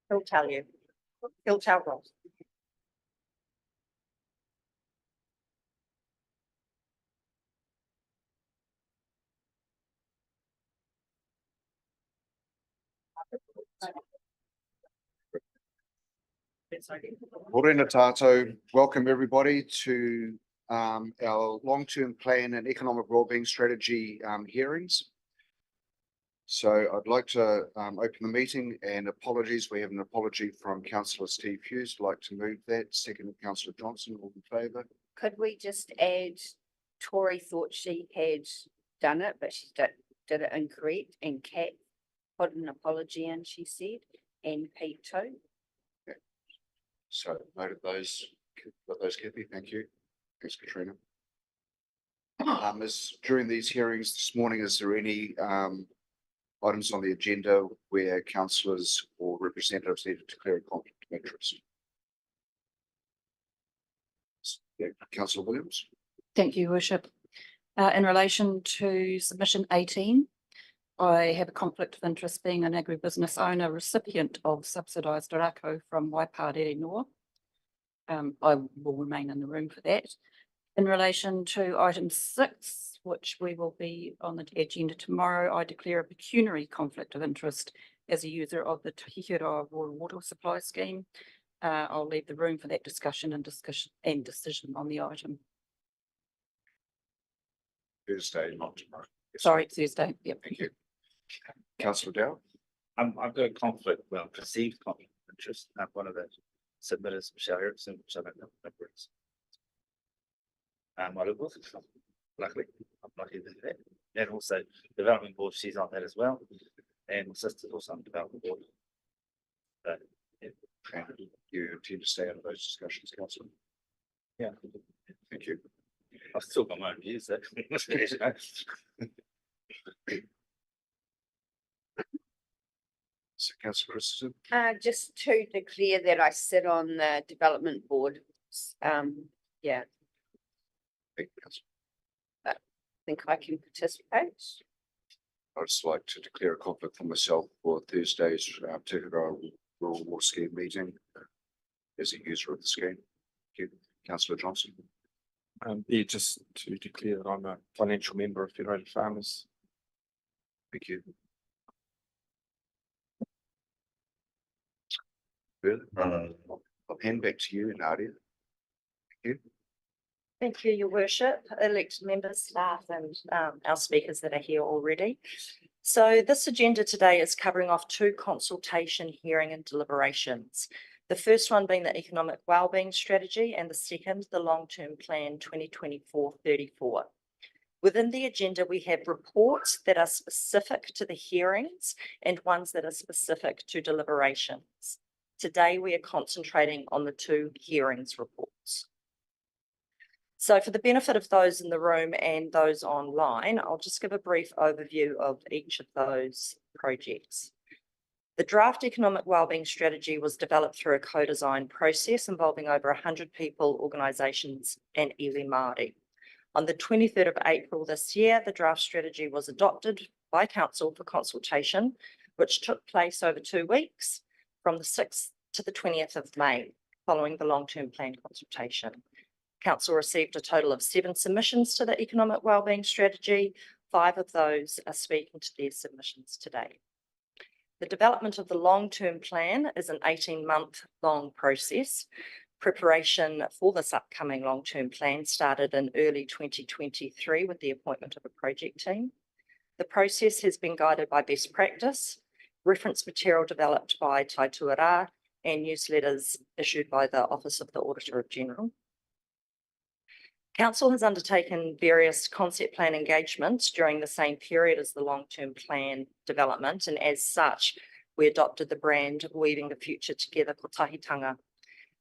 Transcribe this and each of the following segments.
He'll tell you. He'll tell Ross. Morena tātou. Welcome everybody to our long-term plan and economic wellbeing strategy hearings. So I'd like to open the meeting, and apologies. We have an apology from Councillor Steve Hughes. I'd like to move that. Second, Councillor Johnson, all in favour. Could we just add, Tori thought she had done it, but she did it incorrect, and Kat put an apology in, she said, and Pete too. So noted those, got those, Kathy. Thank you. Thanks, Katrina. During these hearings this morning, is there any items on the agenda where councillors or representatives need to declare a conflict of interest? Yeah, Councillor Williams. Thank you, Worship. In relation to submission 18, I have a conflict of interest being an agribusiness owner recipient of subsidised rako from Waiparere Noa. I will remain in the room for that. In relation to item 6, which we will be on the agenda tomorrow, I declare a pecuniary conflict of interest as a user of the Tihira Rural Water Supply Scheme. I'll leave the room for that discussion and decision on the item. Thursday, not tomorrow. Yes. Sorry, Thursday. Yep. Thank you. Councillor Dow. I've got a conflict, well, perceived conflict of interest. I'm one of the submitters, Michelle Erickson, which I don't know what it is. I live with, luckily, I'm not here to do that. And also, development board, she's on that as well. And my sister's also on the development board. So, yeah. You intend to stay out of those discussions, Councillor? Yeah. Thank you. I've still got my own views, though. So, Councillor Christensen. Just to declare that I sit on the development board. Yeah, Thank you, Councillor. I think I can participate. I'd just like to declare a conflict for myself for Thursday's Tihira Rural Water Scheme meeting as a user of the scheme. Thank you. Councillor Johnson. Yeah, just to declare that I'm a financial member of Federated Farmers. Thank you. Further, I'll hand back to you, Nadia. Thank you. Thank you, Your Worship, elected members, staff, and our speakers that are here already. So this agenda today is covering off 2 consultation, hearing and deliberations. The first one being the economic wellbeing strategy, and the second, the long-term plan 2024-34. Within the agenda, we have reports that are specific to the hearings and ones that are specific to deliberations. Today, we are concentrating on the 2 hearings reports. So for the benefit of those in the room and those online, I'll just give a brief overview of each of those projects. The draft economic wellbeing strategy was developed through a co-design process involving over 100 people, organisations and iwi Māori. On the 23rd of April this year, the draft strategy was adopted by Council for consultation, which took place over 2 weeks from the 6th to the 20th of May, following the long-term plan consultation. Council received a total of 7 submissions to the economic wellbeing strategy. 5 of those are speaking to their submissions today. The development of the long-term plan is an 18-month long process. Preparation for this upcoming long-term plan started in early 2023 with the appointment of a project team. The process has been guided by best practice, reference material developed by Tai Tuarā, and newsletters issued by the Office of the Auditor General. Council has undertaken various concept plan engagements during the same period as the long-term plan development, and as such, we adopted the brand Weaving the Future Together Kotahitanga.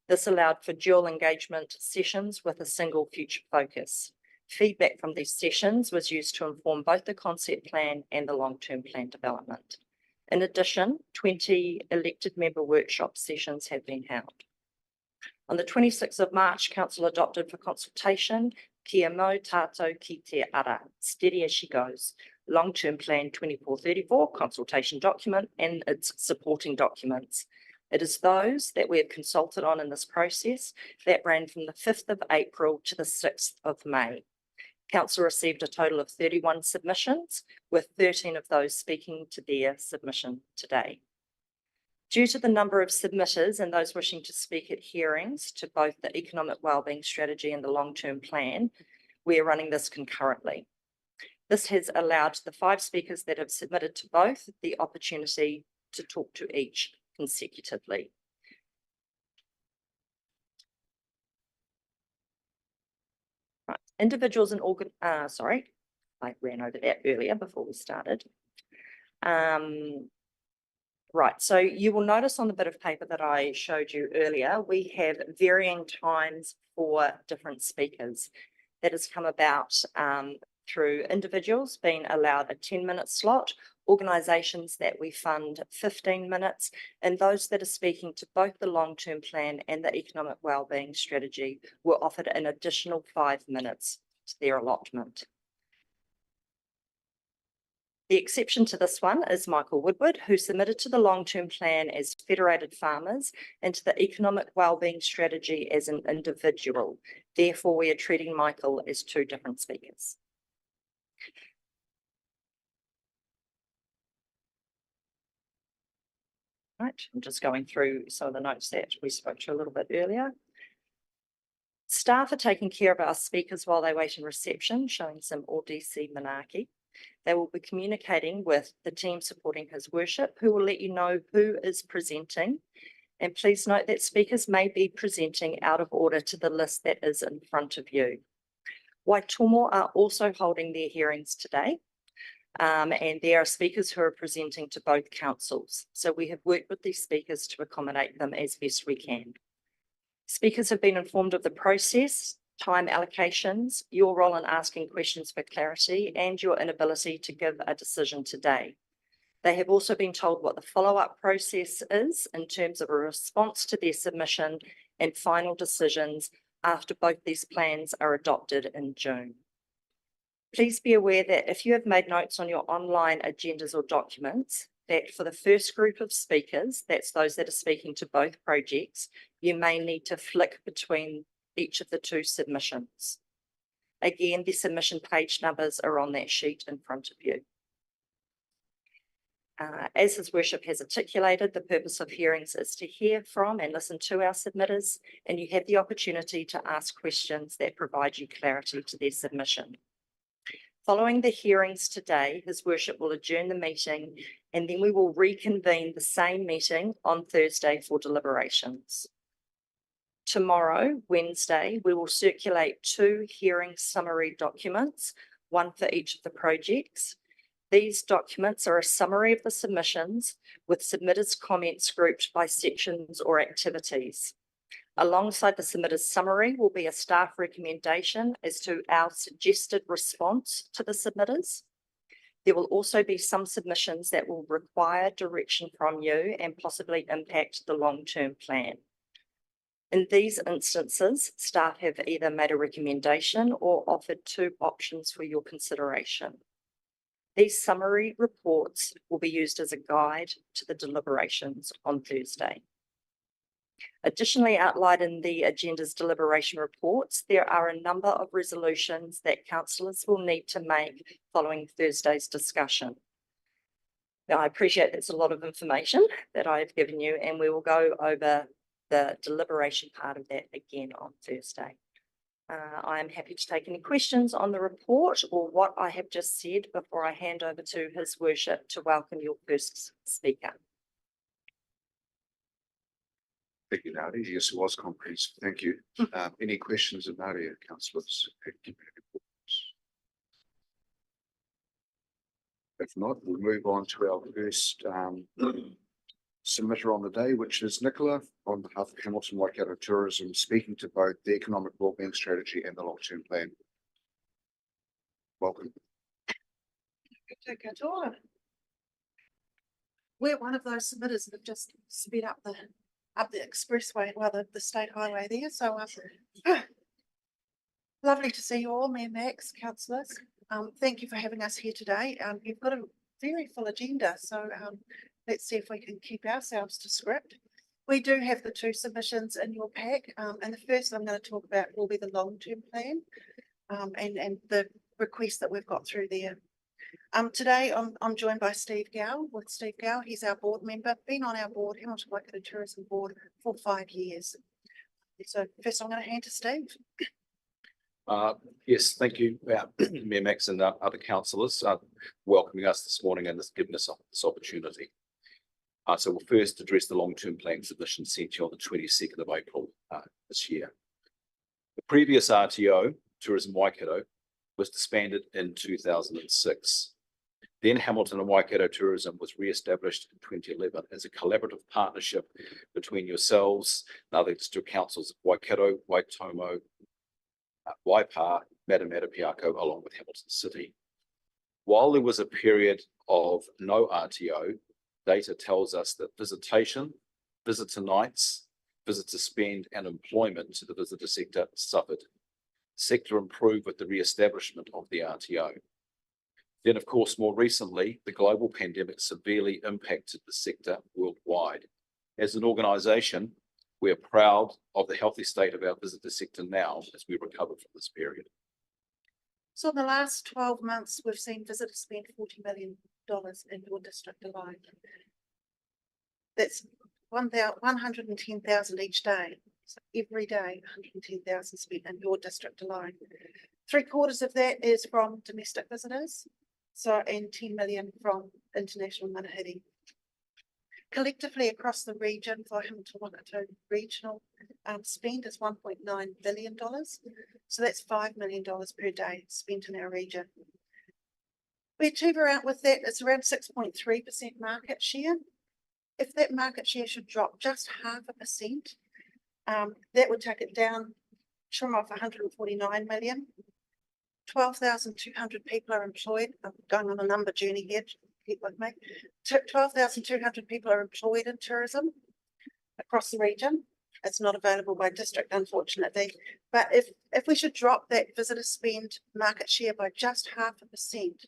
This allowed for dual engagement sessions with a single future focus. Feedback from these sessions was used to inform both the concept plan and the long-term plan development. In addition, 20 elected member workshop sessions have been held. On the 26th of March, Council adopted for consultation Kia Mau Tātou Ki Te Ara, Steady as She Goes, Long-Term Plan 24-34 consultation document and its supporting documents. It is those that we have consulted on in this process that ran from the 5th of April to the 6th of May. Council received a total of 31 submissions, with 13 of those speaking to their submission today. Due to the number of submitters and those wishing to speak at hearings to both the Economic Wellbeing Strategy and the Long-Term Plan, we are running this concurrently. This has allowed the 5 speakers that have submitted to both the opportunity to talk to each consecutively. Right. Individuals and sorry, I ran over that earlier before we started. Right, so you will notice on the bit of paper that I showed you earlier, we have varying times for different speakers. That has come about through individuals being allowed a 10-minute slot, organisations that we fund 15 minutes, and those that are speaking to both the long-term plan and the economic wellbeing strategy were offered an additional 5 minutes to their allotment. The exception to this one is Michael Woodward, who submitted to the long-term plan as Federated Farmers and to the economic wellbeing strategy as an individual. Therefore, we are treating Michael as 2 different speakers. Right, I'm just going through some of the notes that we spoke to a little bit earlier. Staff are taking care of our speakers while they wait in reception, showing some Ōtorohanga manaaki. They will be communicating with the team supporting His Worship, who will let you know who is presenting. And please note that speakers may be presenting out of order to the list that is in front of you. Waitomo are also holding their hearings today. And there are speakers who are presenting to both councils. So we have worked with these speakers to accommodate them as best we can. Speakers have been informed of the process, time allocations, your role in asking questions for clarity, and your inability to give a decision today. They have also been told what the follow-up process is in terms of a response to their submission and final decisions after both these plans are adopted in June. Please be aware that if you have made notes on your online agendas or documents, that for the first group of speakers, that's those that are speaking to both projects, you may need to flick between each of the 2 submissions. Again, the submission page numbers are on that sheet in front of you. As His Worship has articulated, the purpose of hearings is to hear from and listen to our submitters, and you have the opportunity to ask questions that provide you clarity to their submission. Following the hearings today, His Worship will adjourn the meeting, and then we will reconvene the same meeting on Thursday for deliberations. Tomorrow, Wednesday, we will circulate 2 hearing summary documents, 1 for each of the projects. These documents are a summary of the submissions with submitters' comments grouped by sections or activities. Alongside the submitter's summary will be a staff recommendation as to our suggested response to the submitters. There will also be some submissions that will require direction from you and possibly impact the long-term plan. In these instances, staff have either made a recommendation or offered 2 options for your consideration. These summary reports will be used as a guide to the deliberations on Thursday. Additionally, outlined in the agenda's deliberation reports, there are a number of resolutions that councillors will need to make following Thursday's discussion. Now, I appreciate that's a lot of information that I've given you, and we will go over the deliberation part of that again on Thursday. I am happy to take any questions on the report or what I have just said before I hand over to His Worship to welcome your first speaker. Thank you, Nadia. Yes, it was comprehensive. Thank you. Any questions of Nadia, councillors? If not, we'll move on to our first submitter on the day, which is Nicola on behalf of Hamilton Waikato Tourism, speaking to both the economic wellbeing strategy and the long-term plan. Welcome. We're one of those submitters that have just sped up the expressway, well, the state highway there. So lovely to see you all, Mayor Max, councillors. Thank you for having us here today. You've got a very full agenda, so let's see if we can keep ourselves to script. We do have the two submissions in your pack, and the first I'm going to talk about will be the long-term plan, and the request that we've got through there. Today I'm joined by Steve Gow. With Steve Gow, he's our board member, been on our board, Hamilton Waikato Tourism Board, for 5 years. So first I'm going to hand to Steve. Yes, thank you, Mayor Max and other councillors welcoming us this morning and giving us this opportunity. So we'll first address the long-term plan submission sent to you on the 22nd of April this year. The previous RTO, Tourism Waikato, was disbanded in 2006. Then Hamilton and Waikato Tourism was re-established in 2011 as a collaborative partnership between yourselves and other district councils of Waikato, Waitomo, Waipa, Matamatapiako, along with Hamilton City. While there was a period of no RTO, data tells us that visitation, visitor nights, visitor spend and employment to the visitor sector suffered. The sector improved with the re-establishment of the RTO. Then, of course, more recently, the global pandemic severely impacted the sector worldwide. As an organisation, we are proud of the healthy state of our visitor sector now as we recover from this period. So in the last 12 months, we've seen visitors spend $40 million in your district alone. That's 110,000 each day. So every day, 110,000 spent in your district alone. 3/4 of that is from domestic visitors. So, and 10 million from international manahiri. Collectively across the region for Hamilton Waikato regional spend is $1.9 billion. So that's $5 million per day spent in our region. We achieve around with that, it's around 6.3% market share. If that market share should drop just 0.5%, that would take it down, trim off 149 million. 12,200 people are employed. I'm going on a number journey here. Keep with me. 12,200 people are employed in tourism across the region. It's not available by district, unfortunately. But if we should drop that visitor spend market share by just 0.5%,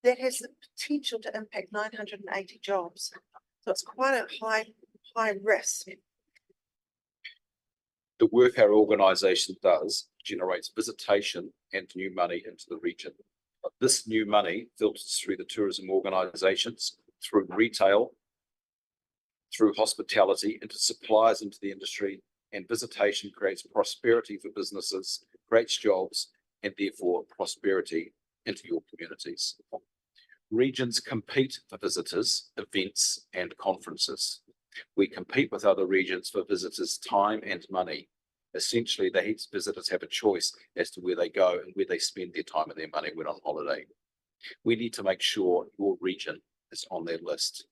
that has the potential to impact 980 jobs. So it's quite a high risk. The work our organisation does generates visitation and new money into the region. But this new money filters through the tourism organisations, through retail, through hospitality, into suppliers into the industry, and visitation creates prosperity for businesses, creates jobs, and therefore prosperity into your communities. Regions compete for visitors, events, and conferences. We compete with other regions for visitors' time and money. Essentially, the visitors have a choice as to where they go and where they spend their time and their money when on holiday. We need to make sure your region is on their list.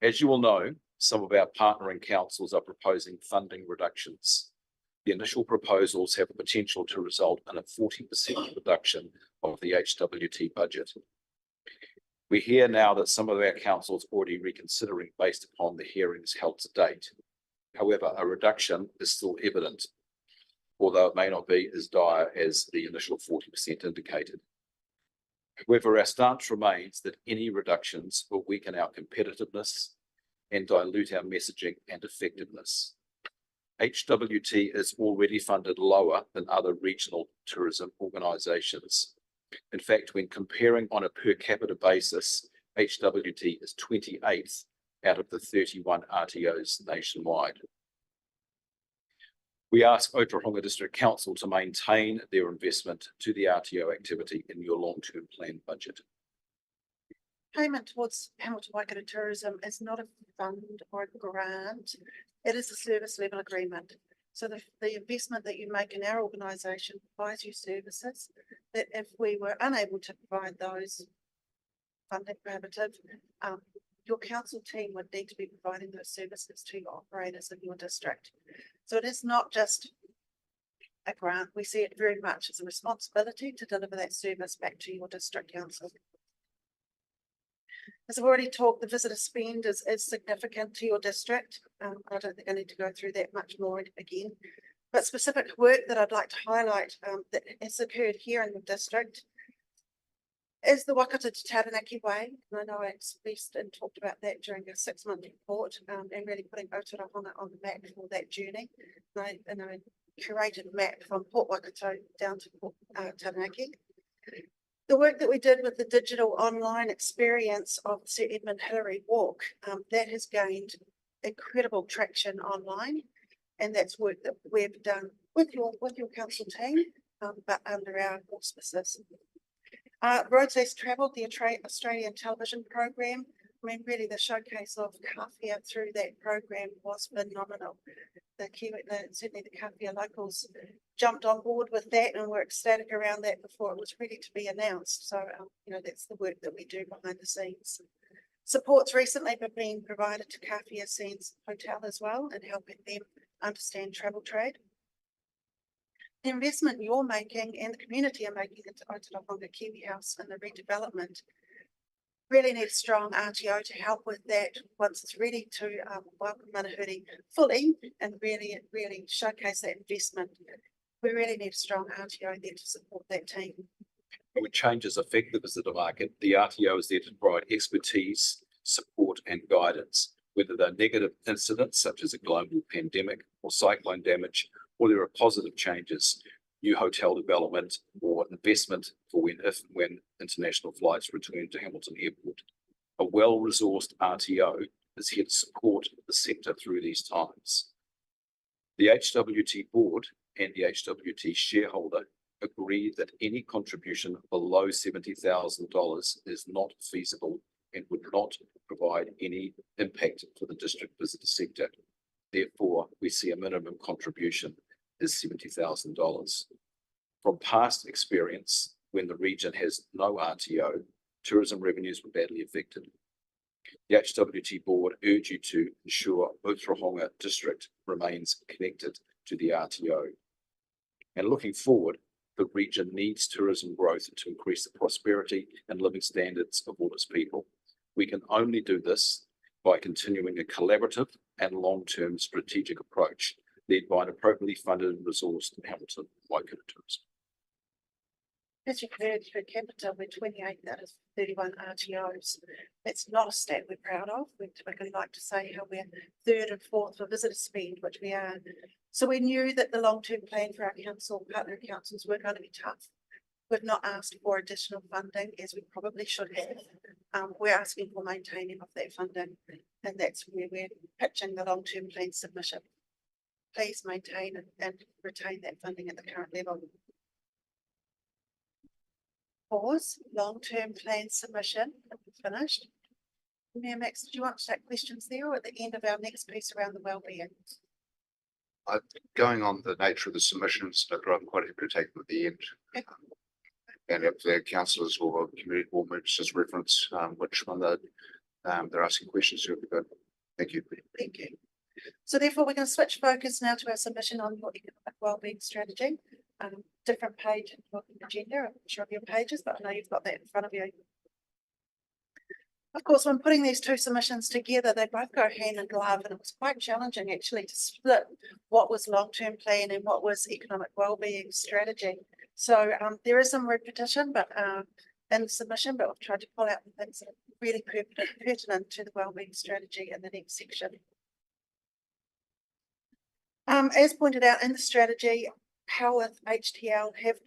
As you will know, some of our partnering councils are proposing funding reductions. The initial proposals have the potential to result in a 40% reduction of the HWT budget. We hear now that some of our councils are already reconsidering based upon the hearings held to date. However, a reduction is still evident, although it may not be as dire as the initial 40% indicated. However, our stance remains that any reductions will weaken our competitiveness and dilute our messaging and effectiveness. HWT is already funded lower than other regional tourism organisations. In fact, when comparing on a per capita basis, HWT is 28th out of the 31 RTOs nationwide. We ask Ōtorohanga District Council to maintain their investment to the RTO activity in your long-term plan budget. Payment towards Hamilton Waikato Tourism is not a fund or a grant. It is a service level agreement. So the investment that you make in our organisation provides you services that if we were unable to provide those funding prohibitive, your council team would need to be providing those services to your operators in your district. So it is not just a grant. We see it very much as a responsibility to deliver that service back to your district council. As I've already talked, the visitor spend is significant to your district. I don't think I need to go through that much more again. But specific work that I'd like to highlight that has occurred here in the district is the Wakata to Taranaki way. And I know I expressed and talked about that during our 6-month report, and really putting Ōtorohanga on the map for that journey. And I curated a map from Port Waikato down to Port Taranaki. The work that we did with the digital online experience of Sir Edmund Hillary Walk, that has gained incredible traction online. And that's work that we've done with your council team, but under our auspices. Roads Less Travelled, the Australian television program. I mean, really the showcase of kawhia through that program was phenomenal. Certainly the kawhia locals jumped on board with that and were ecstatic around that before it was ready to be announced. So, that's the work that we do behind the scenes. Support's recently been provided to Kawhia Sands Hotel as well and helping them understand travel trade. The investment you're making and the community are making into Ōtorohanga Kiwi House and the redevelopment really needs strong RTO to help with that once it's ready to welcome Manahuri fully and really showcase that investment. We really need a strong RTO there to support that team. When changes affect the visitor market, the RTO is there to provide expertise, support and guidance, whether they're negative incidents such as a global pandemic or cyclone damage, or there are positive changes, new hotel development or investment for when international flights return to Hamilton Airport. A well-resourced RTO is here to support the sector through these times. The HWT board and the HWT shareholder agree that any contribution below $70,000 is not feasible and would not provide any impact for the district visitor sector. Therefore, we see a minimum contribution is $70,000. From past experience, when the region has no RTO, tourism revenues were badly affected. The HWT board urge you to ensure Ōtorohanga district remains connected to the RTO. And looking forward, the region needs tourism growth to increase the prosperity and living standards of all its people. We can only do this by continuing a collaborative and long-term strategic approach led by an appropriately funded and resourced Hamilton Waikato tourism. As you've heard, per capita, we're 28 out of 31 RTOs. That's not a stat we're proud of. We typically like to say how we're 3rd and 4th for visitor spend, which we are. So we knew that the long-term plan for our council, partner councils, were going to be tough. We've not asked for additional funding, as we probably should have. We're asking for maintaining of that funding, and that's where we're pitching the long-term plan submission. Please maintain and retain that funding at the current level. Pause, long-term plan submission, finished. Mayor Max, do you want to take questions there or at the end of our next piece around the wellbeing? Going on the nature of the submissions, I'm quite happy to take them at the end. Okay. And if the councillors or community board members just reference which one they're asking questions to, good. Thank you. Thank you. So therefore, we're going to switch focus now to our submission on your economic wellbeing strategy. Different page in your agenda, I'm sure of your pages, but I know you've got that in front of you. Of course, when putting these two submissions together, they both go hand in glove, and it was quite challenging actually to split what was long-term plan and what was economic wellbeing strategy. So there is some repetition, but in the submission, but we've tried to pull out the things that are really pertinent to the wellbeing strategy in the next section. As pointed out in the strategy, Health HTL have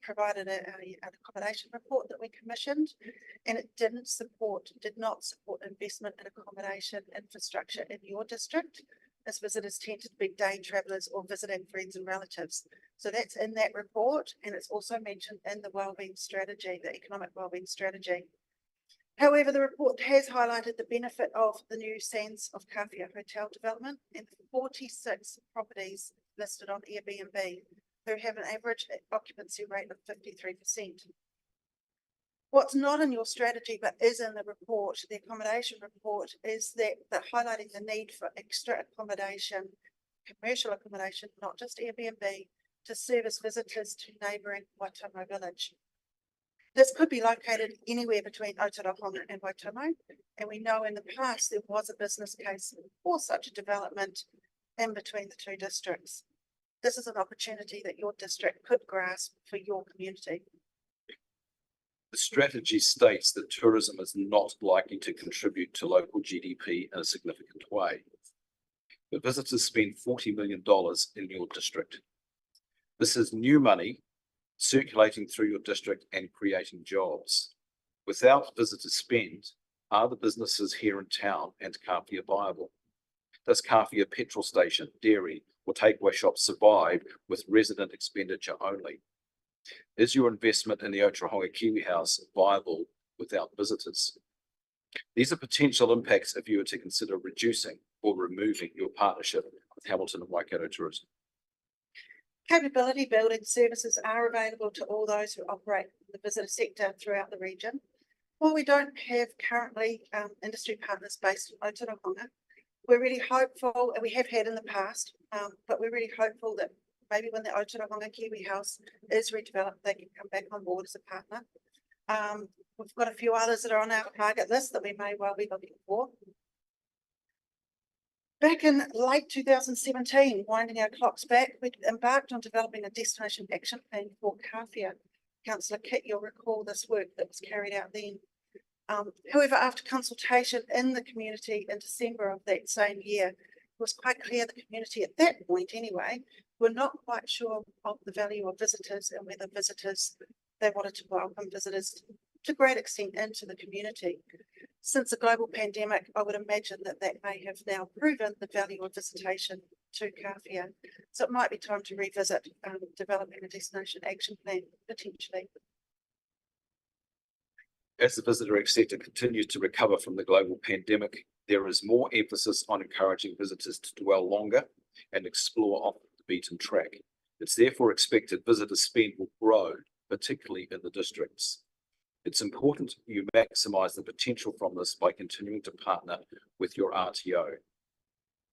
provided an accommodation report that we commissioned, and it did not support investment in accommodation infrastructure in your district, as visitors tend to be day travellers or visiting friends and relatives. So that's in that report, and it's also mentioned in the wellbeing strategy, the economic wellbeing strategy. However, the report has highlighted the benefit of the new Sands of Kawhia Hotel development and 46 properties listed on Airbnb who have an average occupancy rate of 53%. What's not in your strategy but is in the report, the accommodation report, is that highlighting the need for extra accommodation, commercial accommodation, not just Airbnb, to service visitors to neighbouring Waitomo village. This could be located anywhere between Ōtorohanga and Waitomo, and we know in the past there was a business case for such a development in between the two districts. This is an opportunity that your district could grasp for your community. The strategy states that tourism is not likely to contribute to local GDP in a significant way. But visitors spend $40 million in your district. This is new money circulating through your district and creating jobs. Without visitor spend, are the businesses here in town and Kāwhia viable? Does Kāwhia petrol station, dairy, or takeaway shops survive with resident expenditure only? Is your investment in the Ōtorohanga Kiwi House viable without visitors? These are potential impacts if you were to consider reducing or removing your partnership with Hamilton and Waikato Tourism. Capability building services are available to all those who operate in the visitor sector throughout the region. While we don't have currently industry partners based in Ōtorohanga, we're really hopeful, and we have had in the past, but we're really hopeful that maybe when the Ōtorohanga Kiwi House is redeveloped, they can come back on board as a partner. We've got a few others that are on our target list that we may well be looking for. Back in late 2017, winding our clocks back, we embarked on developing a destination action plan for Kāwhia. Councillor Kit, you'll recall this work that was carried out then. However, after consultation in the community in December of that same year, it was quite clear the community at that point anyway were not quite sure of the value of visitors and whether they wanted to welcome visitors to a great extent into the community. Since the global pandemic, I would imagine that may have now proven the value of visitation to Kāwhia. So it might be time to revisit developing a destination action plan potentially. As the visitor sector continues to recover from the global pandemic, there is more emphasis on encouraging visitors to dwell longer and explore off the beaten track. It's therefore expected visitor spend will grow, particularly in the districts. It's important you maximise the potential from this by continuing to partner with your RTO.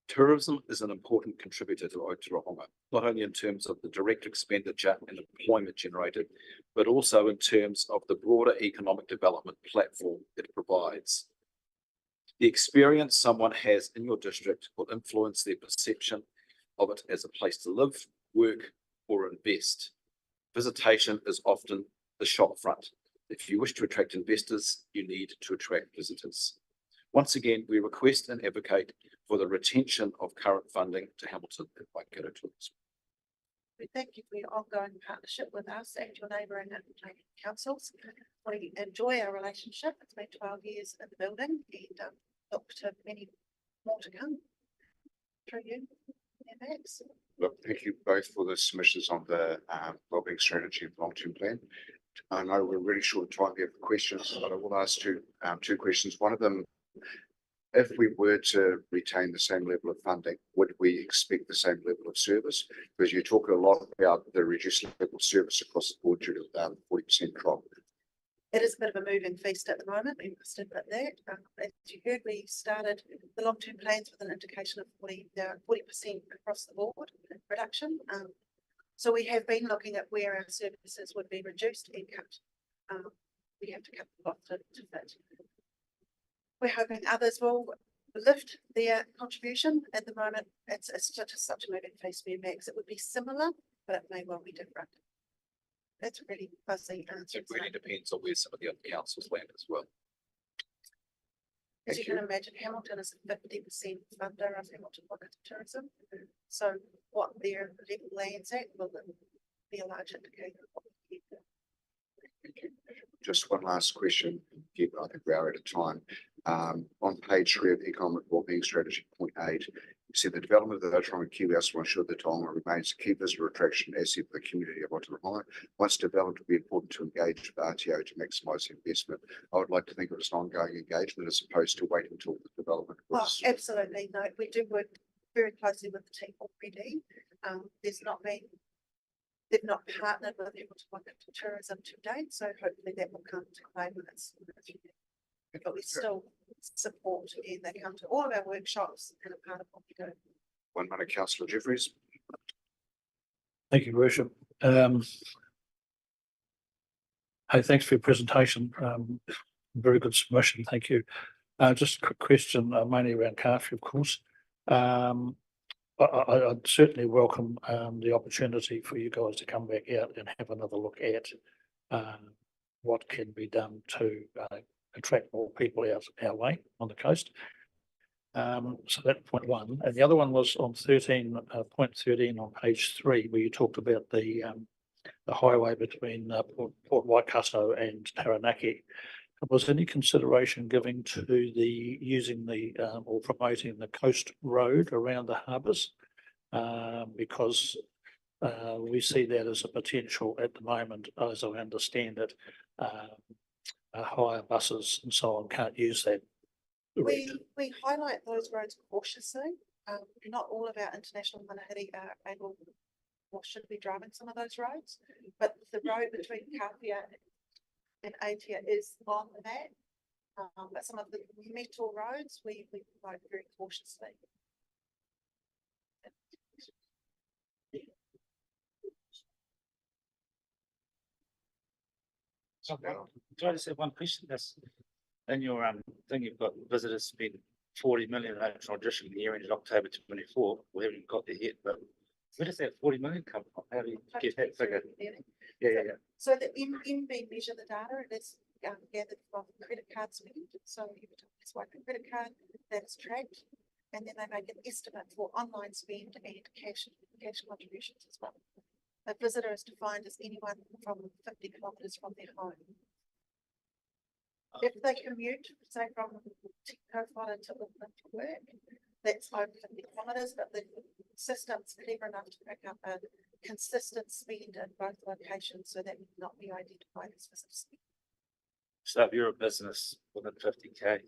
Tourism is an important contributor to Ōtorohanga, not only in terms of the direct expenditure and employment generated, but also in terms of the broader economic development platform it provides. The experience someone has in your district will influence their perception of it as a place to live, work, or invest. Visitation is often the shop front. If you wish to attract investors, you need to attract visitors. Once again, we request and advocate for the retention of current funding to Hamilton and Waikato Tourism. We thank you for your ongoing partnership with us and your neighbouring and adjacent councils. We enjoy our relationship. It's been 12 years in the building and look to many more to come. Through you, Max. Look, thank you both for the submissions on the wellbeing strategy and long-term plan. I know we're really short of time here for questions, but I will ask two questions. One of them, if we were to retain the same level of funding, would we expect the same level of service? Because you talk a lot about the reduced level of service across the board due to 40% drop. It is a bit of a moving feast at the moment. We must admit that. As you heard, we started the long-term plans with an indication of 40% across the board reduction. So we have been looking at where our services would be reduced and cut. We have to cut the cloth to fit. We're hoping others will lift their contribution. At the moment, it's just such a moving feast, Max. It would be similar, but it may well be different. That's a really fuzzy answer. It really depends on where some of the other councils land as well. As you can imagine, Hamilton is a 50% funder of Hamilton Waikato Tourism. So what their level lands at will be a large indicator of what we get. Just one last question. I think we are out of time. On page 3 of the Economic Wellbeing Strategy, point 8, you said the development of the Ōtorohanga Kiwi House will ensure that Ōtorohanga remains a key visitor attraction asset for the community of Ōtorohanga. Once developed, it will be important to engage with RTO to maximise investment. I would like to think of it as an ongoing engagement as opposed to waiting until the development was. Oh, absolutely. No, we do work very closely with the team already. They've not partnered with Hamilton Waikato Tourism to date, so hopefully that will come to play with us. But we still support and they come to all of our workshops and a part of what we do. 1 minute, Councillor Jeffries. Thank you, Worship. Hey, thanks for your presentation. Very good submission. Thank you. Just a quick question, mainly around Kāwhia, of course. I'd certainly welcome the opportunity for you guys to come back out and have another look at what can be done to attract more people out our way on the coast. So that's point one. And the other one was on 13, point 13 on page 3, where you talked about the highway between Port Waikato and Taranaki. Was any consideration given to the using the or promoting the coast road around the harbours? Because we see that as a potential at the moment, as I understand it. Hire buses and so on can't use that route. We highlight those roads cautiously. Not all of our international manahiri are able or should be driving some of those roads, but the road between Kapia and Aotea is on the map. But some of the metal roads we promote very cautiously. Can I just have one question? That's in your thing, you've got visitors spend 40 million on transition year ended October 24. We haven't got there yet, but where does that 40 million come from? How do you get that figure? Yeah. So the MB measure the data, and it's gathered from credit card spend. So every time they swipe a credit card, that is tracked, and then they make an estimate for online spend and cash contributions as well. A visitor is defined as anyone from 50 kilometres from their home. If they commute, say from Kōwhara to Auckland to work, that's over 50 kilometres, but the system's clever enough to pick up a consistent spend in both locations, so that would not be identified as business spend. So if you're a business within 50k,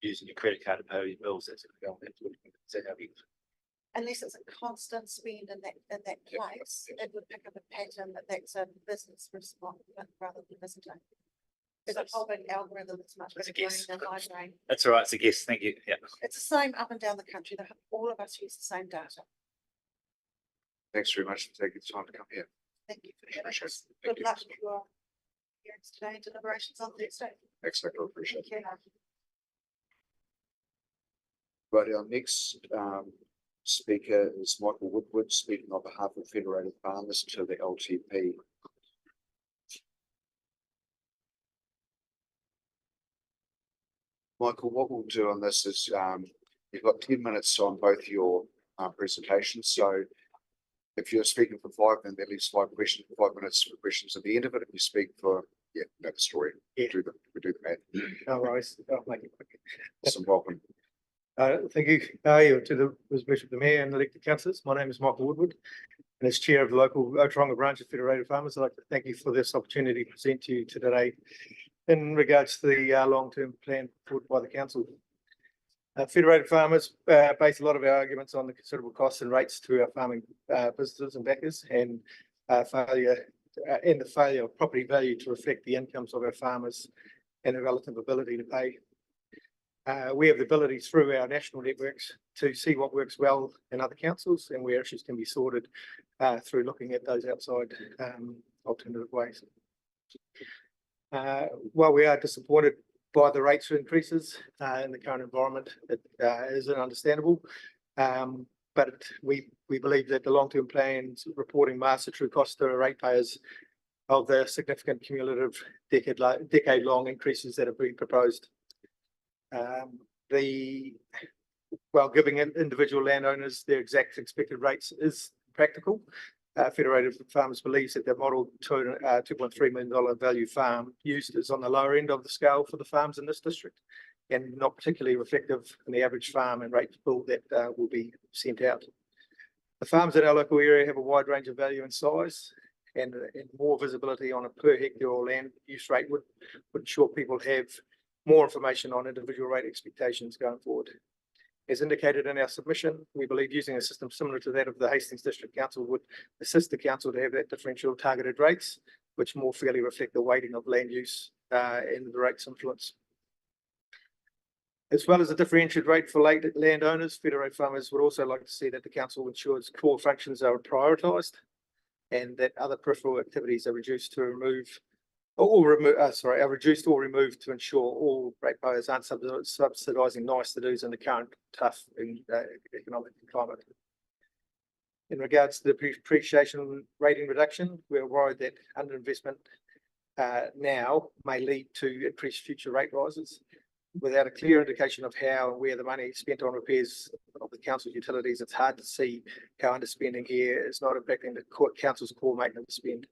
using your credit card to pay your bills, that's going to go on that 40 million. Is that how you? Unless it's a constant spend in that place, it would pick up a pattern that's a business response rather than visitor. It's a whole big algorithm that's much better than my brain. That's all right, it's a guess, thank you. Yeah. It's the same up and down the country. All of us use the same data. Thanks very much for taking the time to come here. Thank you for having us. Good luck with your hearings today and deliberations on Thursday. Excellent, I appreciate it. Thank you. Right, our next speaker is Michael Woodward, speaking on behalf of Federated Farmers to the LTP. Michael, what we'll do on this is you've got 10 minutes on both your presentations. So if you're speaking for 5, then that leaves 5 questions, 5 minutes for questions at the end of it. If you speak for, you know the story. We do the math. No worries, I'll make it quick. So welcome. Thank you, to the Bishop, the Mayor and elected councillors. My name is Michael Woodward, and as Chair of the local Ōtorohanga branch of Federated Farmers, I'd like to thank you for this opportunity to present to you today in regards to the long-term plan put by the council. Federated Farmers base a lot of our arguments on the considerable costs and rates to our farming visitors and backers, and the failure of property value to reflect the incomes of our farmers and their relative ability to pay. We have the ability through our national networks to see what works well in other councils and where issues can be sorted through looking at those outside alternative ways. While we are disappointed by the rates increases in the current environment, it is understandable, but we believe that the long-term plans reporting masks the true cost to ratepayers of the significant cumulative decade-long increases that have been proposed. Giving individual landowners their exact expected rates is practical. Federated Farmers believes that the model $2.3 million value farm used is on the lower end of the scale for the farms in this district, and not particularly reflective in the average farm and rate pool that will be sent out. The farms in our local area have a wide range of value and size, and more visibility on a per hectare or land use rate would ensure people have more information on individual rate expectations going forward. As indicated in our submission, we believe using a system similar to that of the Hastings District Council would assist the council to have that differential targeted rates, which more fairly reflect the weighting of land use and the rates influence. As well as a differentiated rate for landowners, Federated Farmers would also like to see that the council ensures core functions are prioritised and that other peripheral activities are reduced or removed to ensure all ratepayers aren't subsidising nice to do's in the current tough economic climate. In regards to the depreciation rating reduction, we're worried that underinvestment now may lead to increased future rate rises. Without a clear indication of how and where the money is spent on repairs of the council's utilities, it's hard to see how underspending here is not impacting the council's core maintenance spend.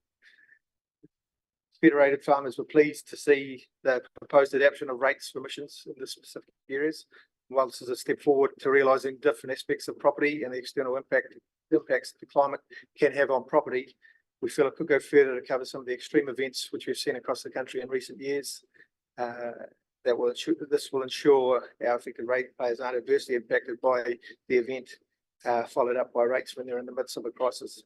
Federated farmers were pleased to see the proposed adoption of rates for emissions in the specific areas. While this is a step forward to realising different aspects of property and the external impacts the climate can have on property, we feel it could go further to cover some of the extreme events which we've seen across the country in recent years. This will ensure our affected ratepayers aren't adversely impacted by the event, followed up by rates when they're in the midst of a crisis.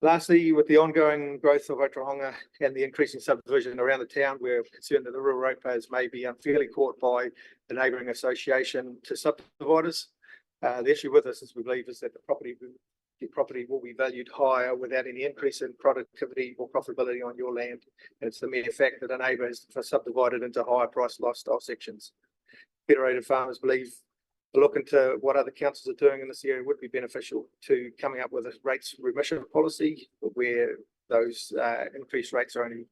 Lastly, with the ongoing growth of Ōtorohanga and the increasing subdivision around the town, we're concerned that the rural ratepayers may be unfairly caught by the neighbouring association to subdividers. The issue with this, as we believe, is that the property will be valued higher without any increase in productivity or profitability on your land. And it's the mere fact that a neighbour has subdivided into higher priced lifestyle sections. Federated farmers believe a look into what other councils are doing in this area would be beneficial to coming up with a rates remission policy where those increased rates are only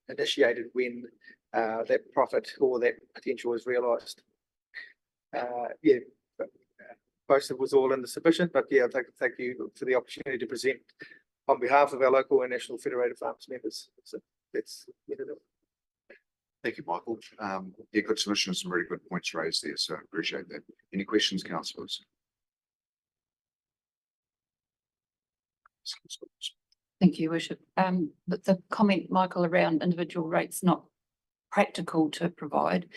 initiated when that profit or that potential is realised. Most of it was all in the submission, but yeah, thank you for the opportunity to present on behalf of our local and national Federated Farmers members. So that's it. Thank you, Michael. Yeah, good submission, some really good points raised there, so I appreciate that. Any questions, councillors? Thank you, Worship. But the comment, Michael, around individual rates not practical to provide.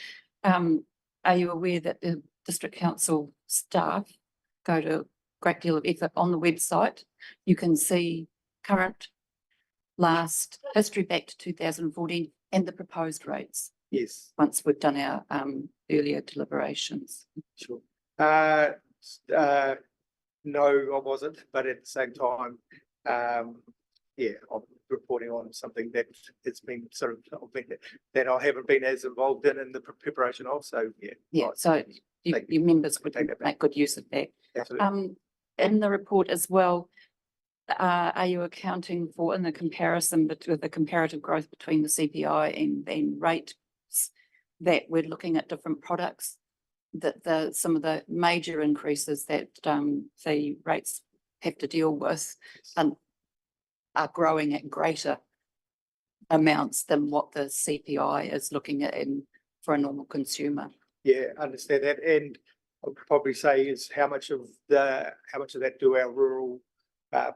Are you aware that the District Council staff go to a great deal of effort on the website? You can see current, last, history back to 2014 and the proposed rates. Yes. Once we've done our earlier deliberations. Sure. No, I wasn't, but at the same time, yeah, I'm reporting on something that it's been sort of that I haven't been as involved in the preparation of. So yeah. Yeah, right. so your members would take that back. make good use of that. Absolutely. In the report as well, are you accounting for in the comparison with the comparative growth between the CPI and rates that we're looking at different products, that some of the major increases that the rates have to deal with are growing at greater amounts than what the CPI is looking at for a normal consumer? Yeah, understand that, and I'll probably say is how much of that do our rural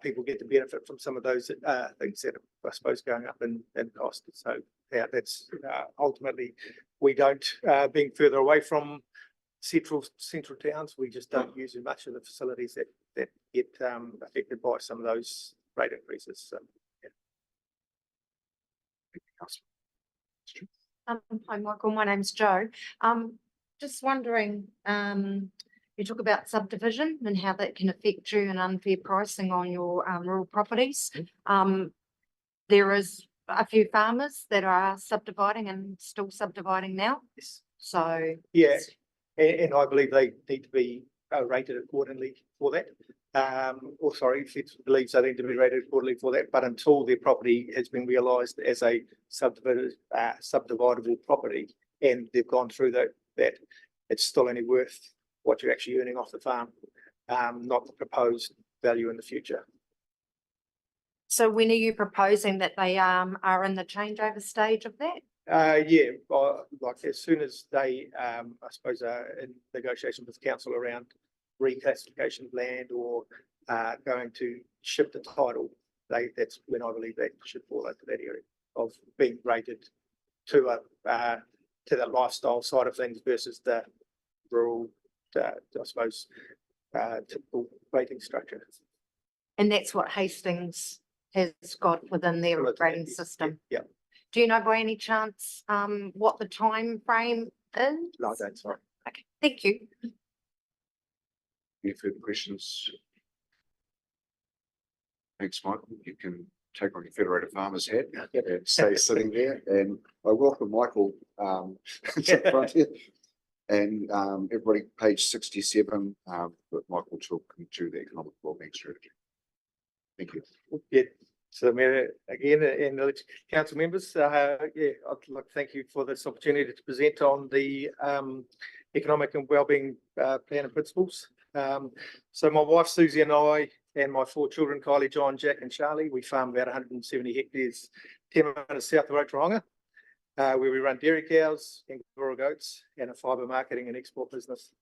people get to benefit from some of those things that are, I suppose, going up in cost. So yeah, that's ultimately we don't being further away from central towns, we just don't use much of the facilities that get affected by some of those rate increases. So yeah. Hi, Michael. My name's Jo. Just wondering, you talk about subdivision and how that can affect you and unfair pricing on your rural properties. There is a few farmers that are subdividing and still subdividing now. Yes. So Yeah, and I believe they need to be rated accordingly for that. Or sorry, Feds believes they need to be rated accordingly for that. But until their property has been realised as a subdividable property, and they've gone through that it's still only worth what you're actually earning off the farm, not the proposed value in the future. So when are you proposing that they are in the changeover stage of that? Yeah, like as soon as they, I suppose, are in negotiation with council around reclassification of land or going to shift the title, that's when I believe they should fall into that area of being rated to the lifestyle side of things versus the rural, I suppose, typical rating structure. And that's what Hastings has got within their rating system. Yeah. Do you know by any chance what the time frame is? No, I don't, sorry. Okay, thank you. Any further questions? Thanks, Michael. You can take on your Federated Farmers hat and stay sitting there. And I welcome Michael to the front here. And everybody, page 67, with Michael talking to the economic wellbeing strategy. Thank you. Yeah, so Mayor, again, and the council members, yeah, I'd like to thank you for this opportunity to present on the economic and wellbeing plan and principles. So my wife Susie and I and my 4 children, Kylie, John, Jack and Charlie, we farm about 170 hectares, 10 minutes south of Ōtorohanga, where we run dairy cows and goats and a fibre marketing and export business.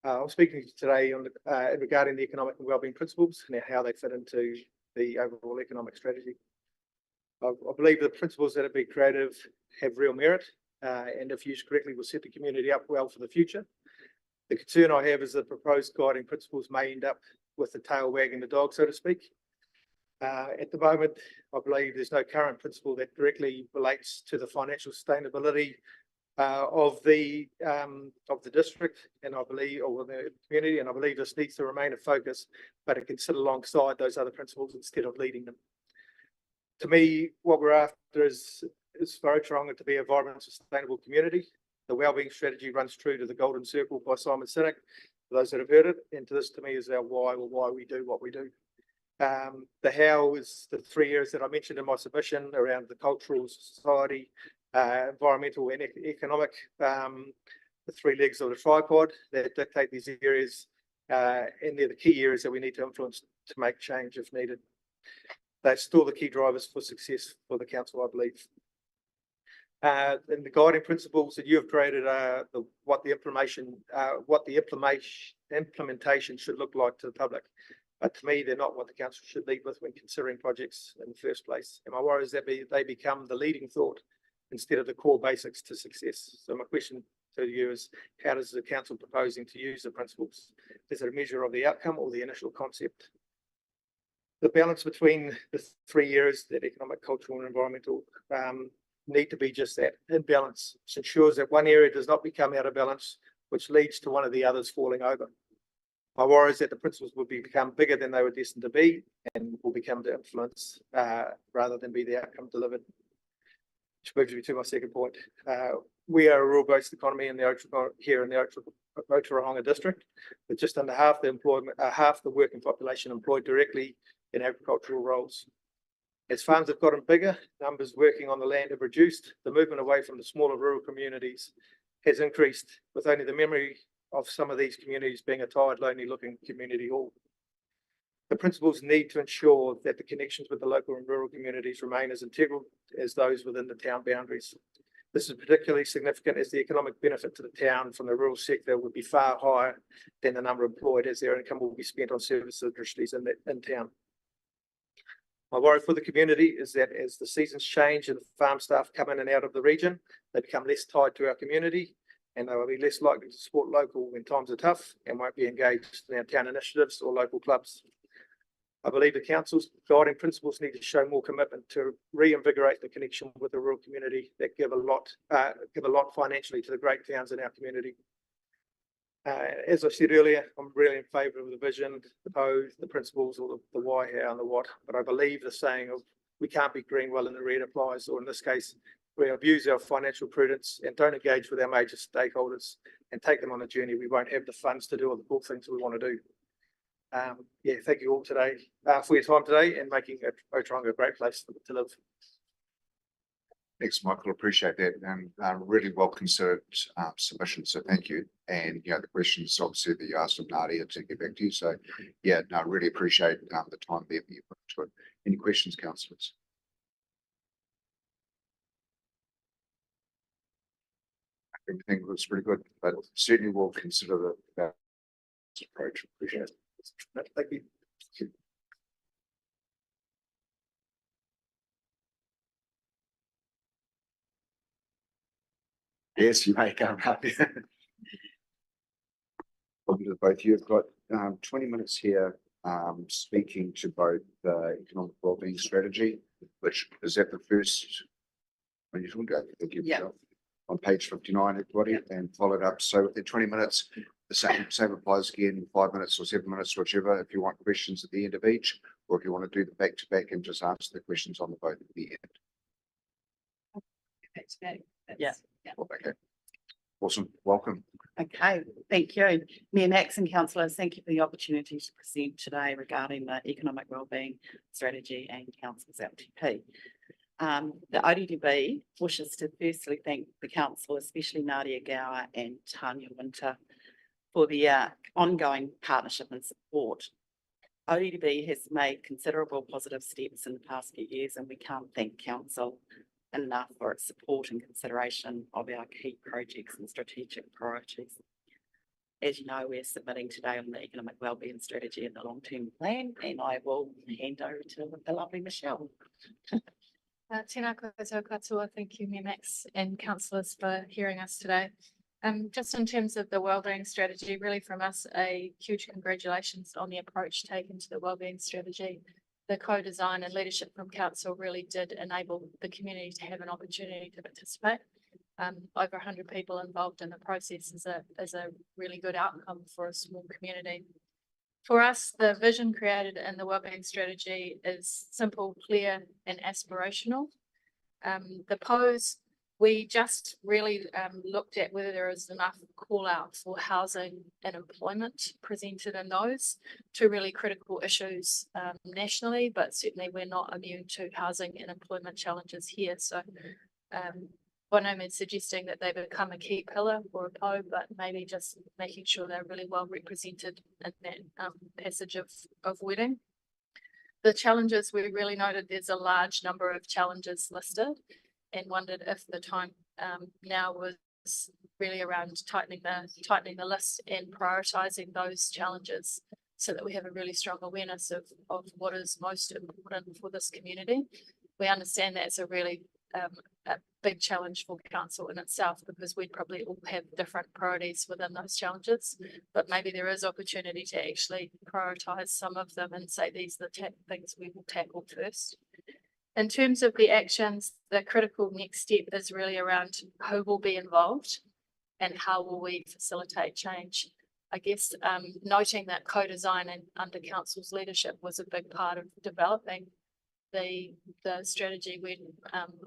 I'm speaking to you today on regarding the economic and wellbeing principles and how they fit into the overall economic strategy. I believe the principles that have been created have real merit, and if used correctly, will set the community up well for the future. The concern I have is that proposed guiding principles may end up with the tail wagging the dog, so to speak. At the moment, I believe there's no current principle that directly relates to the financial sustainability of the district, and I believe, or the community, and I believe this needs to remain a focus, but it can sit alongside those other principles instead of leading them. To me, what we're after is for Ōtorohanga to be a vibrant, sustainable community. The wellbeing strategy runs true to the Golden Circle by Simon Sinek, for those that have heard it, and to this, to me, is our why, or why we do what we do. The how is the 3 areas that I mentioned in my submission around the cultural, society, environmental and economic, the 3 legs of the tripod that dictate these areas, and they're the key areas that we need to influence to make change if needed. They're still the key drivers for success for the council, I believe. And the guiding principles that you have created are what the implementation should look like to the public. But to me, they're not what the council should lead with when considering projects in the first place. And my worry is that they become the leading thought instead of the core basics to success. So my question to you is, how does the council proposing to use the principles? Is it a measure of the outcome or the initial concept? The balance between the 3 areas, that economic, cultural and environmental, need to be just that, in balance. This ensures that one area does not become out of balance, which leads to one of the others falling over. My worry is that the principles will become bigger than they were destined to be and will become the influence rather than be the outcome delivered. Which moves me to my second point. We are a rural-based economy in the Ōtorohanga district, with just under half the working population employed directly in agricultural roles. As farms have gotten bigger, numbers working on the land have reduced. The movement away from the smaller rural communities has increased, with only the memory of some of these communities being a tired, lonely-looking community hall. The principles need to ensure that the connections with the local and rural communities remain as integral as those within the town boundaries. This is particularly significant as the economic benefit to the town from the rural sector would be far higher than the number employed, as their income will be spent on service industries in town. My worry for the community is that as the seasons change and the farm staff come in and out of the region, they become less tied to our community, and they will be less likely to support local when times are tough and won't be engaged in our town initiatives or local clubs. I believe the council's guiding principles need to show more commitment to reinvigorate the connection with the rural community that give a lot financially to the great towns in our community. As I said earlier, I'm really in favour of the vision, the principles, or the why, how, and the what. But I believe the saying of "we can't be green while in the red" applies, or in this case, we abuse our financial prudence and don't engage with our major stakeholders and take them on a journey. We won't have the funds to do all the cool things we want to do. Yeah, thank you all today for your time today and making Ōtorohanga a great place to live. Thanks, Michael. Appreciate that, and really well considered submission. So thank you. And the questions obviously that you asked of Nadia to get back to you. So yeah, no, really appreciate the time there that you put to it. Any questions, councillors? Everything looks pretty good, but certainly we'll consider that approach. Appreciate it. Thank you. Yes, you may go right. Welcome to both. You've got 20 minutes here speaking to both the economic wellbeing strategy, which is at the first when you talk about on page 59, everybody, and followed up. So at 20 minutes, the same applies again, 5 minutes or 7 minutes, whichever, if you want questions at the end of each, or if you want to do the back to back and just answer the questions on the both at the end. Yeah. Okay. Awesome, welcome. Okay, thank you. Mayor Max and councillors, thank you for the opportunity to present today regarding the economic wellbeing strategy and council's LTP. The ODDB wishes to firstly thank the council, especially Nadia Gower and Tanya Winter, for their ongoing partnership and support. ODDB has made considerable positive steps in the past few years, and we can't thank council enough for its support and consideration of our key projects and strategic priorities. As you know, we're submitting today on the economic wellbeing strategy and the long-term plan, and I will hand over to the lovely Michelle. Tēnā koutou katoa. Thank you, Mayor Max and councillors for hearing us today. Just in terms of the wellbeing strategy, really from us, a huge congratulations on the approach taken to the wellbeing strategy. The co-design and leadership from council really did enable the community to have an opportunity to participate. Over 100 people involved in the process is a really good outcome for a small community. For us, the vision created in the wellbeing strategy is simple, clear, and aspirational. The pose, we just really looked at whether there is enough call out for housing and employment presented in those two really critical issues nationally, but certainly we're not immune to housing and employment challenges here. So by no means suggesting that they become a key pillar or a PO, but maybe just making sure they're really well represented in that passage of wording. The challenges, we really noted there's a large number of challenges listed, and wondered if the time now was really around tightening the list and prioritising those challenges so that we have a really strong awareness of what is most important for this community. We understand that's a really a big challenge for council in itself, because we'd probably all have different priorities within those challenges, but maybe there is opportunity to actually prioritise some of them and say these are the things we will tackle first. In terms of the actions, the critical next step is really around who will be involved and how will we facilitate change. I guess noting that co-design and under council's leadership was a big part of developing the strategy. We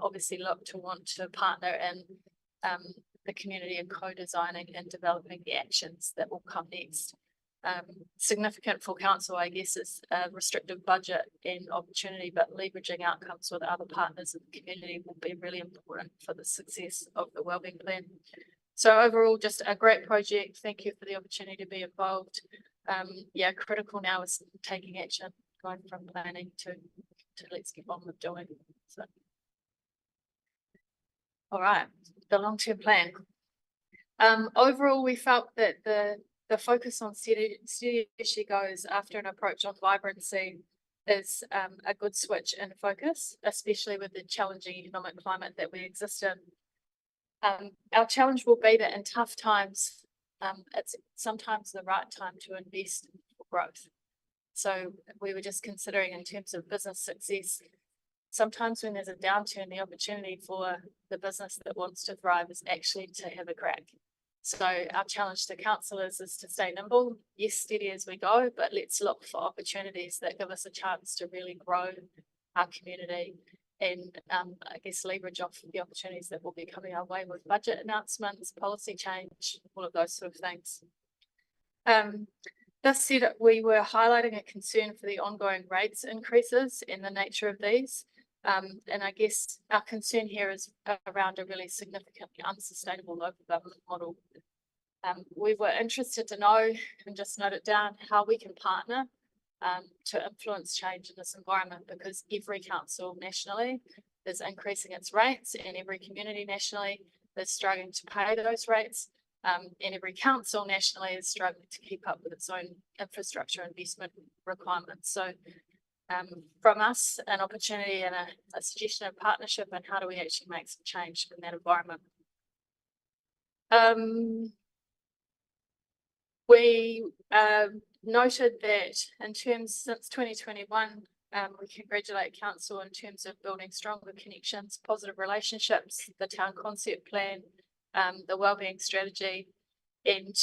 obviously look to want to partner in the community in co-designing and developing the actions that will come next. Significant for council, I guess, is a restrictive budget and opportunity, but leveraging outcomes with other partners in the community will be really important for the success of the wellbeing plan. So overall, just a great project. Thank you for the opportunity to be involved. Yeah, critical now is taking action, going from planning to let's get on with doing. So, all right, the long-term plan. Overall, we felt that the focus on steady as she goes after an approach on vibrancy is a good switch in focus, especially with the challenging economic climate that we exist in. Our challenge will be that in tough times, it's sometimes the right time to invest for growth. So we were just considering in terms of business success, sometimes when there's a downturn, the opportunity for the business that wants to thrive is actually to have a crack. So our challenge to councillors is to stay nimble, yes, steady as we go, but let's look for opportunities that give us a chance to really grow our community and I guess leverage off the opportunities that will be coming our way with budget announcements, policy change, all of those sort of things. This said, we were highlighting a concern for the ongoing rates increases and the nature of these. And I guess our concern here is around a really significantly unsustainable local government model. We were interested to know, and just note it down, how we can partner to influence change in this environment, because every council nationally is increasing its rates and every community nationally is struggling to pay those rates. And every council nationally is struggling to keep up with its own infrastructure investment requirements. So from us, an opportunity and a suggestion of partnership, and how do we actually make some change in that environment. We noted that in terms since 2021, we congratulate council in terms of building stronger connections, positive relationships, the town concept plan, the wellbeing strategy, and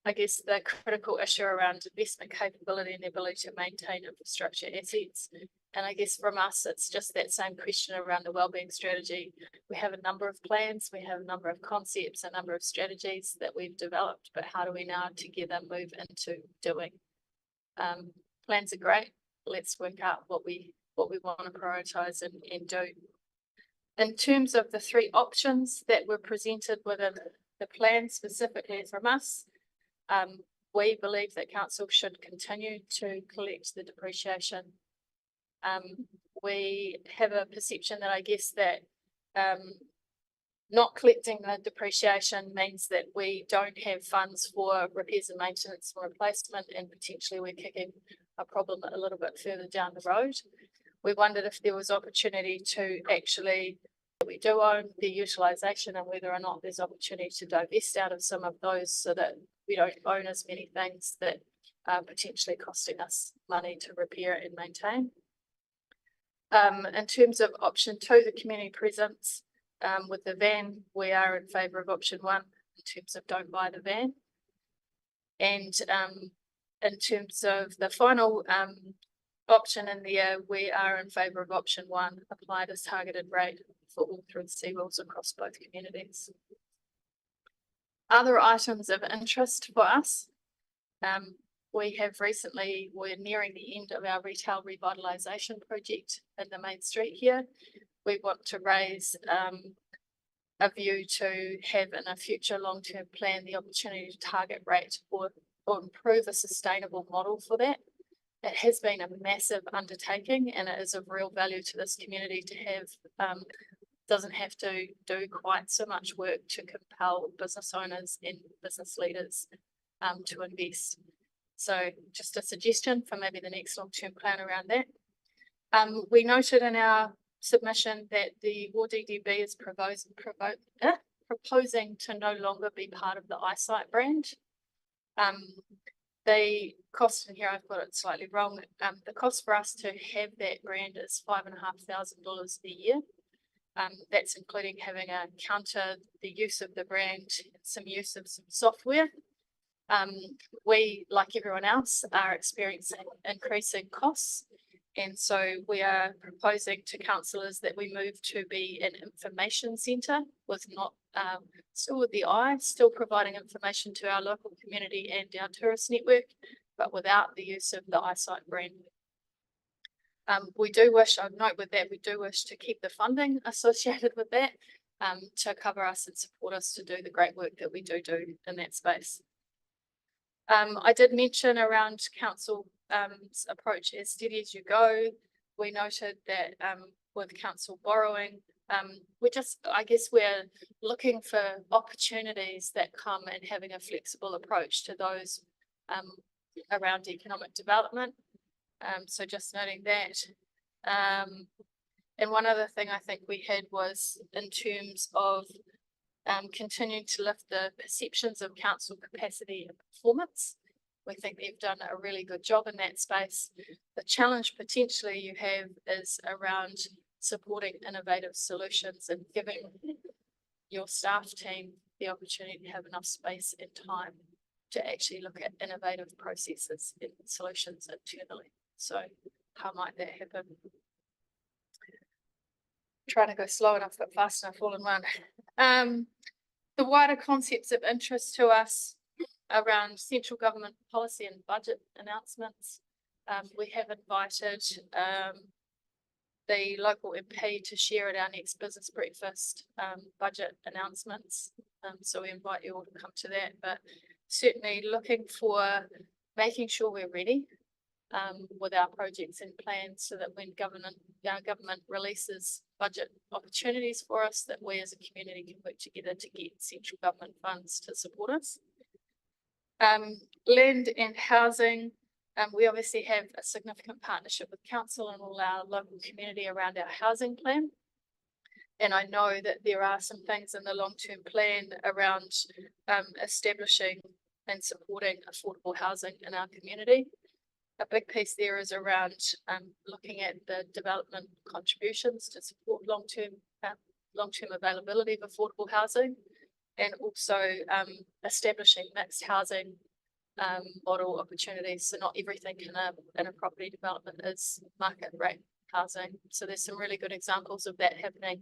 I guess, the critical issue around investment capability and the ability to maintain infrastructure assets. And I guess from us, it's just that same question around the wellbeing strategy. We have a number of plans, we have a number of concepts, a number of strategies that we've developed, but how do we now together move into doing? Plans are great. Let's work out what we want to prioritize and do. In terms of the three options that were presented within the plan specifically from us, we believe that council should continue to collect the depreciation. We have a perception that I guess that not collecting the depreciation means that we don't have funds for repairs and maintenance and replacement, and potentially we're kicking a problem a little bit further down the road. We wondered if there was opportunity to actually, we do own the utilisation, and whether or not there's opportunity to divest out of some of those so that we don't own as many things that are potentially costing us money to repair and maintain. In terms of option 2, the community presence with the van, we are in favour of option 1 in terms of don't buy the van. And in terms of the final option in there, we are in favour of option 1, apply this targeted rate for all through the seawalls across both communities. Other items of interest for us, we have recently, we're nearing the end of our retail revitalisation project in the main street here. We want to raise a view to have in a future long-term plan the opportunity to target rate or improve a sustainable model for that. It has been a massive undertaking, and it is of real value to this community to have, doesn't have to do quite so much work to compel business owners and business leaders to invest. So just a suggestion for maybe the next long-term plan around that. We noted in our submission that the WDDB is proposing to no longer be part of the eyesight brand. The cost in here, I've got it slightly wrong. The cost for us to have that brand is $5,500 a year. That's including having a counter, the use of the brand, some use of some software. We, like everyone else, are experiencing increasing costs. And so we are proposing to councillors that we move to be an information centre with not, still with the eye, still providing information to our local community and our tourist network, but without the use of the eyesight brand. We do wish, I'd note with that, we do wish to keep the funding associated with that to cover us and support us to do the great work that we do in that space. I did mention around council's approach as steady as you go. We noted that with council borrowing, I guess we're looking for opportunities that come and having a flexible approach to those around economic development. So just noting that. And one other thing I think we had was in terms of continuing to lift the perceptions of council capacity and performance. We think they've done a really good job in that space. The challenge potentially you have is around supporting innovative solutions and giving your staff team the opportunity to have enough space and time to actually look at innovative processes and solutions internally. So how might that happen? Trying to go slow enough but fast enough all in one. The wider concepts of interest to us around central government policy and budget announcements. We have invited the local MP to share at our next business breakfast budget announcements. So we invite you all to come to that, but certainly looking for making sure we're ready with our projects and plans so that when our government releases budget opportunities for us, that we as a community can work together to get central government funds to support us. Land and housing, we obviously have a significant partnership with council and all our local community around our housing plan. And I know that there are some things in the long-term plan around establishing and supporting affordable housing in our community. A big piece there is around looking at the development contributions to support long-term availability of affordable housing, and also establishing mixed housing model opportunities. So not everything in a property development is market rate housing. So there's some really good examples of that happening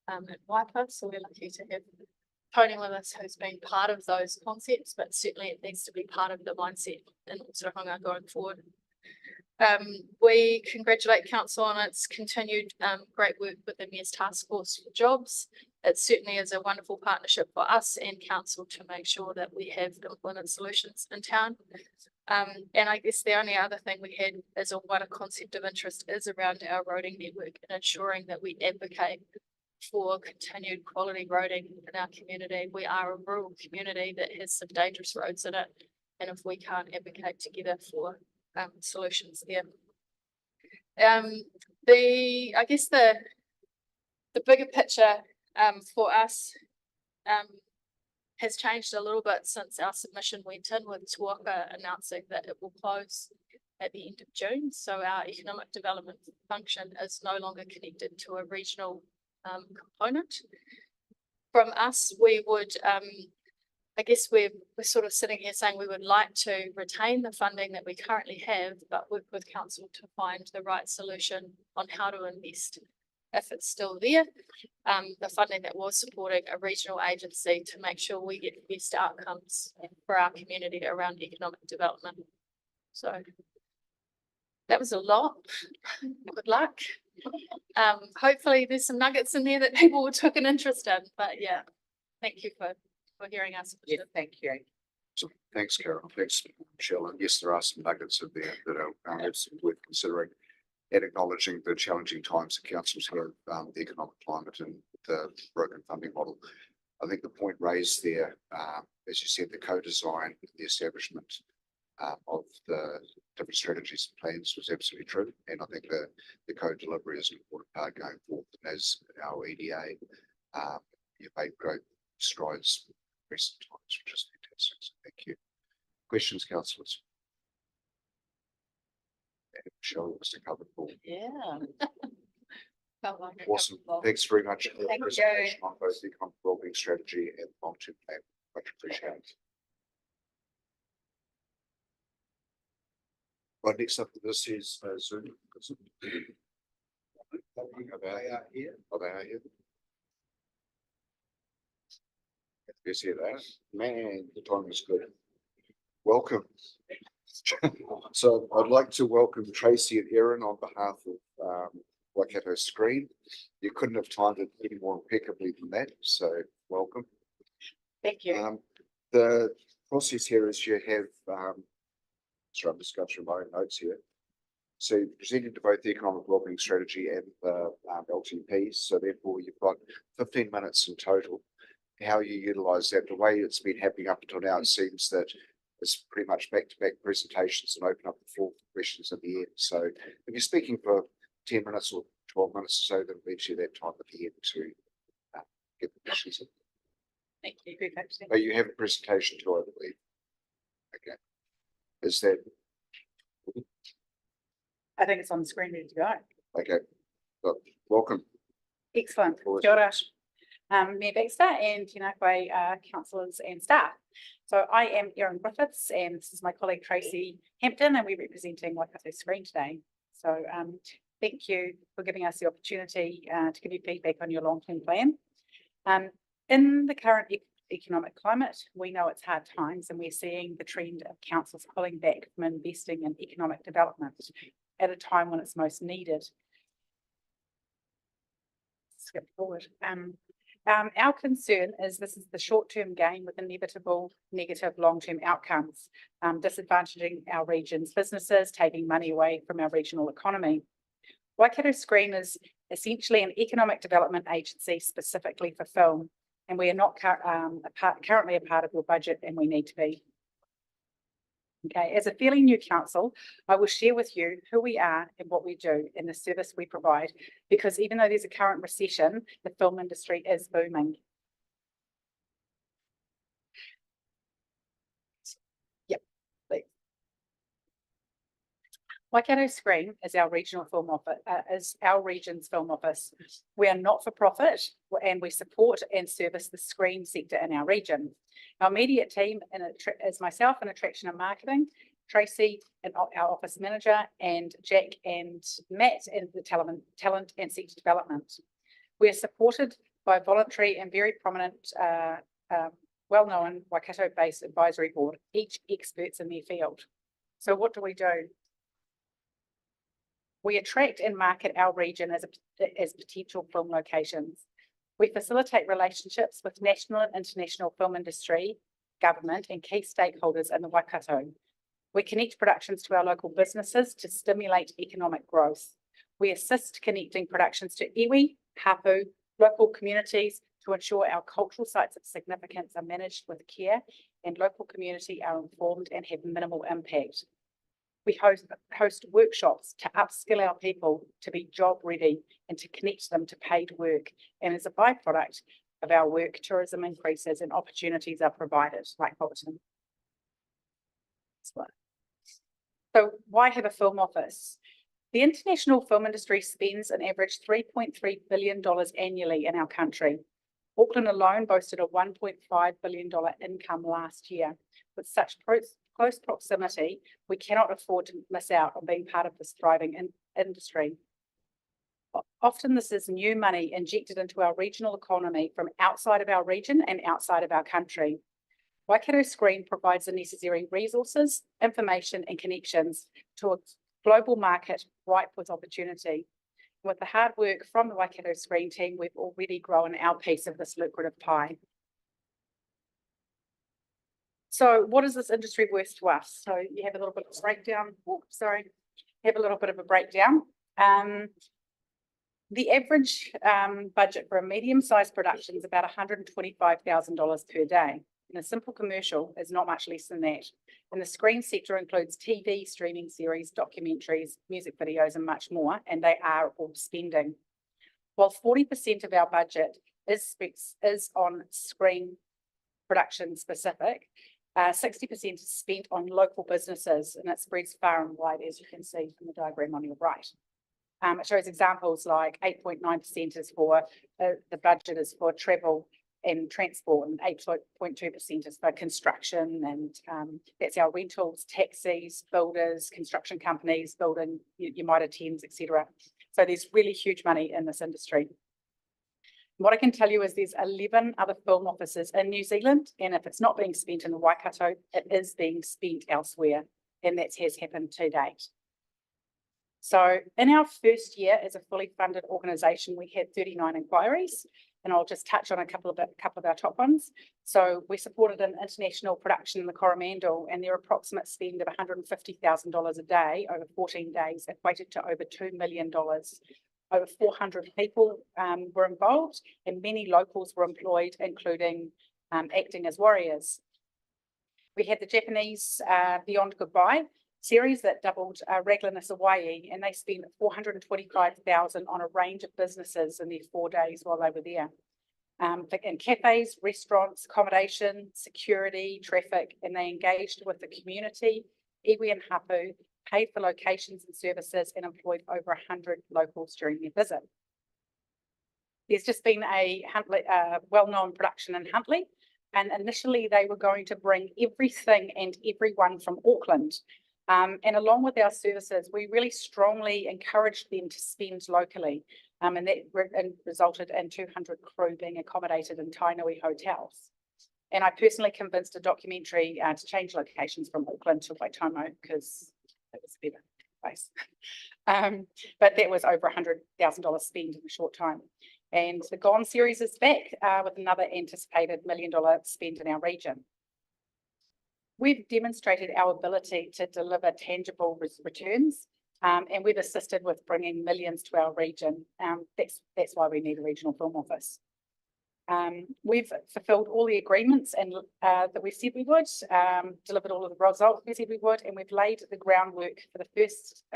at Waipa. So we're lucky to have Tony with us, who's been part of those concepts, but certainly it needs to be part of the mindset in Ōtorohanga going forward. We congratulate council on its continued great work with the Mayor's Task Force for Jobs. It certainly is a wonderful partnership for us and council to make sure that we have employment solutions in town. And I guess the only other thing we had as a wider concept of interest is around our roading network and ensuring that we advocate for continued quality roading in our community. We are a rural community that has some dangerous roads in it. And if we can't advocate together for solutions there. I guess the bigger picture for us has changed a little bit since our submission went in, with Tuaka announcing that it will close at the end of June. So our economic development function is no longer connected to a regional component. From us, we would I guess we're sort of sitting here saying we would like to retain the funding that we currently have, but work with council to find the right solution on how to invest, if it's still there, the funding that was supporting a regional agency to make sure we get the best outcomes for our community around economic development. So that was a lot. Good luck. Hopefully there's some nuggets in there that people took an interest in, but yeah, thank you for hearing us. Yes, thank you. So thanks, Carol. Thanks, Michelle. And yes, there are some nuggets in there that are absolutely worth considering, and acknowledging the challenging times that councils have, the economic climate and the broken funding model. I think the point raised there, as you said, the co-design, the establishment of the different strategies and plans was absolutely true. And I think the co-delivery is an important part going forward. As our EDA, you've made great strides in recent times, which is fantastic. So thank you. Questions, councillors? And Michelle wants to cover the board. Yeah. Awesome. Thanks very much for the Thank you. presentation on both the economic wellbeing strategy and long-term plan. Much appreciated. Right, next up, this is Zoom. They are here. Oh, they are here. You see that? Man, the time is good. Welcome. So I'd like to welcome Tracy and Erin on behalf of Waikato Screen. You couldn't have timed it any more impeccably than that, so welcome. Thank you. The process here is you have, sorry, I'm just going through my own notes here. So you presented to both the economic wellbeing strategy and the LTP, so therefore you've got 15 minutes in total. How you utilise that, the way it's been happening up until now, it seems that it's pretty much back-to-back presentations and open up the floor for questions at the end. So if you're speaking for 10 minutes or 12 minutes or so, then leaves you that time at the end to get the questions in. Thank you. But you have a presentation too, I believe. Okay. Is that? I think it's on the screen, ready to go. Okay. Look, welcome. Excellent. Forward. Kia ora. Mayor Baxter and Tēnā koe, councillors and staff. So I am Erin Griffiths and this is my colleague Tracy Hampton, and we're representing Waikato Screen today. So thank you for giving us the opportunity to give you feedback on your long-term plan. In the current economic climate, we know it's hard times and we're seeing the trend of councils pulling back from investing in economic development at a time when it's most needed. Skip forward. Our concern is this is the short-term gain with inevitable negative long-term outcomes, disadvantaging our region's businesses, taking money away from our regional economy. Waikato Screen is essentially an economic development agency specifically for film, and we are not currently a part of your budget, and we need to be. Okay, as a fairly new council, I will share with you who we are and what we do and the service we provide, because even though there's a current recession, the film industry is booming. Yep, please. Waikato Screen is our regional film office, is our region's film office. We are not for profit and we support and service the screen sector in our region. Our immediate team is myself in attraction and marketing, Tracy and our office manager, and Jack and Matt in the talent and sector development. We are supported by a voluntary and very prominent, well-known Waikato-based advisory board, each experts in their field. So what do? We attract and market our region as potential film locations. We facilitate relationships with national and international film industry, government, and key stakeholders in the Waikato. We connect productions to our local businesses to stimulate economic growth. We assist connecting productions to iwi, hapu, local communities to ensure our cultural sites of significance are managed with care and local community are informed and have minimal impact. We host workshops to upskill our people to be job ready and to connect them to paid work. And as a byproduct of our work, tourism increases and opportunities are provided, like Hilton. So why have a film office? The international film industry spends an average $3.3 billion annually in our country. Auckland alone boasted a $1.5 billion income last year. With such close proximity, we cannot afford to miss out on being part of this thriving industry. Often this is new money injected into our regional economy from outside of our region and outside of our country. Waikato Screen provides the necessary resources, information and connections to a global market ripe with opportunity. With the hard work from the Waikato Screen team, we've already grown our piece of this lucrative pie. So what is this industry worth to us? So you have a little bit of a breakdown. Have a little bit of a breakdown. The average budget for a medium-sized production is about $125,000 per day. And a simple commercial is not much less than that. And the screen sector includes TV, streaming series, documentaries, music videos, and much more, and they are all spending. While 40% of our budget is on screen production specific, 60% is spent on local businesses, and it spreads far and wide, as you can see from the diagram on your right. It shows examples like 8.9% is for, the budget is for travel and transport, and 8.2% is for construction, and that's our rentals, taxis, builders, construction companies, building your mitre Thames, etc. So there's really huge money in this industry. What I can tell you is there's 11 other film offices in New Zealand, and if it's not being spent in the Waikato, it is being spent elsewhere, and that has happened to date. So in our first year as a fully funded organisation, we had 39 inquiries, and I'll just touch on a couple of our top ones. So we supported an international production in the Coromandel, and their approximate spend of $150,000 a day over 14 days equated to over $2 million. Over 400 people were involved, and many locals were employed, including acting as warriors. We had the Japanese Beyond Goodbye series that doubled Raglan Hawaii, and they spent $425,000 on a range of businesses in their 4 days while they were there. In cafes, restaurants, accommodation, security, traffic, and they engaged with the community, iwi and hapu, paid for locations and services, and employed over 100 locals during their visit. There's just been a well-known production in Huntly, and initially they were going to bring everything and everyone from Auckland. And along with our services, we really strongly encouraged them to spend locally, and that resulted in 200 crew being accommodated in Tainui hotels. And I personally convinced a documentary to change locations from Auckland to Waitomo because it was a better place. But that was over $100,000 spent in a short time. And the Gone series is back with another anticipated $1 million spend in our region. We've demonstrated our ability to deliver tangible returns, and we've assisted with bringing millions to our region. That's why we need a regional film office. We've fulfilled all the agreements and that we said we would, delivered all of the results we said we would, and we've laid the groundwork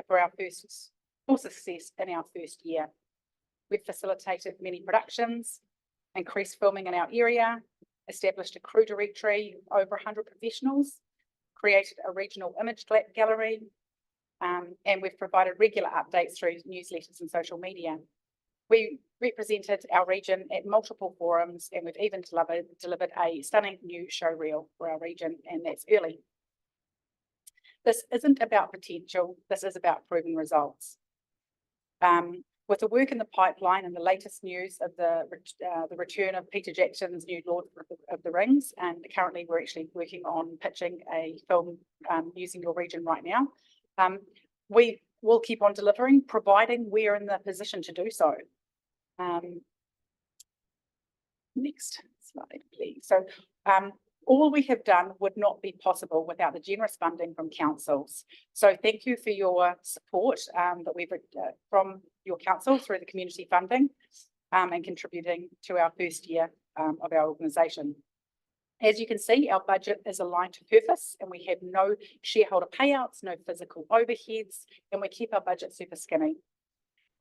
for our first full success in our first year. We've facilitated many productions, increased filming in our area, established a crew directory, over 100 professionals, created a regional image gallery, And we've provided regular updates through newsletters and social media. We represented our region at multiple forums, and we've even delivered a stunning new show reel for our region, and that's early. This isn't about potential, this is about proven results. With the work in the pipeline and the latest news of the return of Peter Jackson's new Lord of the Rings, and currently we're actually working on pitching a film using your region right now. We will keep on delivering, providing we're in the position to do so. Next slide, please. So all we have done would not be possible without the generous funding from councils. So thank you for your support that we've from your council through the community funding and contributing to our first year of our organisation. As you can see, our budget is aligned to purpose, and we have no shareholder payouts, no physical overheads, and we keep our budget super skinny.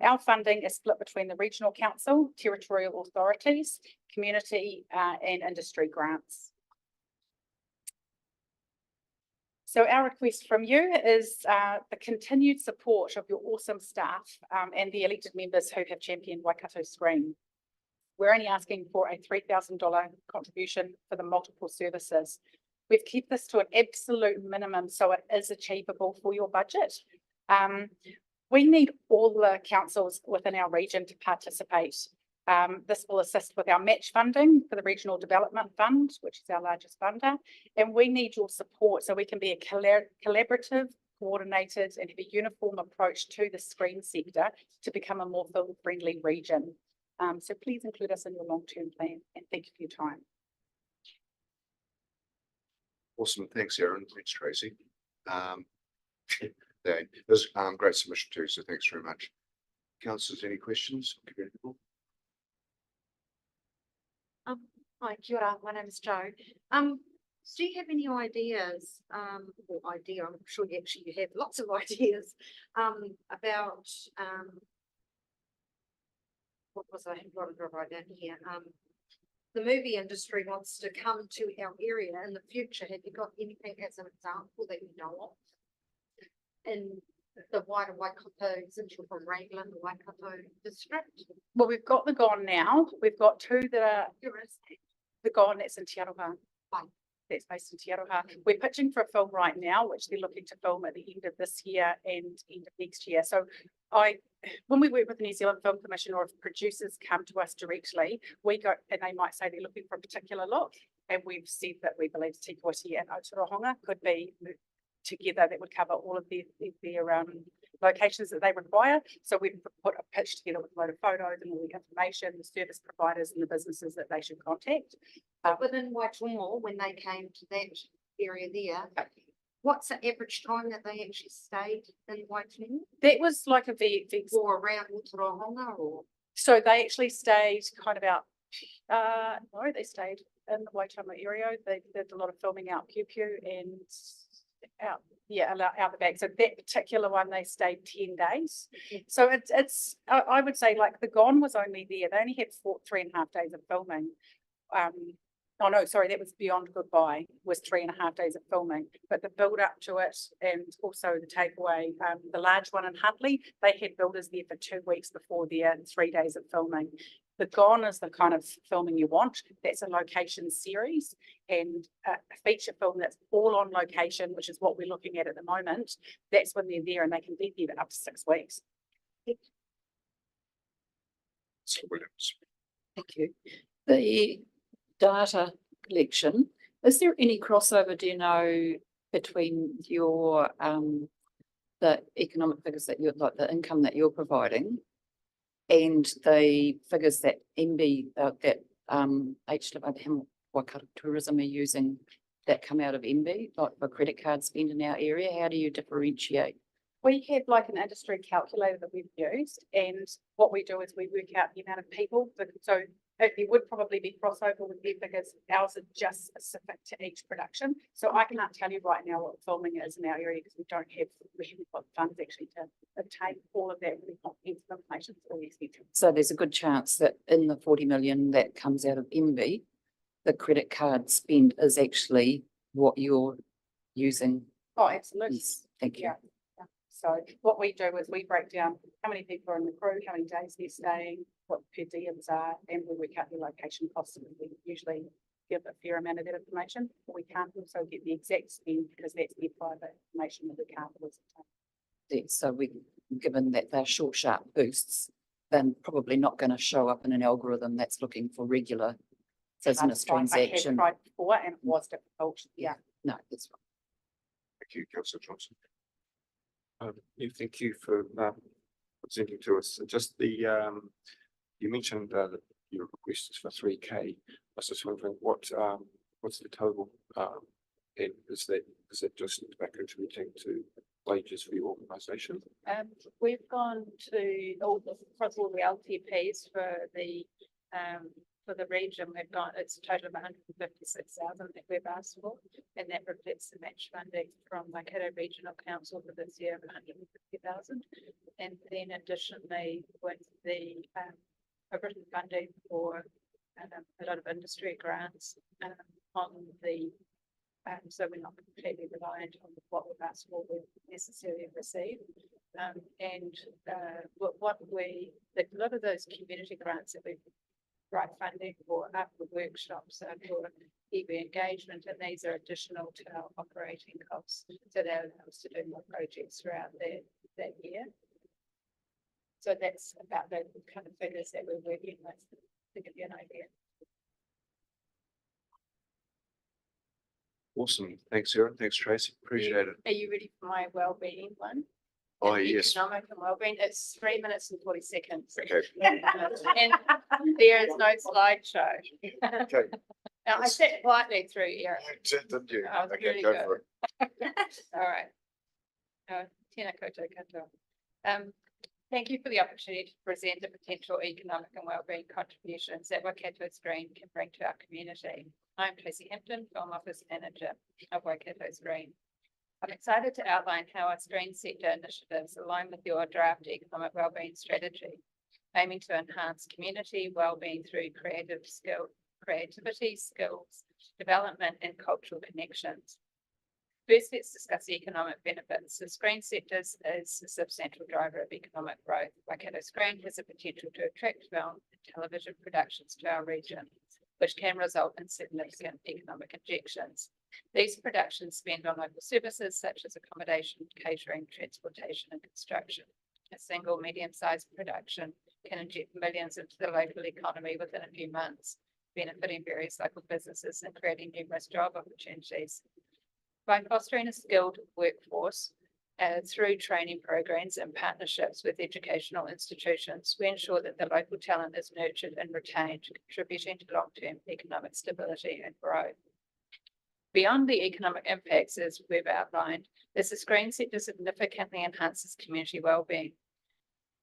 Our funding is split between the regional council, territorial authorities, community and industry grants. So our request from you is the continued support of your awesome staff and the elected members who have championed Waikato Screen. We're only asking for a $3,000 contribution for the multiple services. We've kept this to an absolute minimum so it is achievable for your budget. We need all the councils within our region to participate. This will assist with our match funding for the Regional Development Fund, which is our largest funder, and we need your support so we can be a collaborative, coordinated and have a uniform approach to the screen sector to become a more film-friendly region. So please include us in your long-term plan, and thank you for your time. Awesome. Thanks, Erin. Thanks, Tracy. It was great submission too, so thanks very much. Councillors, any questions? Hi, kia ora, my name is Jo. Do you have any ideas, I'm sure you have lots of ideas, about, what was I got it right down here? The movie industry wants to come to our area in the future. Have you got anything as an example that you know of? In the wider Waikato, since you're from Raglan, the Waikato district? Well, we've got the Gone now. We've got two that are the Gone, that's in Te Aroha. That's based in Te Aroha. We're pitching for a film right now, which they're looking to film at the end of this year and end of next year. So when we work with the New Zealand Film Commission, or if producers come to us directly, we go and they might say they're looking for a particular look, and we've said that we believe Te Koiti and Ōtorohanga could be together that would cover all of their locations that they require. So we've put a pitch together with a load of photos and all the information, the service providers and the businesses that they should contact. Within Waitongo, when they came to that area there, what's the average time that they actually stayed in Waitongo? That was like a or around Ōtorohanga, or? So they actually stayed kind of out, no, they stayed in the Waitongo area. They did a lot of filming out Pew Pew and out the back. So that particular one, they stayed 10 days. So it's I would say like the Gone was only there. They only had 3.5 days of filming. Oh no, sorry, that was Beyond Goodbye, was 3.5 days of filming. But the build up to it and also the takeaway, the large one in Huntly, they had builders there for 2 weeks before their 3 days of filming. The Gone is the kind of filming you want. That's a location series, and a feature film that's all on location, which is what we're looking at the moment. That's when they're there, and they can be there for up to 6 weeks. Thank you. The data collection, is there any crossover, do you know, between your the economic figures that you're, like the income that you're providing, and the figures that MB, that Waikato Tourism are using that come out of MB, like for credit card spend in our area? How do you differentiate? We have like an industry calculator that we've used, and what we do is we work out the amount of people. So there would probably be crossover with their figures. Ours are just specific to each production. So I can't tell you right now what filming is in our area because we haven't got funds actually to obtain all of that really comprehensive information. It's all expensive. So there's a good chance that in the 40 million that comes out of MB, the credit card spend is actually what you're using. Oh, absolutely. Yes, thank you. Yeah. So what we do is we break down how many people are in the crew, how many days they're staying, what per diems are, and we work out the location costs. And we usually give a fair amount of that information. But we can't also get the exact spend because that's their private information that we can't always obtain. So given that they're short, sharp boosts, then probably not going to show up in an algorithm that's looking for regular business I have transaction. tried before and it was difficult, yeah. No, that's right. Thank you, Councillor Johnson. Yeah, thank you for presenting to us. Just the, you mentioned that your request is for 3K. I was just wondering what's the total? And is that just back contributing to wages for your organisation? We've gone to across all the LTPs for the region. We've got, it's a total of 156,000 that we've asked for, and that reflects the match funding from Waikato Regional Council for this year of 150,000. And then additionally with the written funding for a lot of industry grants on the so we're not completely reliant on what we've asked for, we necessarily receive. A lot of those community grants that we've right funding for are for workshops and for EV engagement, and these are additional to our operating costs. So they allow us to do more projects throughout that year. So that's about the kind of figures that we're working with to give you an idea. Awesome. Thanks, Erin. Thanks, Tracy. Appreciate it. Are you ready for my wellbeing one? Oh, yes. Economic and wellbeing. It's 3 minutes and 40 seconds. Okay. And there is no slideshow. Okay. Now I sat quietly through Erin. Didn't you? I was Okay, really go good. for it. All right. Tēnā koutou katoa. Thank you for the opportunity to present the potential economic and wellbeing contributions that Waikato's Green can bring to our community. I'm Tracy Hampton, Film Office Manager of Waikato's Green. I'm excited to outline how our green sector initiatives align with your draft economic wellbeing strategy, aiming to enhance community wellbeing through creativity, skills, development, and cultural connections. First, let's discuss the economic benefits. The green sector is a substantial driver of economic growth. Waikato's Green has the potential to attract film and television productions to our region, which can result in significant economic injections. These productions spend on local services such as accommodation, catering, transportation, and construction. A single medium-sized production can inject millions into the local economy within a few months, benefiting various local businesses and creating numerous job opportunities. By fostering a skilled workforce through training programs and partnerships with educational institutions, we ensure that the local talent is nurtured and retained, contributing to long-term economic stability and growth. Beyond the economic impacts, as we've outlined, this green sector significantly enhances community wellbeing.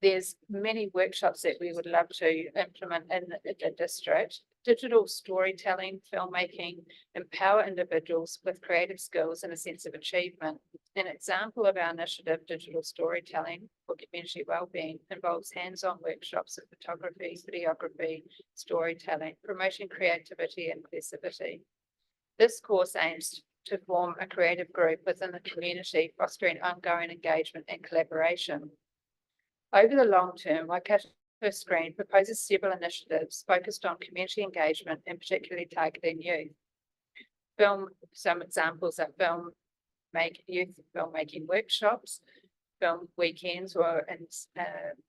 There's many workshops that we would love to implement in the district. Digital storytelling, filmmaking, empower individuals with creative skills and a sense of achievement. An example of our initiative, Digital Storytelling for Community Wellbeing, involves hands-on workshops of photography, videography, storytelling, promoting creativity and inclusivity. This course aims to form a creative group within the community, fostering ongoing engagement and collaboration. Over the long term, Waikato's Green proposes several initiatives focused on community engagement and particularly targeting youth. Some examples are youth filmmaking workshops, film weekends or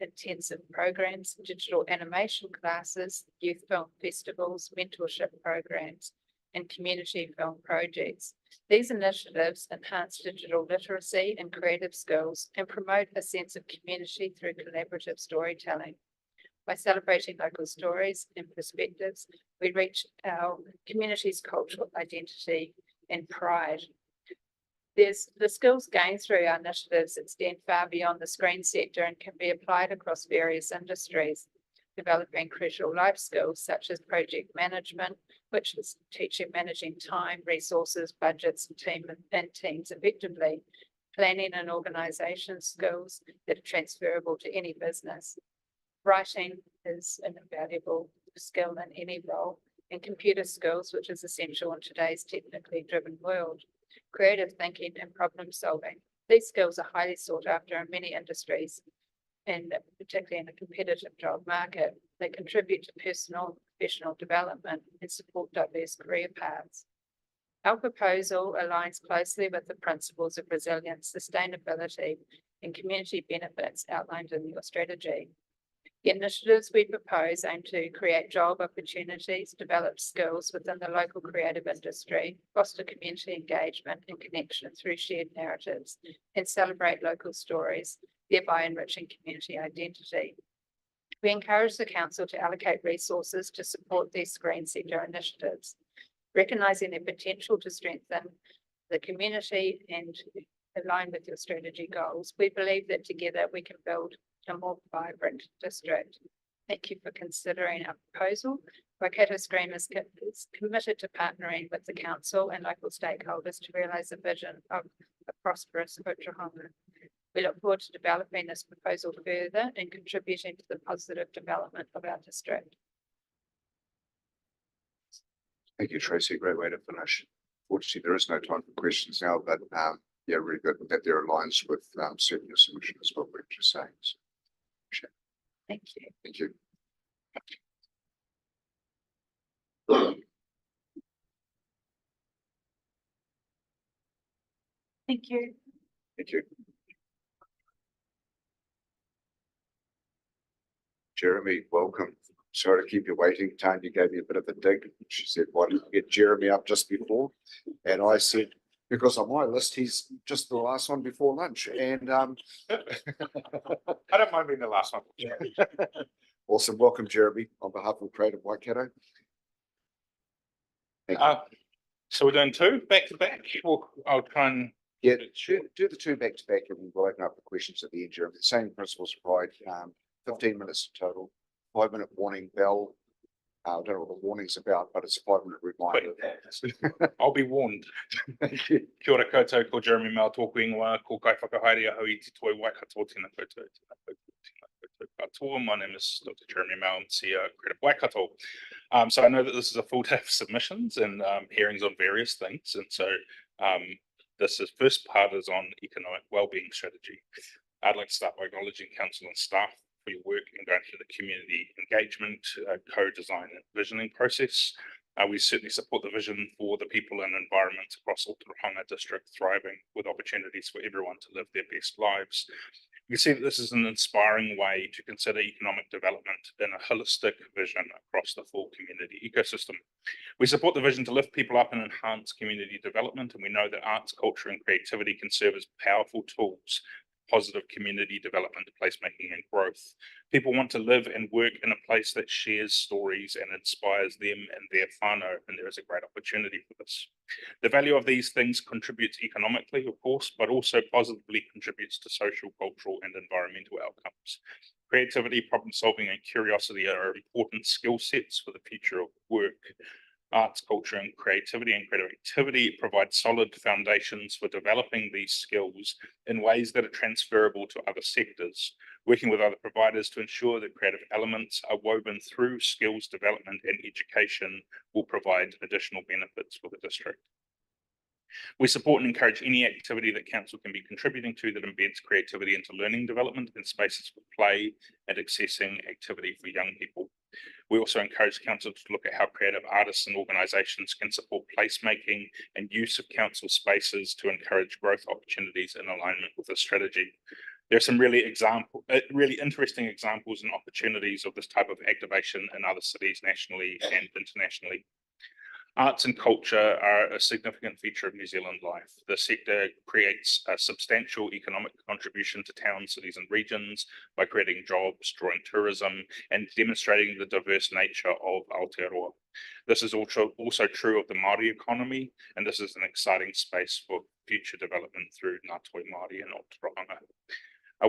intensive programs, digital animation classes, youth film festivals, mentorship programs, and community film projects. These initiatives enhance digital literacy and creative skills and promote a sense of community through collaborative storytelling. By celebrating local stories and perspectives, we reach our community's cultural identity and pride. The skills gained through our initiatives extend far beyond the screen sector and can be applied across various industries, developing crucial life skills such as project management, which is teaching managing time, resources, budgets, and teams effectively, planning and organisation skills that are transferable to any business. Writing is an invaluable skill in any role, and computer skills, which is essential in today's technically driven world. Creative thinking and problem solving. These skills are highly sought after in many industries, and particularly in a competitive job market. They contribute to personal and professional development and support diverse career paths. Our proposal aligns closely with the principles of resilience, sustainability, and community benefits outlined in your strategy. The initiatives we propose aim to create job opportunities, develop skills within the local creative industry, foster community engagement and connection through shared narratives, and celebrate local stories, thereby enriching community identity. We encourage the council to allocate resources to support these green sector initiatives, recognising their potential to strengthen the community and align with your strategy goals. We believe that together we can build a more vibrant district. Thank you for considering our proposal. Waikato Scream is committed to partnering with the council and local stakeholders to realise the vision of a prosperous Ōtorohanga. We look forward to developing this proposal further and contributing to the positive development of our district. Thank you, Tracy. Great way to finish. Fortunately, there is no time for questions now, but yeah, really good that there aligns with certainly your submission as well, what you're saying. So, Thank you. thank you. Thank you. Thank you. Jeremy, welcome. Sorry to keep you waiting. Tanya gave me a bit of a dig. She said, why didn't you get Jeremy up just before? And I said, because on my list, he's just the last one before lunch. And I don't mind being the last one. awesome. Welcome, Jeremy, on behalf of Creative Waikato. Thank you. So we're doing two back to back. Well, I'll try and Yeah, do the two back to back and we'll open up the questions at the end, Jeremy. The same principles applied, 15 minutes total, 5-minute warning bell. I don't know what the warning's about, but it's a 5-minute reminder. I'll be warned. Thank you. Kia ora koutou, ko Jeremy Mautoko ingoa, ko kai whakahaere a hui te toi Waikato tēnā koutou, tēnā koutou, tēnā koutou katoa. My name is Dr. Jeremy Mau, I'm CEO of Creative Waikato. So I know that this is a full day of submissions and hearings on various things. And so this is first part is on economic wellbeing strategy. I'd like to start by acknowledging council and staff for your work in going through the community engagement, co-design and visioning process. We certainly support the vision for the people and environment across Ōtorohanga district thriving with opportunities for everyone to live their best lives. You can see that this is an inspiring way to consider economic development in a holistic vision across the full community ecosystem. We support the vision to lift people up and enhance community development, and we know that arts, culture and creativity can serve as powerful tools positive community development, placemaking and growth. People want to live and work in a place that shares stories and inspires them and their whānau, and there is a great opportunity for this. The value of these things contributes economically, of course, but also positively contributes to social, cultural and environmental outcomes. Creativity, problem solving and curiosity are important skill sets for the future of work. Arts, culture and creative activity provide solid foundations for developing these skills in ways that are transferable to other sectors, working with other providers to ensure that creative elements are woven through skills development and education will provide additional benefits for the district. We support and encourage any activity that council can be contributing to that embeds creativity into learning development and spaces for play and accessing activity for young people. We also encourage council to look at how creative artists and organisations can support placemaking and use of council spaces to encourage growth opportunities in alignment with the strategy. There are some really interesting examples and opportunities of this type of activation in other cities nationally and internationally. Arts and culture are a significant feature of New Zealand life. The sector creates a substantial economic contribution to towns, cities and regions by creating jobs, drawing tourism and demonstrating the diverse nature of Aotearoa. This is also true of the Māori economy, and this is an exciting space for future development through Ngā Toi Māori and Ōtorohanga.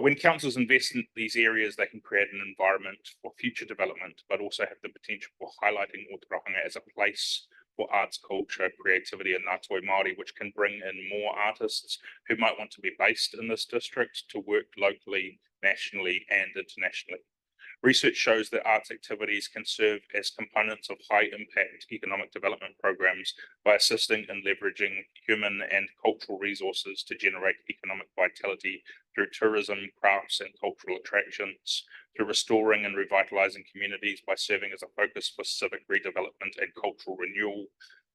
When councils invest in these areas, they can create an environment for future development, but also have the potential for highlighting Ōtorohanga as a place for arts, culture, creativity and Ngā Toi Māori, which can bring in more artists who might want to be based in this district to work locally, nationally and internationally. Research shows that arts activities can serve as components of high impact economic development programs by assisting in leveraging human and cultural resources to generate economic vitality through tourism, crafts and cultural attractions, through restoring and revitalizing communities by serving as a focus for civic redevelopment and cultural renewal,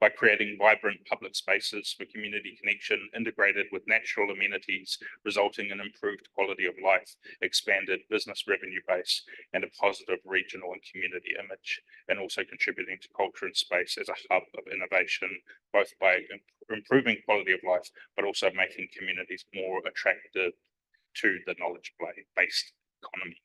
by creating vibrant public spaces for community connection integrated with natural amenities, resulting in improved quality of life, expanded business revenue base, and a positive regional and community image, and also contributing to culture and space as a hub of innovation, both by improving quality of life, but also making communities more attractive to the knowledge-based economy.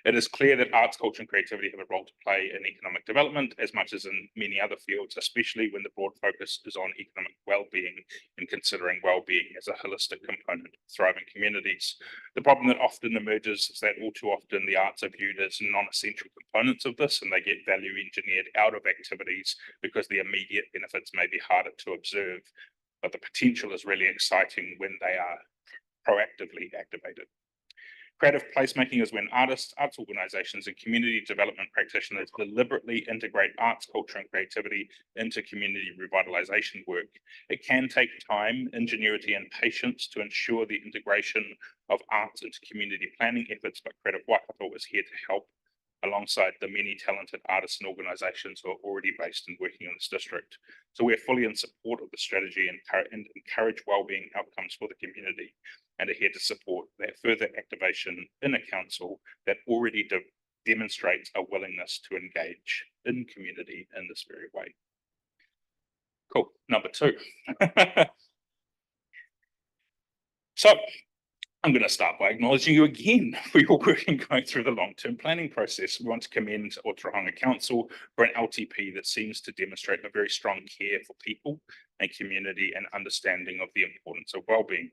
It is clear that arts, culture and creativity have a role to play in economic development as much as in many other fields, especially when the broad focus is on economic well-being and considering well-being as a holistic component of thriving communities. The problem that often emerges is that all too often the arts are viewed as non-essential components of this, and they get value engineered out of activities because the immediate benefits may be harder to observe, but the potential is really exciting when they are proactively activated. Creative placemaking is when artists, arts organizations, and community development practitioners deliberately integrate arts, culture, and creativity into community revitalization work. It can take time, ingenuity, and patience to ensure the integration of arts into community planning efforts, but Creative Waikato is here to help alongside the many talented artists and organizations who are already based and working in this district. So we're fully in support of the strategy and encourage wellbeing outcomes for the community, and are here to support that further activation in a council that already demonstrates a willingness to engage in community in this very way. Cool, number 2. So I'm going to start by acknowledging you again for your work in going through the long-term planning process. We want to commend Ōtorohanga Council for an LTP that seems to demonstrate a very strong care for people and community and understanding of the importance of wellbeing.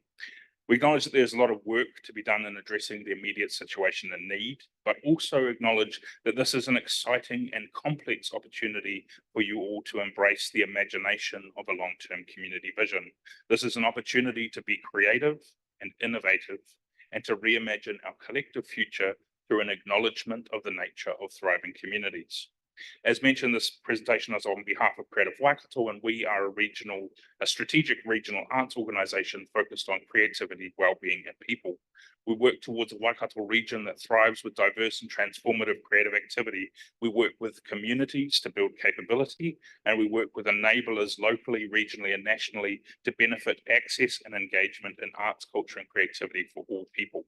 We acknowledge that there's a lot of work to be done in addressing the immediate situation and need, but also acknowledge that this is an exciting and complex opportunity for you all to embrace the imagination of a long-term community vision. This is an opportunity to be creative and innovative and to reimagine our collective future through an acknowledgement of the nature of thriving communities. As mentioned, this presentation is on behalf of Creative Waikato, and we are a strategic regional arts organisation focused on creativity, wellbeing and people. We work towards a Waikato region that thrives with diverse and transformative creative activity. We work with communities to build capability, and we work with enablers locally, regionally and nationally to benefit access and engagement in arts, culture and creativity for all people.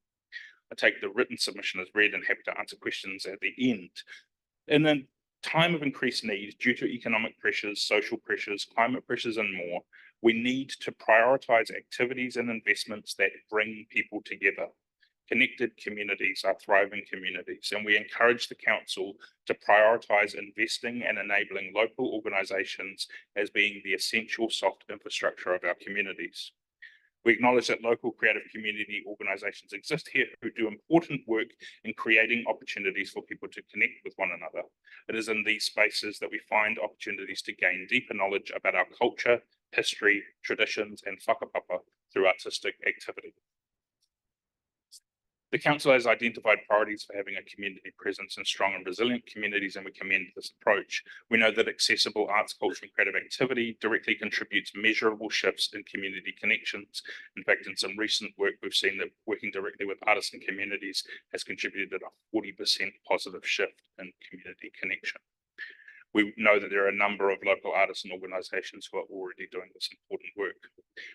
I take the written submission as read and happy to answer questions at the end. And then time of increased need due to economic pressures, social pressures, climate pressures, and more, we need to prioritize activities and investments that bring people together. Connected communities are thriving communities, and we encourage the council to prioritize investing and enabling local organizations as being the essential soft infrastructure of our communities. We acknowledge that local creative community organizations exist here who do important work in creating opportunities for people to connect with one another. It is in these spaces that we find opportunities to gain deeper knowledge about our culture, history, traditions, and whakapapa through artistic activity. The council has identified priorities for having a community presence in strong and resilient communities, and we commend this approach. We know that accessible arts, culture, and creative activity directly contributes measurable shifts in community connections. In fact, in some recent work, we've seen that working directly with artists and communities has contributed a 40% positive shift in community connection. We know that there are a number of local artists and organisations who are already doing this important work.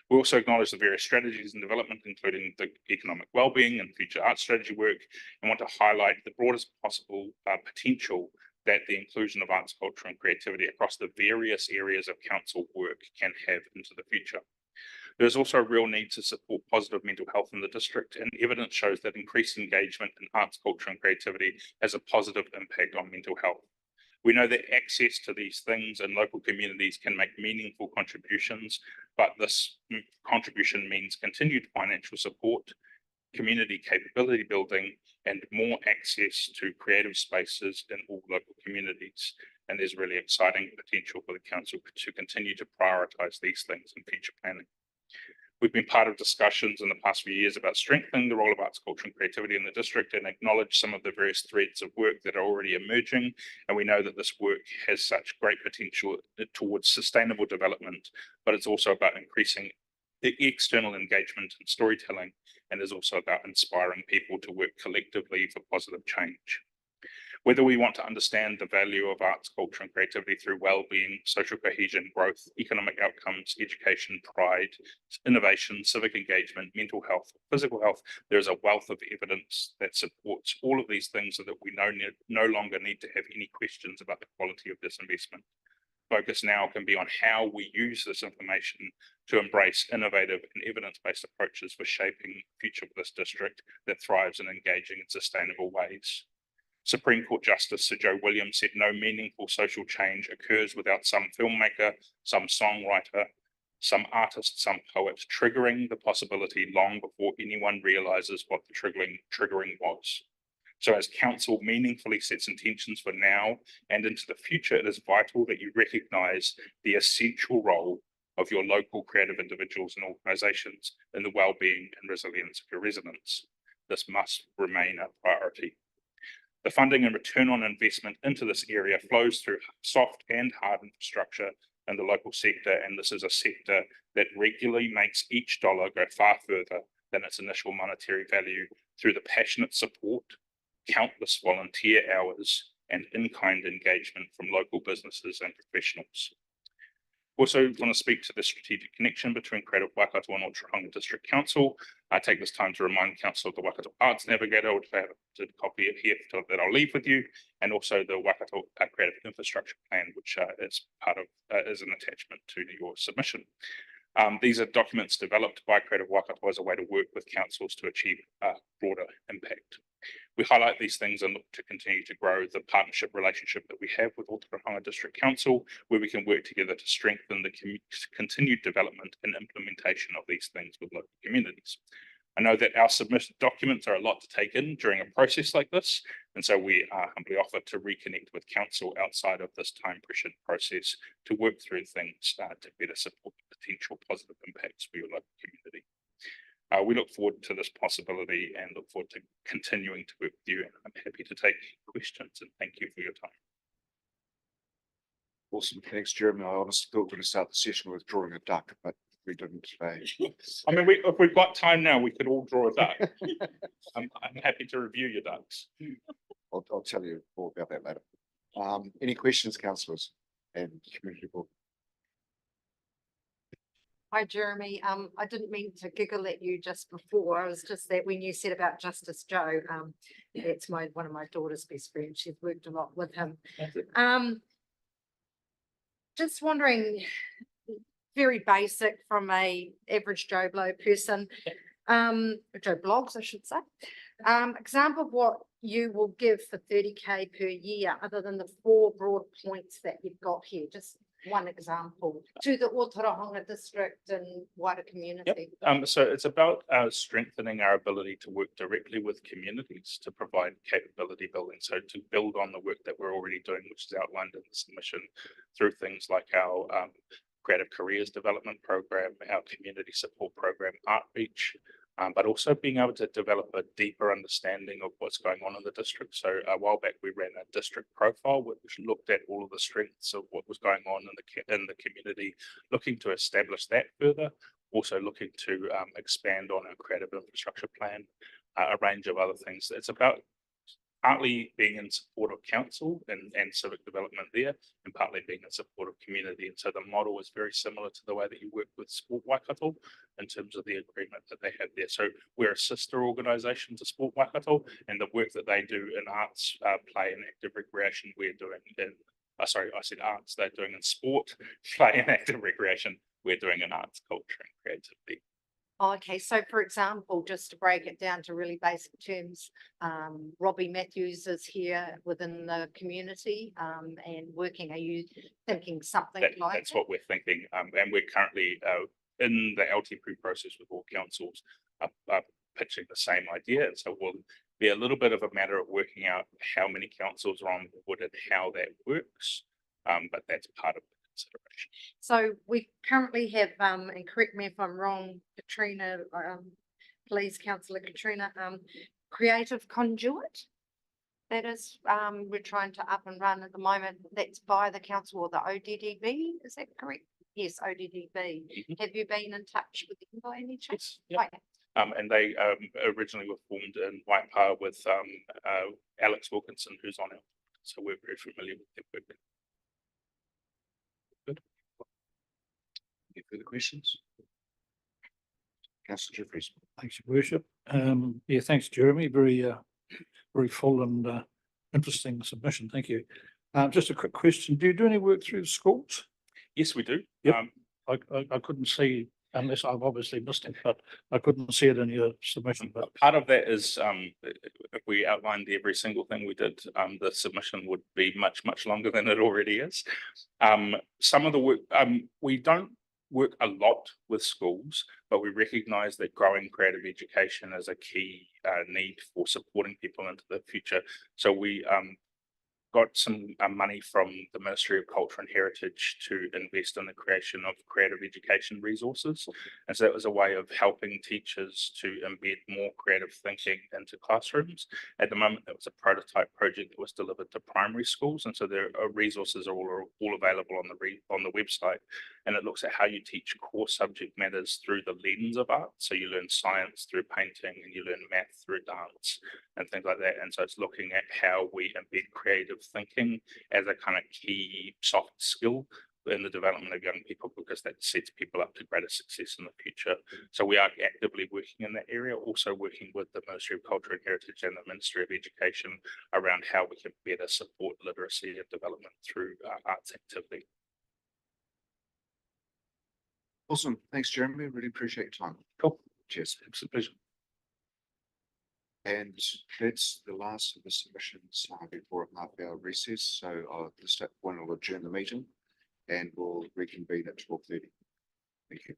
We also acknowledge the various strategies in development, including the economic wellbeing and future art strategy work, and want to highlight the broadest possible potential that the inclusion of arts, culture and creativity across the various areas of council work can have into the future. There's also a real need to support positive mental health in the district, and evidence shows that increased engagement in arts, culture and creativity has a positive impact on mental health. We know that access to these things in local communities can make meaningful contributions, but this contribution means continued financial support, community capability building, and more access to creative spaces in all local communities. And there's really exciting potential for the council to continue to prioritise these things in future planning. We've been part of discussions in the past few years about strengthening the role of arts, culture and creativity in the district and acknowledge some of the various threads of work that are already emerging. And we know that this work has such great potential towards sustainable development, but it's also about increasing the external engagement and storytelling, and is also about inspiring people to work collectively for positive change. Whether we want to understand the value of arts, culture and creativity through well-being, social cohesion, growth, economic outcomes, education, pride, innovation, civic engagement, mental health, physical health, there is a wealth of evidence that supports all of these things so that we no longer need to have any questions about the quality of this investment. Focus now can be on how we use this information to embrace innovative and evidence-based approaches for shaping the future of this district that thrives in engaging in sustainable ways. Supreme Court Justice Sir Joe Williams said no meaningful social change occurs without some filmmaker, some songwriter, some artist, some poet triggering the possibility long before anyone realizes what the triggering was. So as council meaningfully sets intentions for now and into the future, it is vital that you recognise the essential role of your local creative individuals and organisations in the well-being and resilience of your residents. This must remain a priority. The funding and return on investment into this area flows through soft and hard infrastructure in the local sector, and this is a sector that regularly makes each dollar go far further than its initial monetary value through the passionate support, countless volunteer hours, and in-kind engagement from local businesses and professionals. Also want to speak to the strategic connection between Creative Waikato and Ōtorohanga District Council. I take this time to remind Council of the Waikato Arts Navigator, which I have a copy of here that I'll leave with you, and also the Waikato Creative Infrastructure Plan, which is part of is an attachment to your submission. These are documents developed by Creative Waikato as a way to work with councils to achieve broader impact. We highlight these things and look to continue to grow the partnership relationship that we have with Ōtorohanga District Council, where we can work together to strengthen the continued development and implementation of these things with local communities. I know that our submitted documents are a lot to take in during a process like this, and so we are humbly offered to reconnect with council outside of this time-pressured process to work through things to better support the potential positive impacts for your local community. We look forward to this possibility and look forward to continuing to work with you, and I'm happy to take questions, and thank you for your time. Awesome, thanks, Jeremy. I honestly thought we were going to start the session with drawing a duck, but we didn't today. I mean, if we've got time now, we could all draw a duck. I'm happy to review your ducks. I'll tell you more about that later. Any questions, councillors and community board? Hi, Jeremy. I didn't mean to giggle at you just before. I was just that when you said about Justice Joe, it's one of my daughter's best friends. She's worked a lot with him. Just wondering, very basic from a average Joe Blow person, Joe Blogs, I should say. Example of what you will give for 30K per year, other than the 4 broad points that you've got here. Just one example to the Ōtorohanga district and wider community. Yep. So it's about strengthening our ability to work directly with communities to provide capability building. So to build on the work that we're already doing, which is outlined in the submission, through things like our Creative Careers Development Program, our Community Support Program, Outreach, but also being able to develop a deeper understanding of what's going on in the district. So a while back, we ran a district profile, which looked at all of the strengths of what was going on in the community, looking to establish that further, also looking to expand on our creative infrastructure plan, a range of other things. It's about partly being in support of council and civic development there, and partly being in support of community. And so the model is very similar to the way that you work with Sport Waikato in terms of the agreement that they have there. So we're a sister organisation to Sport Waikato, and the work that they do in arts, play and active recreation, we're doing in, sorry, I said arts, they're doing in sport, play and active recreation, we're doing in arts, culture and creativity. Okay, so for example, just to break it down to really basic terms, Robbie Matthews is here within the community and working. Are you thinking something like that's that? what we're thinking, and we're currently in the LTP process with all councils pitching the same idea, and so we'll be a little bit of a matter of working out how many councils are on board and how that works, but that's part of consideration. So we currently have, and correct me if I'm wrong, Katrina, please, councillor Katrina, creative conduit. That is, we're trying to up and run at the moment. That's by the council or the ODDB, is that correct? Yes, ODDB. Have you been in touch with them by any chance? Yes, yep. Okay. And they originally were formed in Waipa with Alex Wilkinson, who's on it. So we're very familiar with their work. Good. Any further questions? Councillor Jeffries. Thanks, Your Worship. Yeah, thanks, Jeremy. Very, very full and interesting submission. Thank you. Just a quick question. Do you do any work through the schools? Yes, we do. Yep. I couldn't see, unless I've obviously missed it, but I couldn't see it in your submission. But Part of that is if we outlined every single thing we did, the submission would be much longer than it already is. Some of the work, we don't work a lot with schools, but we recognise that growing creative education is a key need for supporting people into the future. So we got some money from the Ministry of Culture and Heritage to invest in the creation of creative education resources. And so that was a way of helping teachers to embed more creative thinking into classrooms. At the moment, that was a prototype project that was delivered to primary schools. And so their resources are all available on the website. And it looks at how you teach core subject matters through the lens of art. So you learn science through painting and you learn math through dance and things like that. And so it's looking at how we embed creative thinking as a kind of key soft skill in the development of young people, because that sets people up to greater success in the future. So we are actively working in that area, also working with the Ministry of Culture and Heritage and the Ministry of Education around how we can better support literacy and development through arts activity. Awesome. Thanks, Jeremy. Really appreciate your time. Cool. Cheers. It's a pleasure. And that's the last of the submissions before a half-hour recess. So at this point, I'll adjourn the meeting and we'll reconvene at 12:30. Thank you.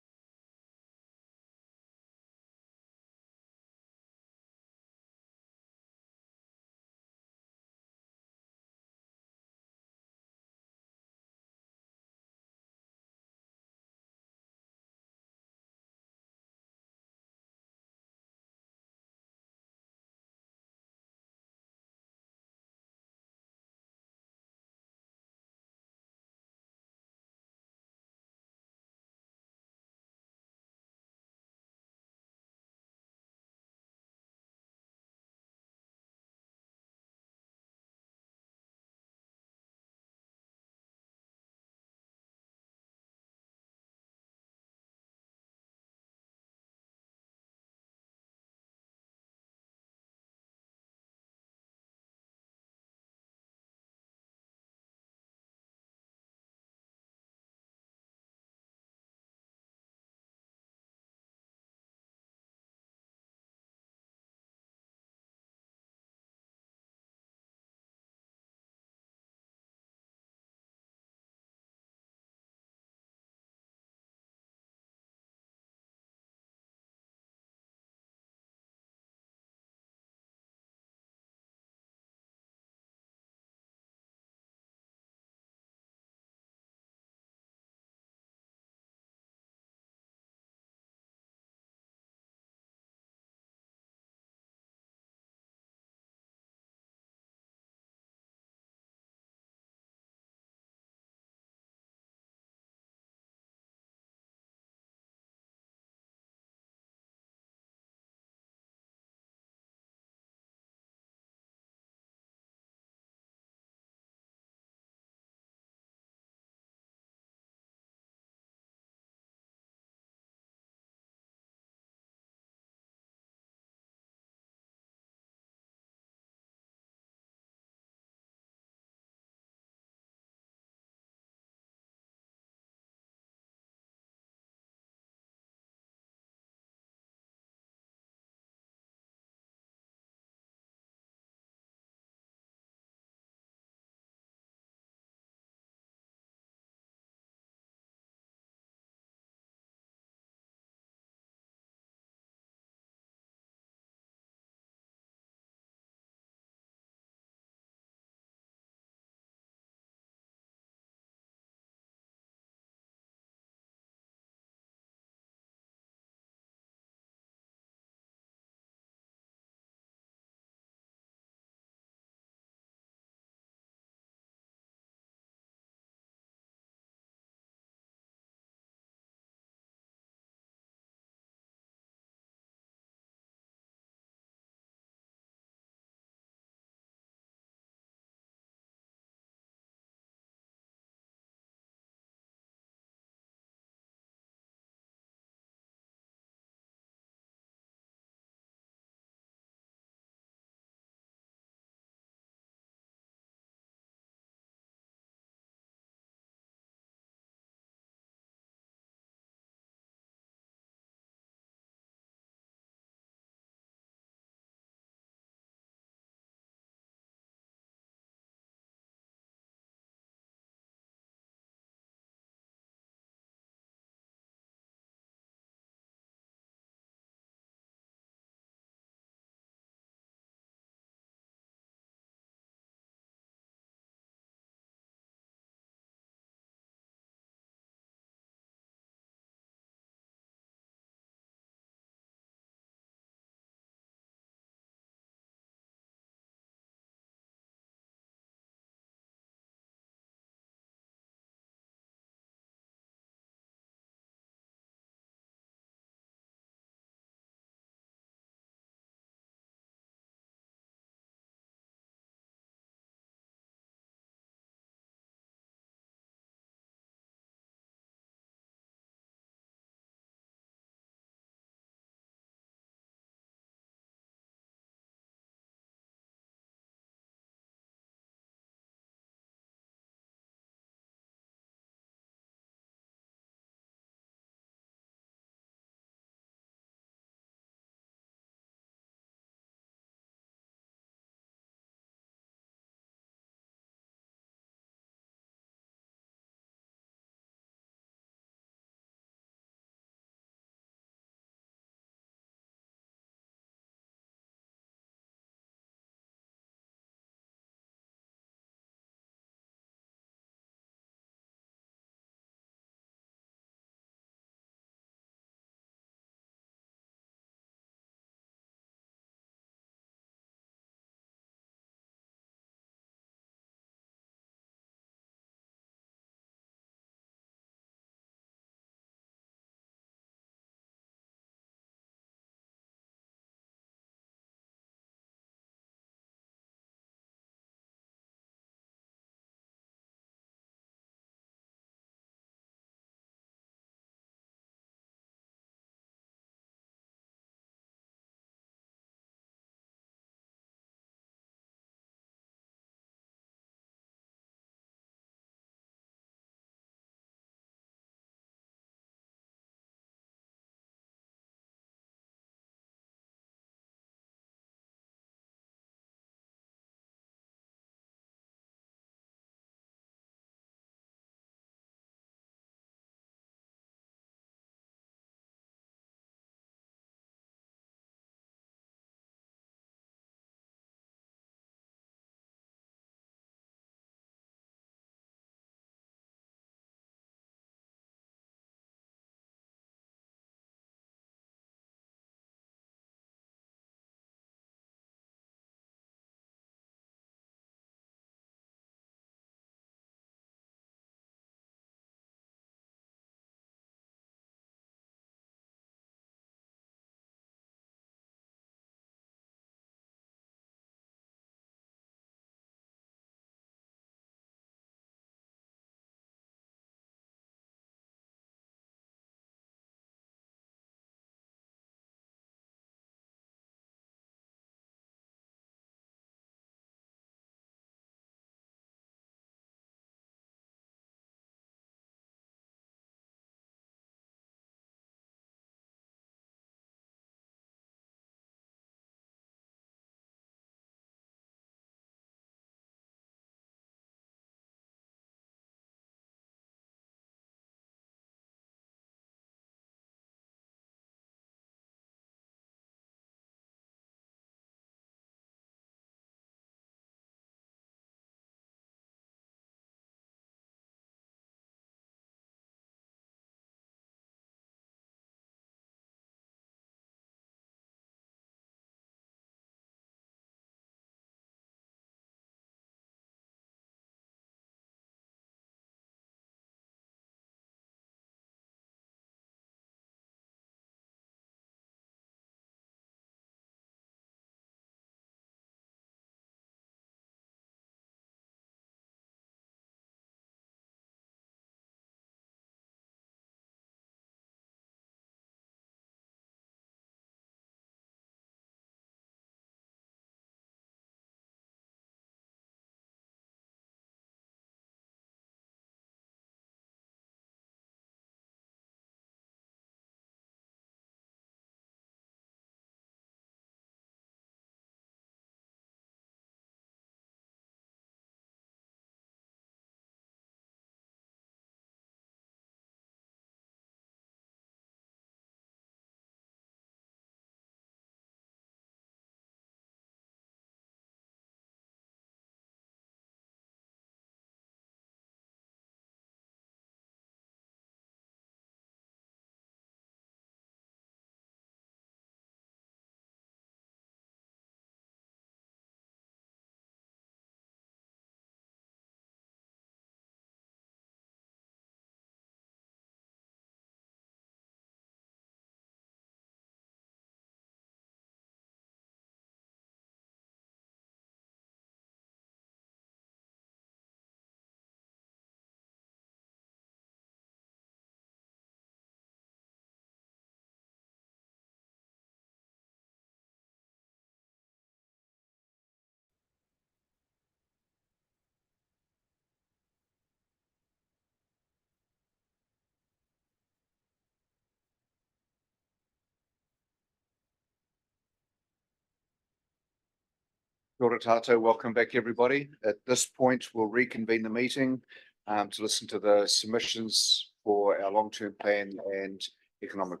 Kia ora tātou, welcome back, everybody. At this point, we'll reconvene the meeting to listen to the submissions for our long-term plan and economic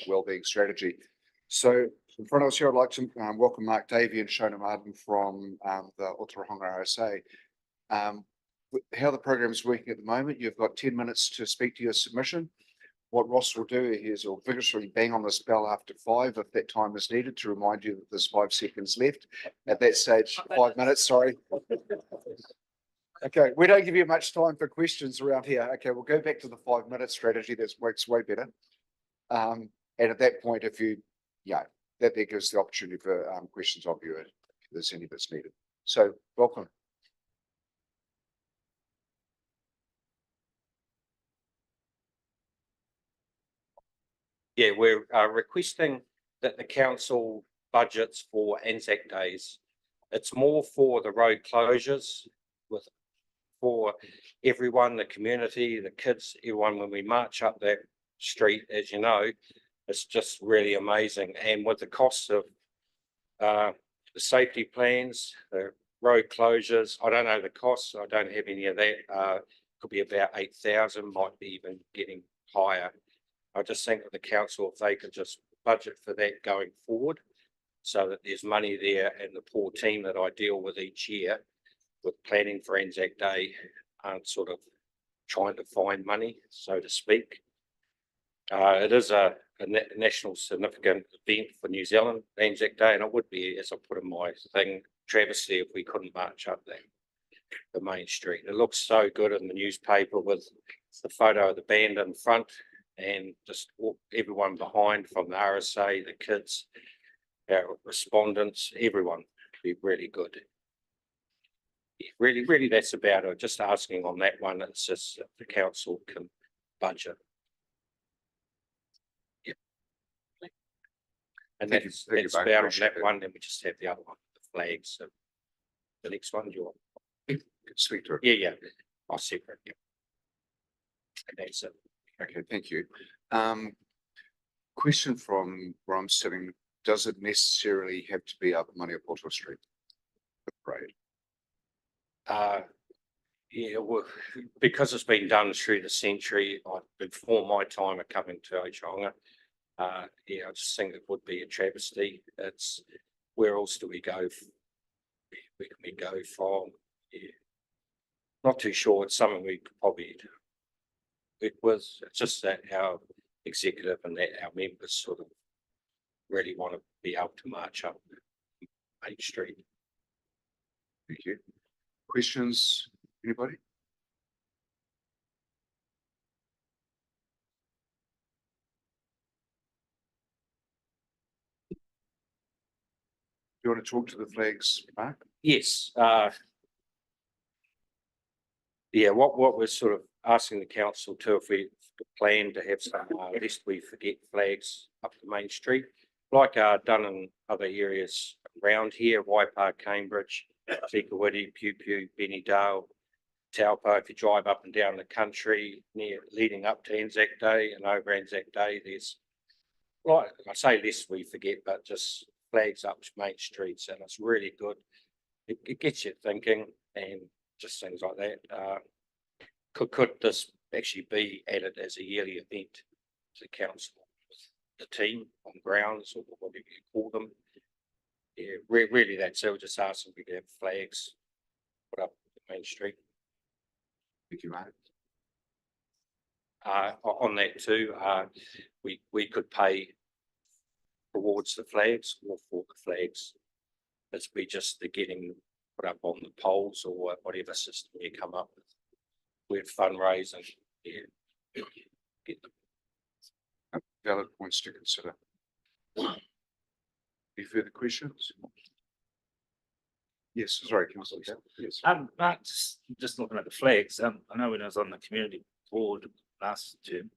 wellbeing strategy. So in front of us here, I'd like to welcome Mark Davey and Shona Martin from the Ōtorohanga RSA. How the program is working at the moment, you've got 10 minutes to speak to your submission. What Ross will do is he'll vigorously bang on this bell after 5 if that time is needed to remind you that there's 5 seconds left. At that stage, 5 minutes, sorry. Okay, we don't give you much time for questions around here. Okay, we'll go back to the 5-minute strategy. That works way better. And at that point, if you, that gives the opportunity for questions of you if there's any that's needed. So welcome. Yeah, we're requesting that the council budgets for Anzac Days. It's more for the road closures for everyone, the community, the kids, everyone. When we march up that street, as you know, it's just really amazing. And with the costs of the safety plans, the road closures, I don't know the costs. I don't have any of that. Could be about 8,000, might be even getting higher. I just think that the council, if they could just budget for that going forward, so that there's money there, and the poor team that I deal with each year with planning for Anzac Day aren't sort of trying to find money, so to speak. It is a national significant event for New Zealand, Anzac Day, and it would be, as I put in my thing, travesty if we couldn't march up the main street. It looks so good in the newspaper with the photo of the band in front, and just everyone behind, from the RSA, the kids, our respondents, everyone. Be really good. Yeah, really, that's about it. Just asking on that one. It's just that the council can budget. Yeah. And that's about on that one. Then we just have the other one, the flags. So the next one, you want? Speak to it. Yeah. I'll separate. Yeah. And that's it. Okay, thank you. Question from where I'm sitting, does it necessarily have to be up Maniapoto Street? The parade? Yeah, well, because it's been done through the century, before my time of coming to Ōtorohanga, I just think it would be a travesty. It's, where else do we go? Where can we go from? Yeah. Not too sure. It's something we could probably it's just that our executive and that our members sort of really want to be able to march up Main Street. Thank you. Questions, anybody? Do you want to talk to the flags, Mark? Yes. Yeah, what we're sort of asking the council to, if we plan to have some, lest we forget flags up the main street, like done in other areas around here, Waipa, Cambridge, Tikawiti, Pew, Bennydale, Taupo. If you drive up and down the country leading up to Anzac Day and over Anzac Day, there's, like I say, lest we forget, but just flags up main streets, and it's really good. It gets you thinking, and just things like that. Could this actually be added as a yearly event to the council, the team on grounds, or whatever you call them? Yeah, really that's it. We're just asking if we could have flags put up the main street. Thank you, Mark. On that too, we could pay towards the flags or for the flags. It's be just the getting put up on the poles or whatever system you come up with. We'd fundraise and get them. Valid points to consider. Any further questions? Yes, sorry, Councillor. Yes. Mark, just looking at the flags, I know when I was on the community board last term,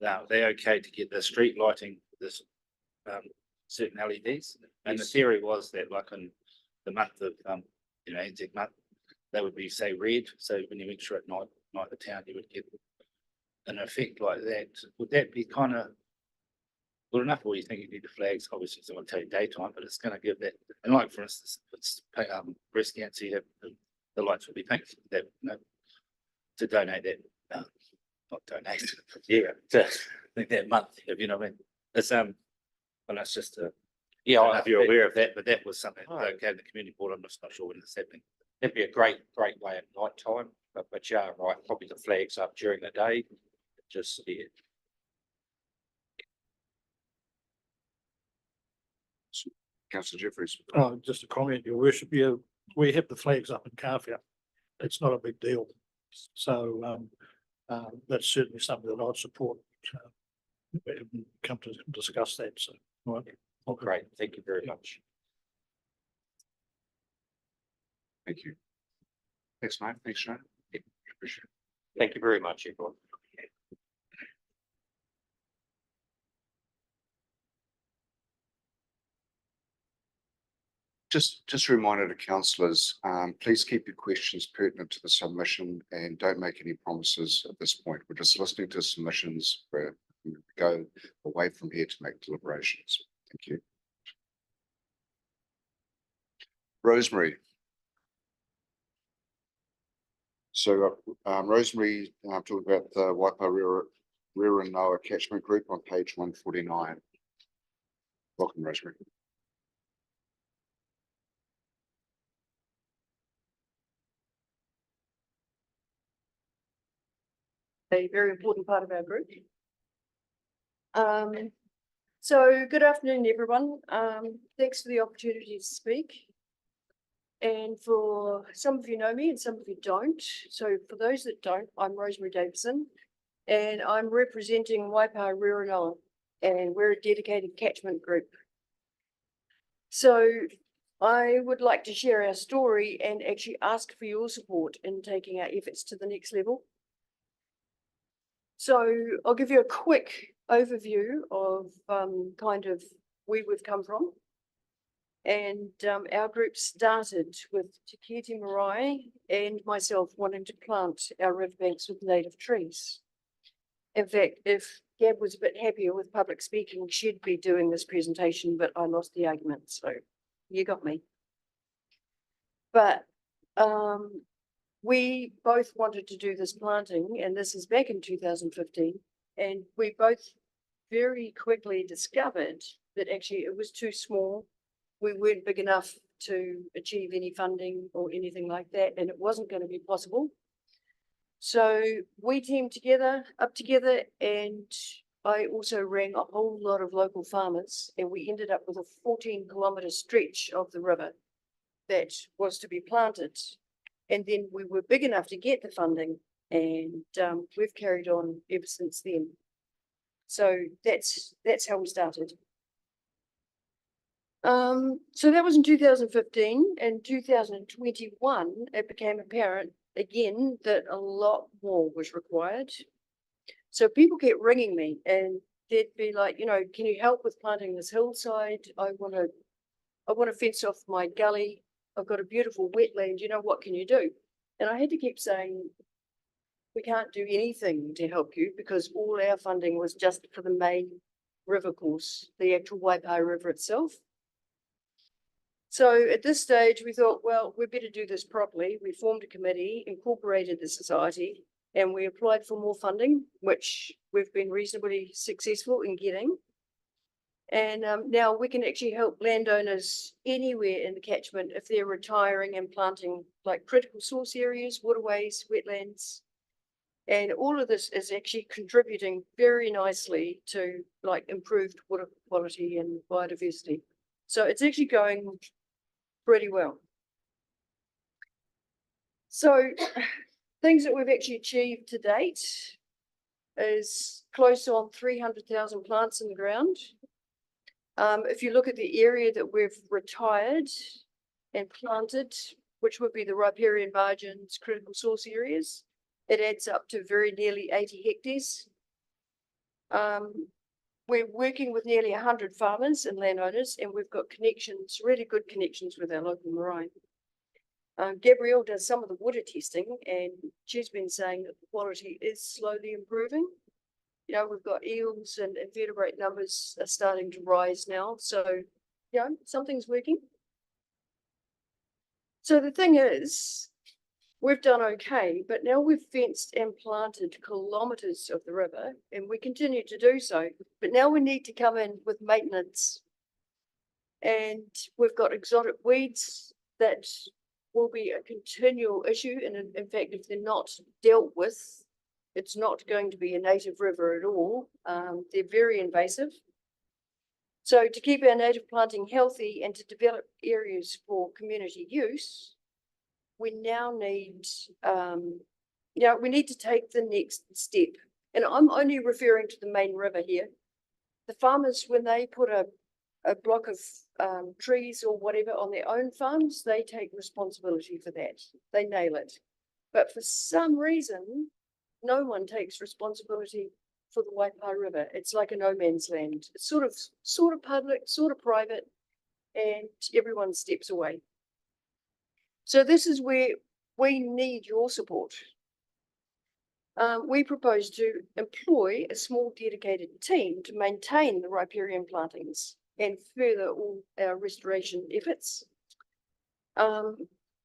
they're okay to get the street lighting, this certain LEDs. And the theory was that, like in the month of Anzac month, they would be, say, red. So when you went through at night the town, you would get an effect like that. Would that be kind of good enough, or you think you need the flags? Obviously, it's not going to take daytime, but it's going to give that. And like for instance, if it's breast cancer, you have the lights will be pink. That to donate that, not donate, yeah, to I think that month. If you know what I mean, it's well, that's just a. Yeah, I don't know if you're aware of that, but that was something Oh. that came to the community board. I'm just not sure when it's happening. it'd be a great way at night time, but yeah, right, probably the flags up during the day, just, yeah. Councillor Jeffries. Oh, just a comment, your worship, yeah, we have the flags up in Carfair. It's not a big deal. So, that's certainly something that I'd support. Come to discuss that, so. all right. Oh, great, thank you very much. Thank you. Thanks, mate. Thanks, Sharon. Appreciate it. Thank you very much, everyone. Just a reminder to councillors, please keep your questions pertinent to the submission and don't make any promises at this point. We're just listening to submissions where we go away from here to make deliberations. Thank you. Rosemary. So Rosemary, talking about the Waipa Rira catchment group on page 149. Welcome, Rosemary. A very important part of our group. So good afternoon, everyone. Thanks for the opportunity to speak. And for some of you know me and some of you don't. So for those that don't, I'm Rosemary Davison and I'm representing Waipa Rira, and we're a dedicated catchment group. So I would like to share our story and actually ask for your support in taking our efforts to the next level. So I'll give you a quick overview of kind of where we've come from. And our group started with Te Kiti Marae and myself wanting to plant our riverbanks with native trees. In fact, if Gab was a bit happier with public speaking, she'd be doing this presentation, but I lost the argument, so you got me. But we both wanted to do this planting, and this is back in 2015, and we both very quickly discovered that actually it was too small. We weren't big enough to achieve any funding or anything like that, and it wasn't going to be possible. So we teamed up together, and I also rang a whole lot of local farmers, and we ended up with a 14-kilometre stretch of the river that was to be planted. And then we were big enough to get the funding, and we've carried on ever since then. So that's how we started. So that was in 2015. In 2021, it became apparent again that a lot more was required. So people kept ringing me and they'd be like, you know, can you help with planting this hillside? I want to fence off my gully. I've got a beautiful wetland, you know, what can you do? And I had to keep saying, we can't do anything to help you because all our funding was just for the main river course, the actual Waipa River itself. So at this stage, we thought, well, we better do this properly. We formed a committee, incorporated the society, and we applied for more funding, which we've been reasonably successful in getting. And now we can actually help landowners anywhere in the catchment if they're retiring and planting like critical source areas, waterways, wetlands. And all of this is actually contributing very nicely to like improved water quality and biodiversity. So it's actually going pretty well. So things that we've actually achieved to date is close on 300,000 plants in the ground. If you look at the area that we've retired and planted, which would be the riparian margins, critical source areas, it adds up to very nearly 80 hectares. We're working with nearly 100 farmers and landowners, and we've got connections, really good connections with our local marae. Gabrielle does some of the water testing, and she's been saying that the quality is slowly improving. You know, we've got eels and invertebrate numbers are starting to rise now. So, you know, something's working. So the thing is, we've done okay, but now we've fenced and planted kilometres of the river and we continue to do so. But now we need to come in with maintenance. And we've got exotic weeds that will be a continual issue. And in fact, if they're not dealt with, it's not going to be a native river at all. They're very invasive. So to keep our native planting healthy and to develop areas for community use, we now need, we need to take the next step. And I'm only referring to the main river here. The farmers, when they put a block of trees or whatever on their own farms, they take responsibility for that. They nail it. But for some reason, no one takes responsibility for the Waipa River. It's like a no man's land. It's sort of public, sort of private, and everyone steps away. So this is where we need your support. We propose to employ a small dedicated team to maintain the riparian plantings and further all our restoration efforts.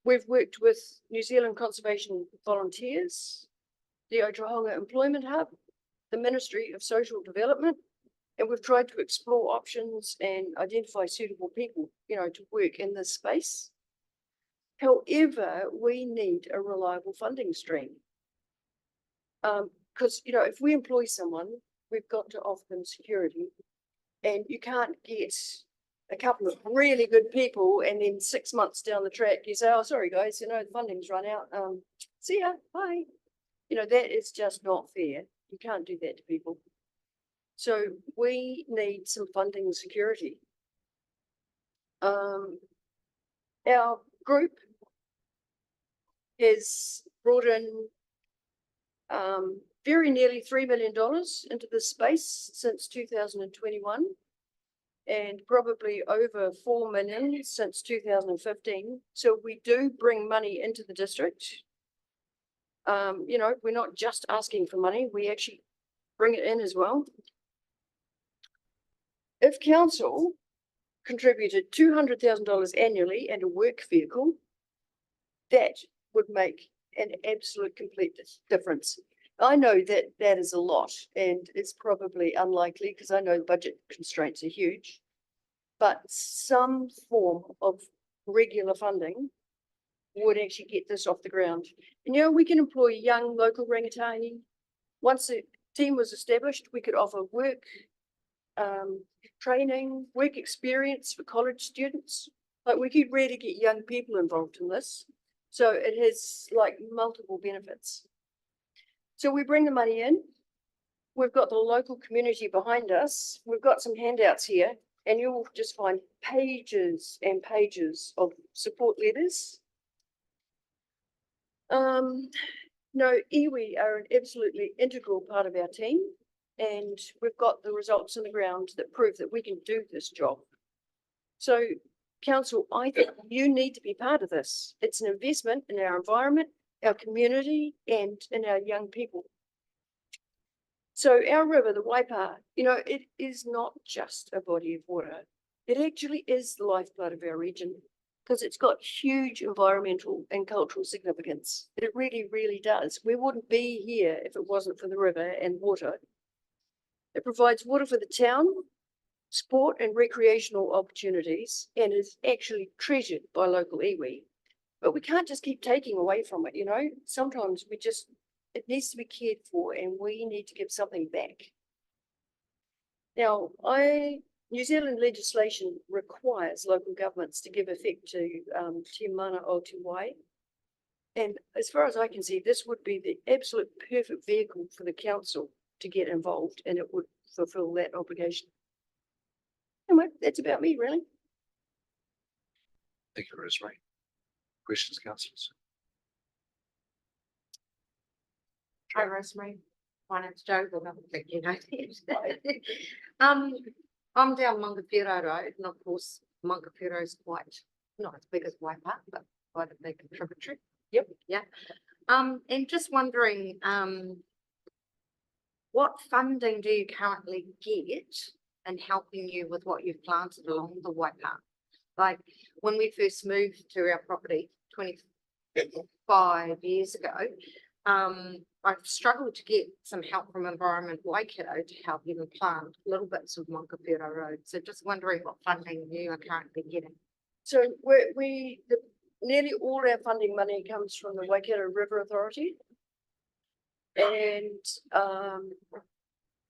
We've worked with New Zealand Conservation Volunteers, the Ōtorohanga Employment Hub, the Ministry of Social Development, and we've tried to explore options and identify suitable people, you know, to work in this space. However, we need a reliable funding stream. Because, you know, if we employ someone, we've got to offer them security. And you can't get a couple of really good people and then 6 months down the track, you say, oh, sorry, guys, you know, the funding's run out. See ya, bye. You know, that is just not fair. You can't do that to people. So we need some funding security. Our group has brought in very nearly $3 million into this space since 2021 and probably over 4 million since 2015. So we do bring money into the district. You know, we're not just asking for money, we actually bring it in as well. If council contributed $200,000 annually and a work vehicle, that would make an absolute complete difference. I know that that is a lot and it's probably unlikely because I know the budget constraints are huge, but some form of regular funding would actually get this off the ground. And, you know, we can employ young local rangatahi. Once the team was established, we could offer work, training, work experience for college students. Like we could really get young people involved in this. So it has like multiple benefits. So we bring the money in. We've got the local community behind us. We've got some handouts here and you'll just find pages and pages of support letters. No, iwi are an absolutely integral part of our team and we've got the results on the ground that prove that we can do this job. So council, I think you need to be part of this. It's an investment in our environment, our community, and in our young people. So our river, the Waipa, you know, it is not just a body of water. It actually is the lifeblood of our region because it's got huge environmental and cultural significance. It really, really does. We wouldn't be here if it wasn't for the river and water. It provides water for the town, sport and recreational opportunities, and is actually treasured by local iwi. But we can't just keep taking away from it, you know. Sometimes it needs to be cared for and we need to give something back. Now, New Zealand legislation requires local governments to give effect to Te Mana o Te Wai. And as far as I can see, this would be the absolute perfect vehicle for the council to get involved and it would fulfill that obligation. Anyway, that's about me, really. Thank you, Rosemary. Questions, councillors? Hi, Rosemary. My name's Jo, but I don't think you know that. I'm down Mangapiro Road, and of course, Mangapiro is quite not as big as Waipa, but quite a big contributory. Yep. Yeah. And just wondering, what funding do you currently get in helping you with what you've planted along the Waipa? Like when we first moved to our property 25 years ago, I've struggled to get some help from Environment Waikato to help even plant little bits of Monkapura Road. So just wondering what funding you are currently getting. So nearly all our funding money comes from the Waikato River Authority. And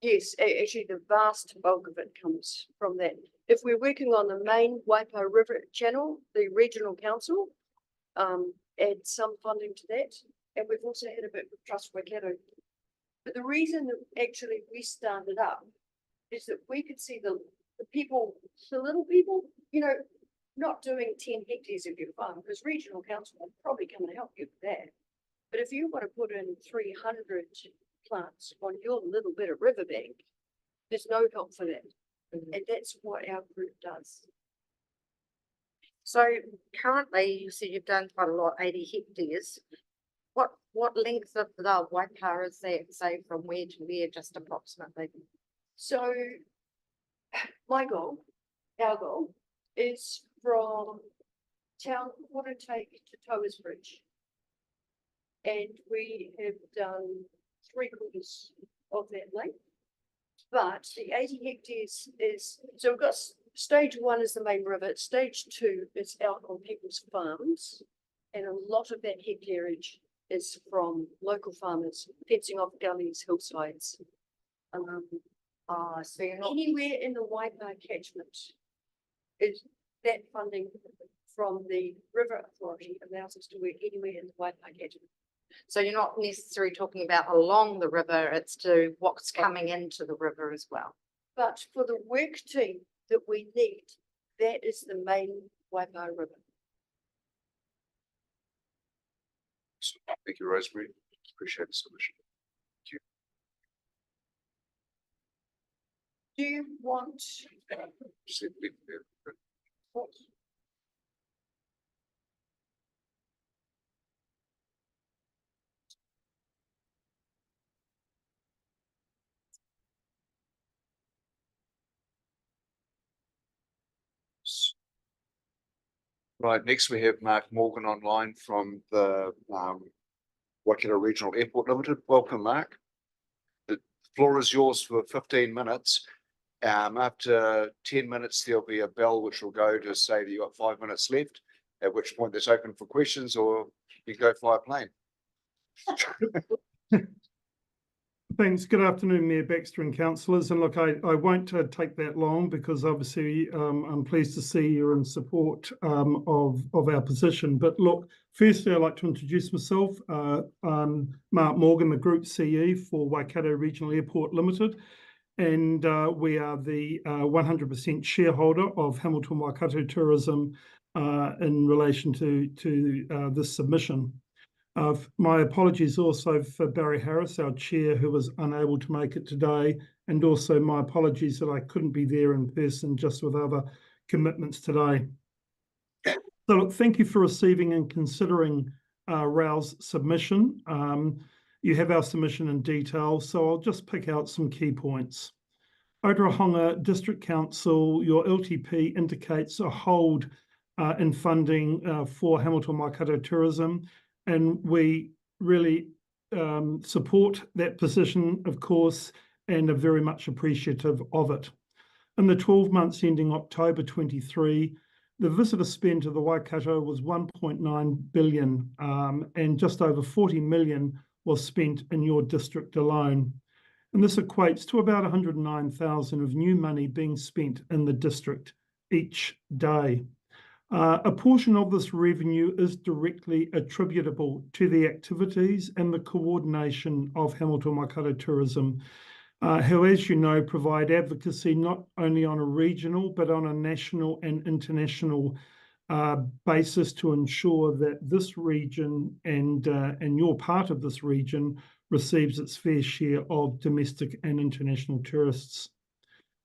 yes, actually the vast bulk of it comes from that. If we're working on the main Waipa River channel, the regional council adds some funding to that. And we've also had a bit with Trust Waikato. But the reason that actually we started up is that we could see the people, the little people, you know, not doing 10 hectares of your farm, because regional council will probably come and help you with that. But if you want to put in 300 plants on your little bit of riverbank, there's no help for that. And that's what our group does. So currently you said you've done quite a lot, 80 hectares. What length of the Waipa is that, say from where to where, just approximately? So my goal, our goal, is from town water take to Towers Bridge. And we have done 3/4 of that length. But the 80 hectares is, so we've got stage 1 is the main river, stage 2 is out on people's farms. And a lot of that hectareage is from local farmers, fencing off gullies, hillsides. So you're not Anywhere in the Waipa catchment is that funding from the River Authority allows us to work anywhere in the Waipa catchment. So you're not necessarily talking about along the river, it's to what's coming into the river as well. But for the work team that we need, that is the main Waipa River. Thank you, Rosemary. Appreciate the submission. Do you want? Right, next we have Mark Morgan online from the Waikato Regional Airport Limited. Welcome, Mark. The floor is yours for 15 minutes. After 10 minutes, there'll be a bell which will go to say that you've got 5 minutes left, at which point it's open for questions or you go fly a plane. Thanks. Good afternoon, Mayor Baxter and councillors. And look, I won't take that long because obviously I'm pleased to see you're in support of our position. But look, firstly, I'd like to introduce myself. I'm Mark Morgan, the Group CE for Waikato Regional Airport Limited. And we are the 100% shareholder of Hamilton Waikato Tourism in relation to this submission. My apologies also for Barry Harris, our chair, who was unable to make it today, and also my apologies that I couldn't be there in person just with other commitments today. So look, thank you for receiving and considering RAU's submission. You have our submission in detail, so I'll just pick out some key points. Ōtorohanga District Council, your LTP indicates a hold in funding for Hamilton Waikato Tourism. And we really support that position, of course, and are very much appreciative of it. In the 12 months ending October 23, the visitor spend to the Waikato was 1.9 billion and just over 40 million was spent in your district alone. And this equates to about 109,000 of new money being spent in the district each day. A portion of this revenue is directly attributable to the activities and the coordination of Hamilton Waikato Tourism, who, as you know, provide advocacy not only on a regional but on a national and international basis to ensure that this region and your part of this region receives its fair share of domestic and international tourists.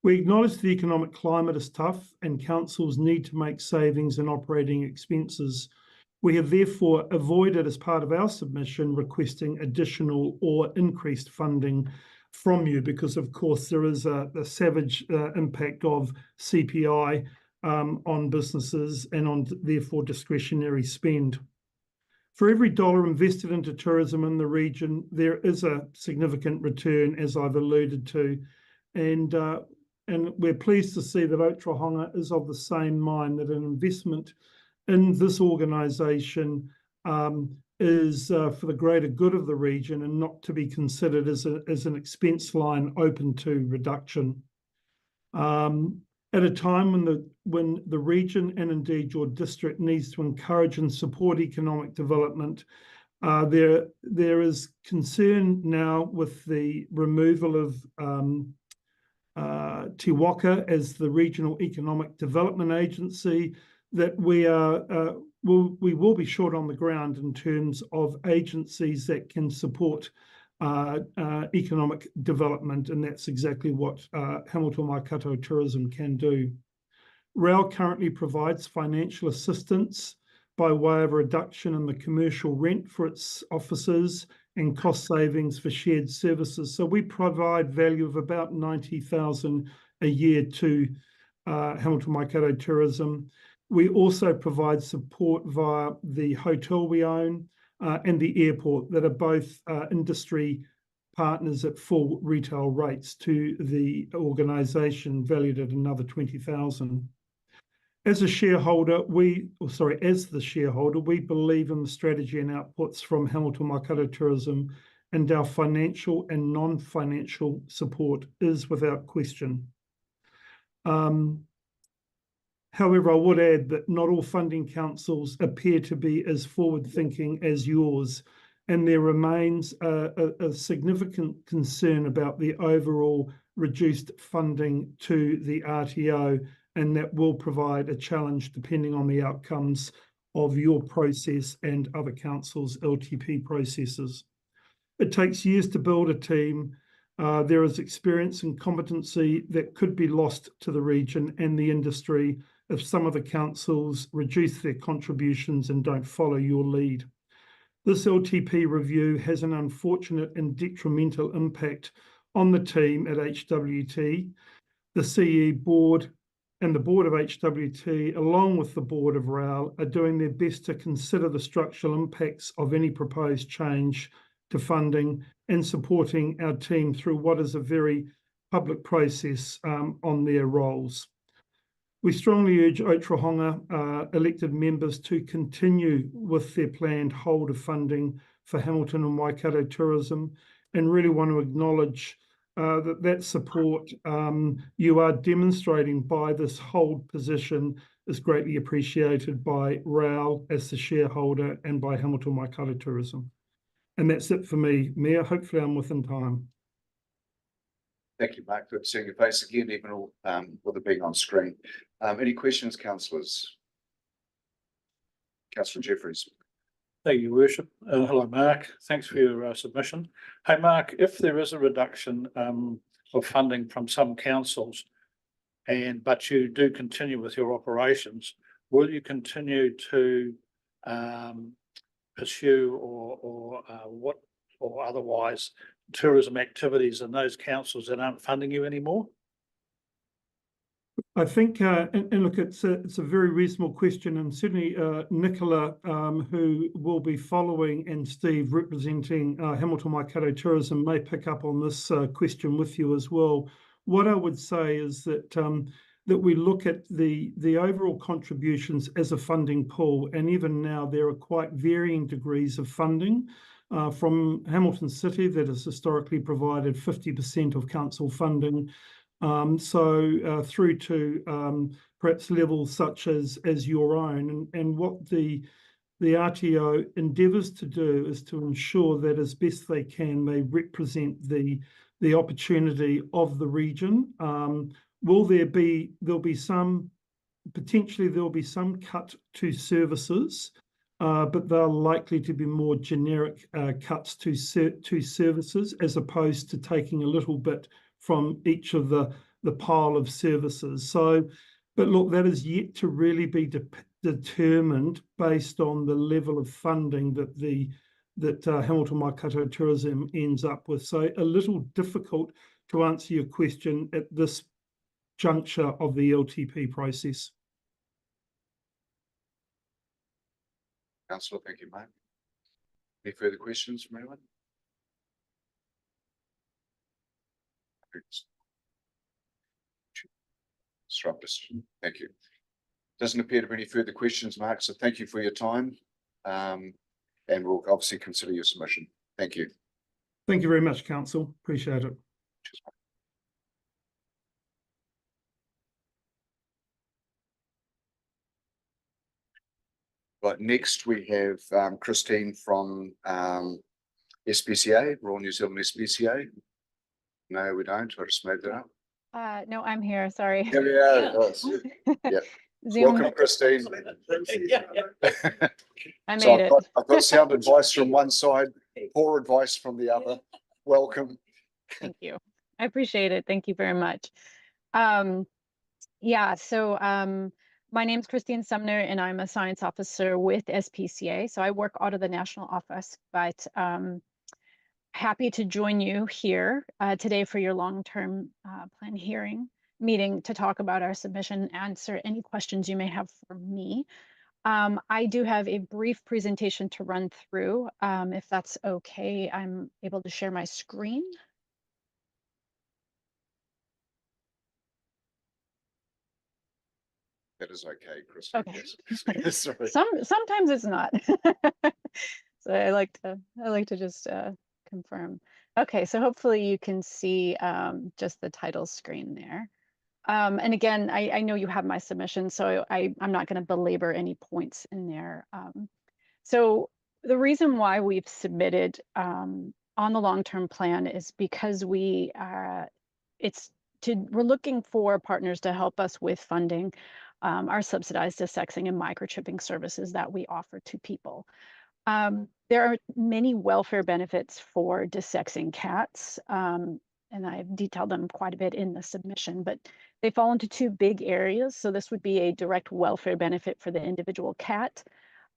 We acknowledge the economic climate is tough and councils need to make savings in operating expenses. We have therefore avoided, as part of our submission, requesting additional or increased funding from you, because of course there is a savage impact of CPI on businesses and on therefore discretionary spend. For every dollar invested into tourism in the region, there is a significant return, as I've alluded to, and we're pleased to see that Ōtorohanga is of the same mind, that an investment in this organisation is for the greater good of the region and not to be considered as an expense line open to reduction. At a time when the region and indeed your district needs to encourage and support economic development, there is concern now with the removal of Te Waka as the Regional Economic Development Agency, that we will be short on the ground in terms of agencies that can support economic development, and that's exactly what Hamilton Waikato Tourism can do. RAL currently provides financial assistance by way of a reduction in the commercial rent for its offices and cost savings for shared services. So we provide value of about 90,000 a year to Hamilton Waikato Tourism. We also provide support via the hotel we own and the airport, that are both industry partners at full retail rates to the organisation, valued at another 20,000. As the shareholder, we believe in the strategy and outputs from Hamilton Waikato Tourism, and our financial and non-financial support is without question. However, I would add that not all funding councils appear to be as forward-thinking as yours, and there remains a significant concern about the overall reduced funding to the RTO, and that will provide a challenge depending on the outcomes of your process and other councils' LTP processes. It takes years to build a team. There is experience and competency that could be lost to the region and the industry if some of the councils reduce their contributions and don't follow your lead. This LTP review has an unfortunate and detrimental impact on the team at HWT. The CE board and the board of HWT, along with the board of RAL, are doing their best to consider the structural impacts of any proposed change to funding and supporting our team through what is a very public process on their roles. We strongly urge Ōtorohanga elected members to continue with their planned hold of funding for Hamilton and Waikato Tourism, and really want to acknowledge that support you are demonstrating by this hold position is greatly appreciated by RAL as the shareholder and by Hamilton Waikato Tourism. And that's it for me, Mayor. Hopefully I'm within time. Thank you, Mark. Good seeing your face again, even with it being on screen. Any questions, councillors? Councillor Jeffries. Thank you, Worship. Hello, Mark. Thanks for your submission. Hey, Mark, if there is a reduction of funding from some councils, but you do continue with your operations, will you continue to pursue or otherwise tourism activities in those councils that aren't funding you anymore? I think, and look, it's a very reasonable question, and certainly Nicola, who will be following, and Steve representing Hamilton Waikato Tourism, may pick up on this question with you as well. What I would say is that that we look at the overall contributions as a funding pool, and even now there are quite varying degrees of funding. From Hamilton City, that has historically provided 50% of council funding, through to perhaps levels such as your own. And what the RTO endeavours to do is to ensure that as best they can, they represent the opportunity of the region. There'll be some cut to services, but they're likely to be more generic cuts to services, as opposed to taking a little bit from each of the pile of services. But look, that is yet to really be determined based on the level of funding that the that Hamilton Waikato Tourism ends up with. So a little difficult to answer your question at this juncture of the LTP process. Councillor, thank you, mate. Any further questions from anyone? Thank you. Doesn't appear to be any further questions, Mark, so thank you for your time. And we'll obviously consider your submission. Thank you. Thank you very much, Council. Appreciate it. Cheers, mate. Right, next we have Christine from SPCA, Royal New Zealand SPCA. No, we don't. I just made that up. No, I'm here, sorry. Here we are. Yeah. Zoom. Welcome, Christine. I So made it. I've got sound advice from one side, poor advice from the other. Welcome. Thank you. I appreciate it. Thank you very much. Yeah, so my name's Christine Sumner and I'm a science officer with SPCA. So I work out of the national office, but happy to join you here today for your long-term plan hearing meeting to talk about our submission, answer any questions you may have for me. I do have a brief presentation to run through. If that's okay, I'm able to share my screen. That is okay, Christine. Okay. Yes. Sorry. Sometimes it's not. So I like to just confirm. Okay, so hopefully you can see just the title screen there. And again, I know you have my submission, so I'm not going to belabor any points in there. So the reason why we've submitted on the long-term plan is because we're looking for partners to help us with funding our subsidized desexing and microchipping services that we offer to people. There are many welfare benefits for desexing cats, and I've detailed them quite a bit in the submission, but they fall into two big areas. So this would be a direct welfare benefit for the individual cat,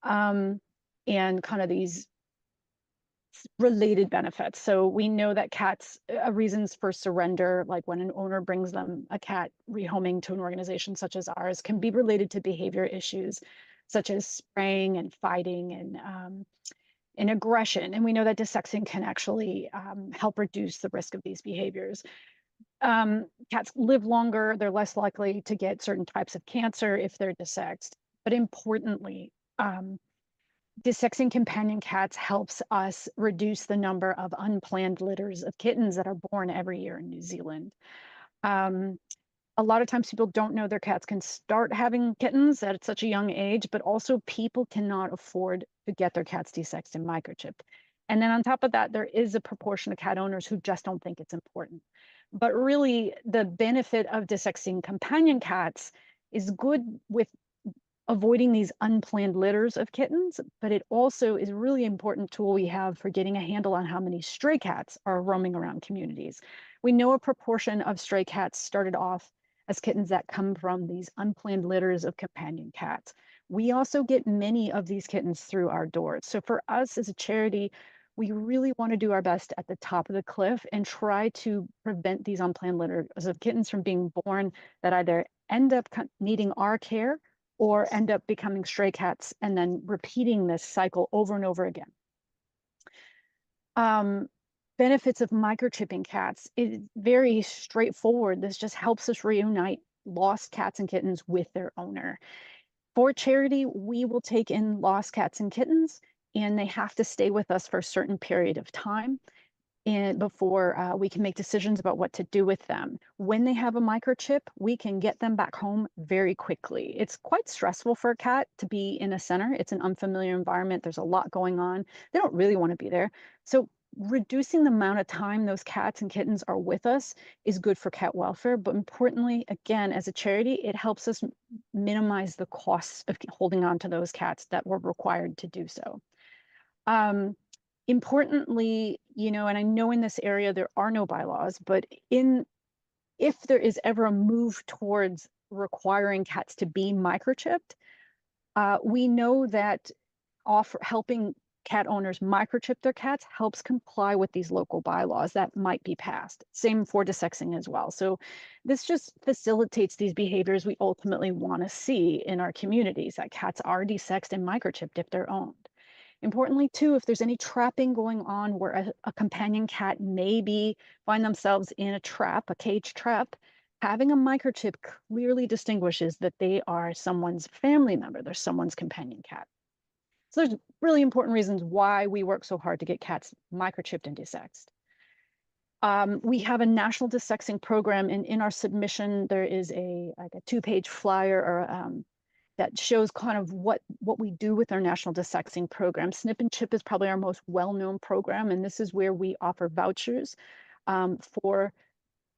and kind of these related benefits. So we know that cats, reasons for surrender, like when an owner brings them a cat rehoming to an organization such as ours, can be related to behavior issues such as spraying and fighting and aggression. And we know that desexing can actually help reduce the risk of these behaviors. Cats live longer, they're less likely to get certain types of cancer if they're desexed. But importantly, desexing companion cats helps us reduce the number of unplanned litters of kittens that are born every year in New Zealand. A lot of times people don't know their cats can start having kittens at such a young age, but also people cannot afford to get their cats desexed and microchipped. And then on top of that, there is a proportion of cat owners who just don't think it's important. But really, the benefit of desexing companion cats is good with avoiding these unplanned litters of kittens, but it also is a really important tool we have for getting a handle on how many stray cats are roaming around communities. We know a proportion of stray cats started off as kittens that come from these unplanned litters of companion cats. We also get many of these kittens through our doors. So for us as a charity, we really want to do our best at the top of the cliff and try to prevent these unplanned litters of kittens from being born that either end up needing our care or end up becoming stray cats and then repeating this cycle over and over again. Benefits of microchipping cats is very straightforward. This just helps us reunite lost cats and kittens with their owner. For charity, we will take in lost cats and kittens, and they have to stay with us for a certain period of time and before we can make decisions about what to do with them. When they have a microchip, we can get them back home very quickly. It's quite stressful for a cat to be in a center. It's an unfamiliar environment. There's a lot going on. They don't really want to be there. So reducing the amount of time those cats and kittens are with us is good for cat welfare. But importantly, again, as a charity, it helps us minimize the costs of holding on to those cats that were required to do so. Importantly, and I know in this area there are no bylaws, but if there is ever a move towards requiring cats to be microchipped, we know that helping cat owners microchip their cats helps comply with these local bylaws that might be passed. Same for desexing as well. So this just facilitates these behaviors we ultimately want to see in our communities, that cats are desexed and microchipped if they're owned. Importantly, too, if there's any trapping going on where a companion cat may find themselves in a trap, a cage trap, having a microchip clearly distinguishes that they are someone's family member, they're someone's companion cat. So there's really important reasons why we work so hard to get cats microchipped and desexed. We have a national desexing program, and in our submission, there is a 2-page flyer or that shows kind of what we do with our national desexing program. Snip and Chip is probably our most well-known program, and this is where we offer vouchers for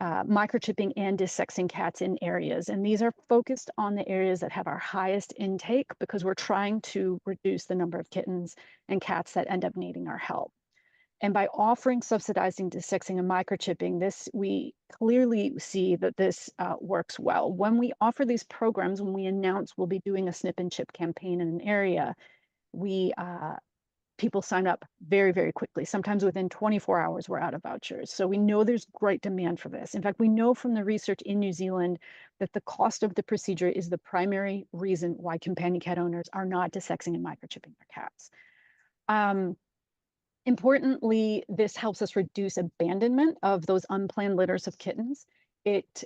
microchipping and desexing cats in areas. And these are focused on the areas that have our highest intake because we're trying to reduce the number of kittens and cats that end up needing our help. And by offering subsidizing desexing and microchipping, we clearly see that this works well. When we offer these programs, when we announce we'll be doing a snip and chip campaign in an area, people sign up very, very quickly. Sometimes within 24 hours, we're out of vouchers. So we know there's great demand for this. In fact, we know from the research in New Zealand that the cost of the procedure is the primary reason why companion cat owners are not desexing and microchipping their cats. Importantly, this helps us reduce abandonment of those unplanned litters of kittens. It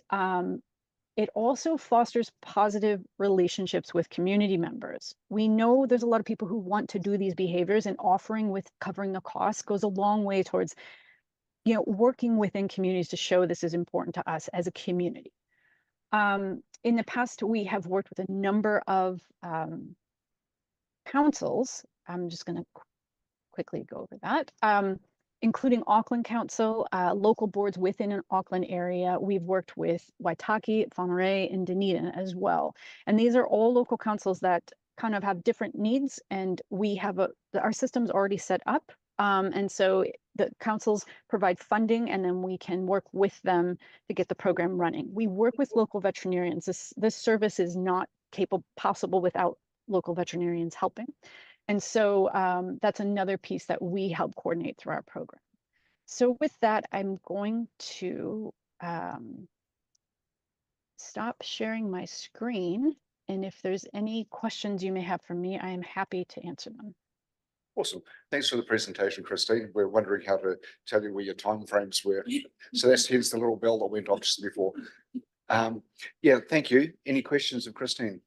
also fosters positive relationships with community members. We know there's a lot of people who want to do these behaviors, and offering with covering the cost goes a long way towards, working within communities to show this is important to us as a community. In the past, we have worked with a number of councils. I'm just going to quickly go over that, including Auckland Council, local boards within an Auckland area. We've worked with Waitaki, Whangarei, and Dunedin as well. And these are all local councils that kind of have different needs, and we have our system's already set up. And so the councils provide funding, and then we can work with them to get the program running. We work with local veterinarians. This service is not possible without local veterinarians helping. And so that's another piece that we help coordinate through our program. So with that, I'm going to stop sharing my screen. And if there's any questions you may have for me, I am happy to answer them. Awesome. Thanks for the presentation, Christine. We're wondering how to tell you where your timeframes were. So that's hence the little bell that went off just before. Yeah, thank you. Any questions of Christine?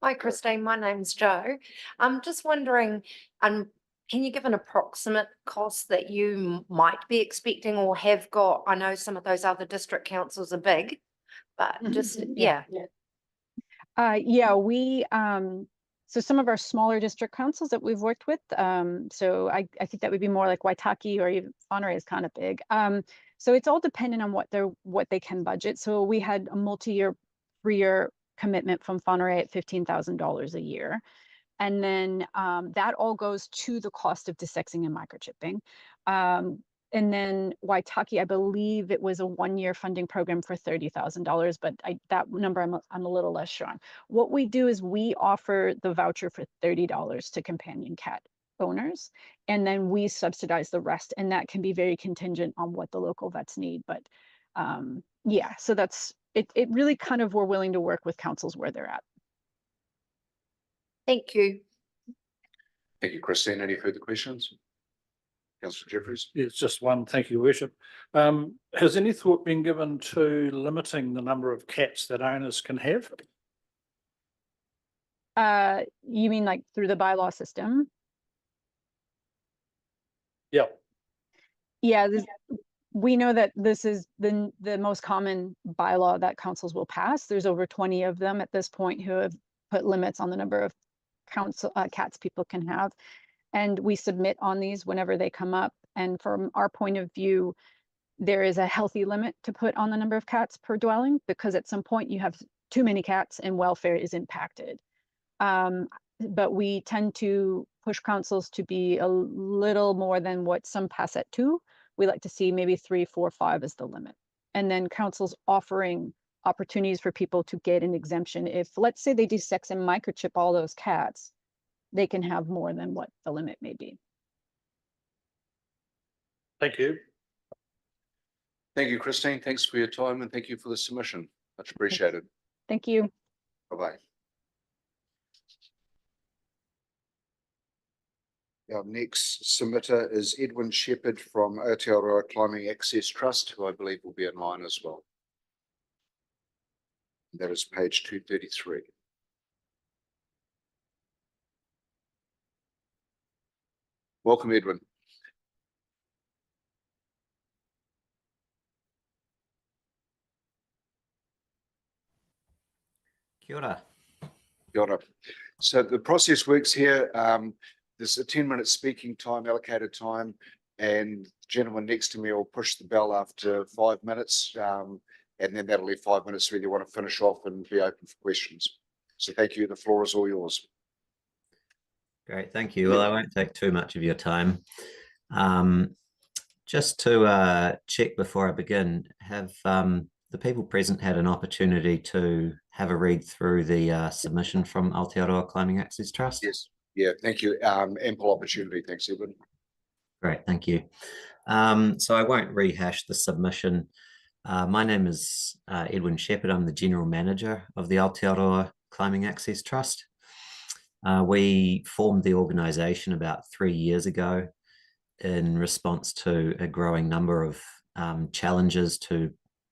Hi, Christine. My name's Jo. I'm just wondering, can you give an approximate cost that you might be expecting or have got? I know some of those other district councils are big, but just, yeah. So some of our smaller district councils that we've worked with, so I think that would be more like Waitaki, or even Whangarei is kind of big. So it's all dependent on what they can budget. So we had a multi-year, 3-year commitment from Whangarei at $15,000 a year. And then that all goes to the cost of desexing and microchipping. And then Waitaki, I believe it was a 1-year funding program for $30,000, but that number I'm a little less sure on. What we do is we offer the voucher for $30 to companion cat owners, and then we subsidize the rest. And that can be very contingent on what the local vets need. But yeah, so that's it. It really kind of, we're willing to work with councils where they're at. Thank you. Thank you, Christine. Any further questions? Councillor Jeffries? It's just one. Thank you, Worship. Has any thought been given to limiting the number of cats that owners can have? You mean like through the bylaw system? Yeah. Yeah, we know that this is the most common bylaw that councils will pass. There's over 20 of them at this point who have put limits on the number of cats people can have. And we submit on these whenever they come up. And from our point of view, there is a healthy limit to put on the number of cats per dwelling, because at some point you have too many cats and welfare is impacted. But we tend to push councils to be a little more than what some pass at 2. We like to see maybe 3, 4, 5 as the limit. And then councils offering opportunities for people to get an exemption. If, let's say, they desex and microchip all those cats, they can have more than what the limit may be. Thank you. Thank you, Christine. Thanks for your time and thank you for the submission. Much appreciated. Thank you. Bye-bye. Our next submitter is Edwin Shepherd from Ōtorohanga Climbing Access Trust, who I believe will be online as well. That is page 233. Welcome, Edwin. Kia ora. Kia ora. So the process works here. There's a 10-minute speaking time, allocated time, and the gentleman next to me will push the bell after 5 minutes, and then that'll leave 5 minutes when you want to finish off and be open for questions. So thank you. The floor is all yours. Great, thank you. Well, I won't take too much of your time. Just to check before I begin, have the people present had an opportunity to have a read through the submission from Aotearoa Climbing Access Trust? Yes. Yeah, thank you. Ample opportunity. Thanks, Edwin. Great, thank you. So I won't rehash the submission. My name is Edwin Shepherd. I'm the General Manager of the Aotearoa Climbing Access Trust. We formed the organisation about 3 years ago in response to a growing number of challenges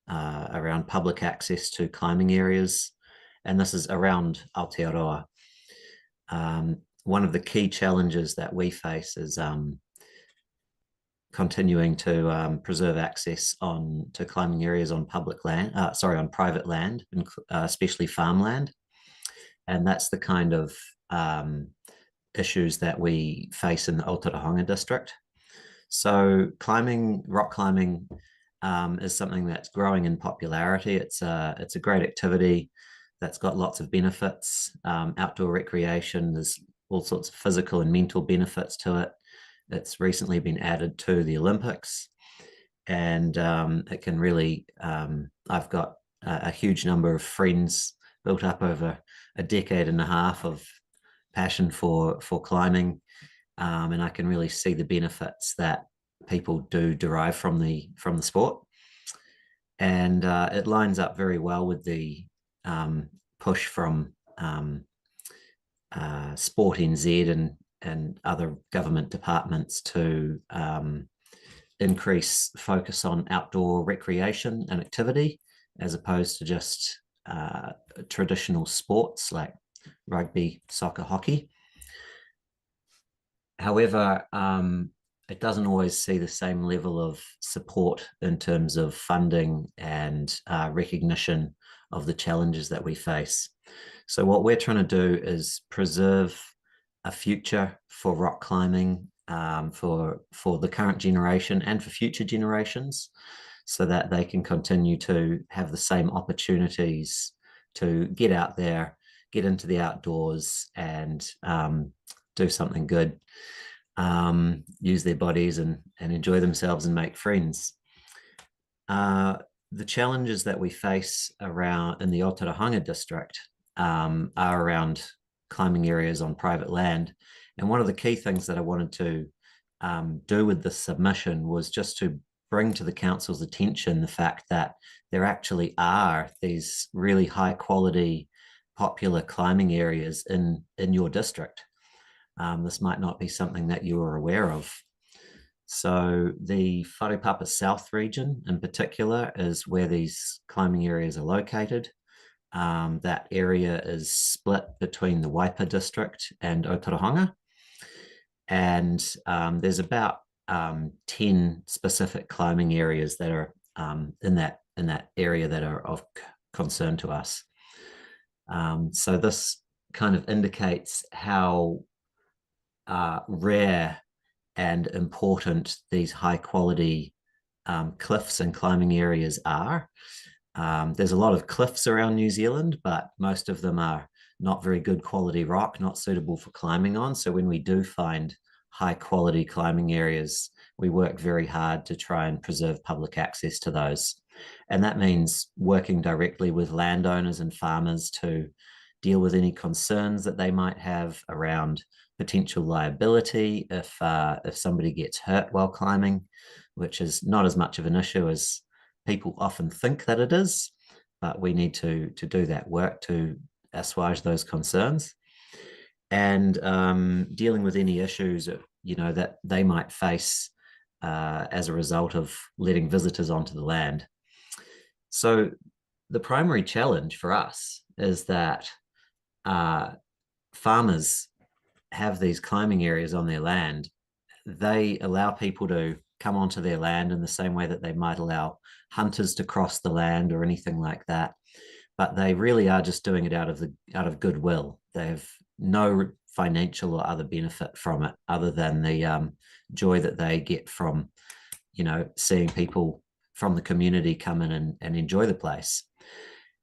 around public access to climbing areas, and this is around Aotearoa. One of the key challenges that we face is continuing to preserve access to climbing areas on public land, on private land, especially farmland, and that's the kind of issues that we face in the Ōtorohanga district. So rock climbing is something that's growing in popularity. It's a great activity that's got lots of benefits. Outdoor recreation, there's all sorts of physical and mental benefits to it. It's recently been added to the Olympics, and it can really, I've got a huge number of friends built up over a decade and a half of passion for climbing, and I can really see the benefits that people do derive from the sport. And it lines up very well with the push from Sport NZ and other government departments to increase focus on outdoor recreation and activity, as opposed to just traditional sports like rugby, soccer, hockey. However, it doesn't always see the same level of support in terms of funding and recognition of the challenges that we face. So what we're trying to do is preserve a future for rock climbing for the current generation and for future generations, so that they can continue to have the same opportunities to get out there, get into the outdoors, and do something good, use their bodies and enjoy themselves and make friends. The challenges that we face in the Ōtorohanga district are around climbing areas on private land. And one of the key things that I wanted to do with this submission was just to bring to the council's attention the fact that there actually are these really high quality, popular climbing areas in your district. This might not be something that you are aware of. So the Wharepapa South region in particular is where these climbing areas are located. That area is split between the Waipa district and Ōtorohanga. And there's about 10 specific climbing areas that are in that area that are of concern to us. So this kind of indicates how rare and important these high quality cliffs and climbing areas are. There's a lot of cliffs around New Zealand, but most of them are not very good quality rock, not suitable for climbing on. So when we do find high quality climbing areas, we work very hard to try and preserve public access to those. And that means working directly with landowners and farmers to deal with any concerns that they might have around potential liability if somebody gets hurt while climbing, which is not as much of an issue as people often think that it is, but we need to do that work to assuage those concerns. And dealing with any issues, that they might face as a result of letting visitors onto the land. So the primary challenge for us is that farmers have these climbing areas on their land. They allow people to come onto their land in the same way that they might allow hunters to cross the land or anything like that. But they really are just doing it out of goodwill. They have no financial or other benefit from it other than the joy that they get from, seeing people from the community come in and enjoy the place.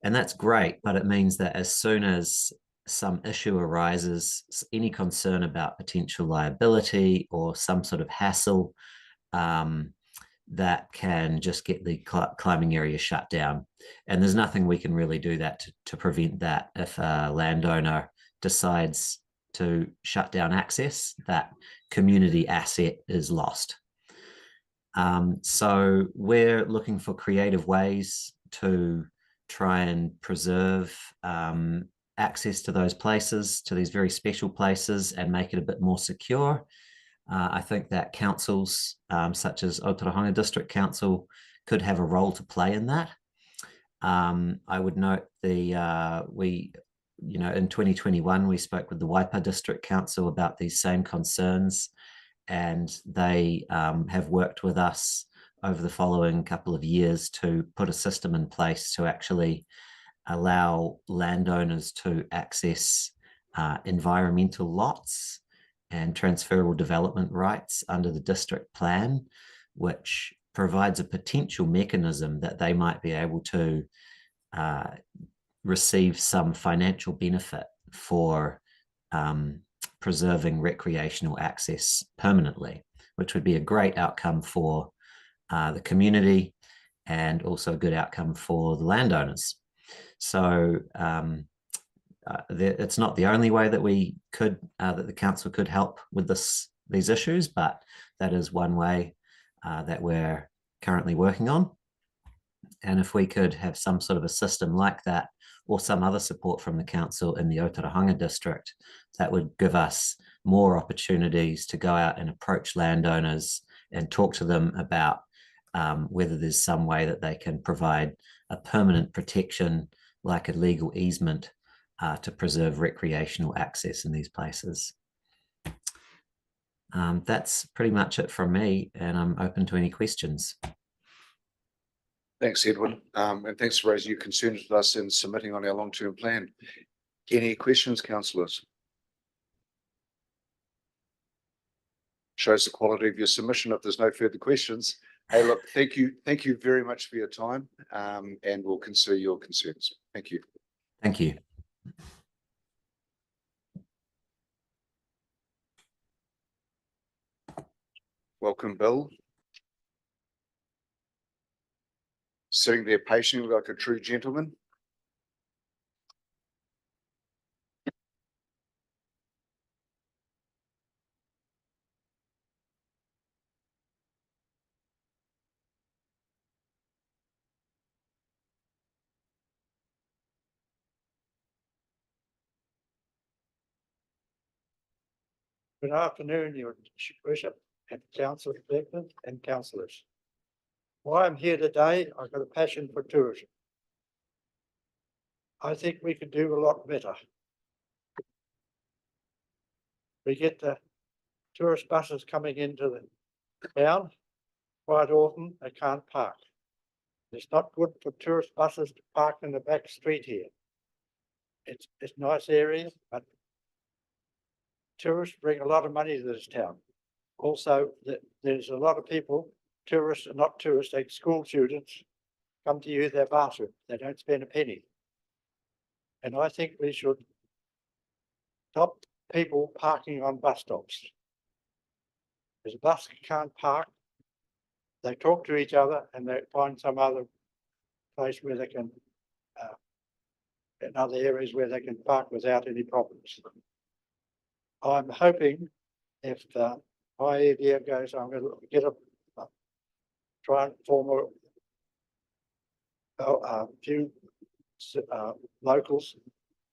And that's great, but it means that as soon as some issue arises, any concern about potential liability or some sort of hassle, that can just get the climbing area shut down. And there's nothing we can really do that to prevent that. If a landowner decides to shut down access, that community asset is lost. So we're looking for creative ways to try and preserve access to those places, to these very special places, and make it a bit more secure. I think that councils such as Ōtorohanga District Council could have a role to play in that. I would note in 2021, we spoke with the Waipa District Council about these same concerns, and they have worked with us over the following couple of years to put a system in place to actually allow landowners to access environmental lots and transferable development rights under the district plan, which provides a potential mechanism that they might be able to receive some financial benefit for preserving recreational access permanently, which would be a great outcome for the community and also a good outcome for the landowners. So it's not the only way that we could, that the council could help with these issues, but that is one way that we're currently working on. And if we could have some sort of a system like that, or some other support from the council in the Ōtorohanga district, that would give us more opportunities to go out and approach landowners and talk to them about whether there's some way that they can provide a permanent protection, like a legal easement, to preserve recreational access in these places. That's pretty much it from me, and I'm open to any questions. Thanks, Edwin. And thanks for raising your concerns with us and submitting on our long-term plan. Any questions, councillors? Shows the quality of your submission if there's no further questions. Hey, look, thank you very much for your time, and we'll consider your concerns. Thank you. Thank you. Welcome, Bill. Sitting there patiently like a true gentleman. Good afternoon, Your Worship, and council elected and councillors. Why I'm here today, I've got a passion for tourism. I think we could do a lot better. We get the tourist buses coming into the town quite often, they can't park. It's not good for tourist buses to park in the back street here. It's a nice area, but tourists bring a lot of money to this town. Also, there's a lot of people, tourists and not tourists, like school students, come to use their bathroom. They don't spend a penny. And I think we should stop people parking on bus stops. If a bus can't park, they talk to each other and they find some other place where they can, in other areas where they can park without any problems. I'm hoping if my idea goes, I'm going to get try and form a few locals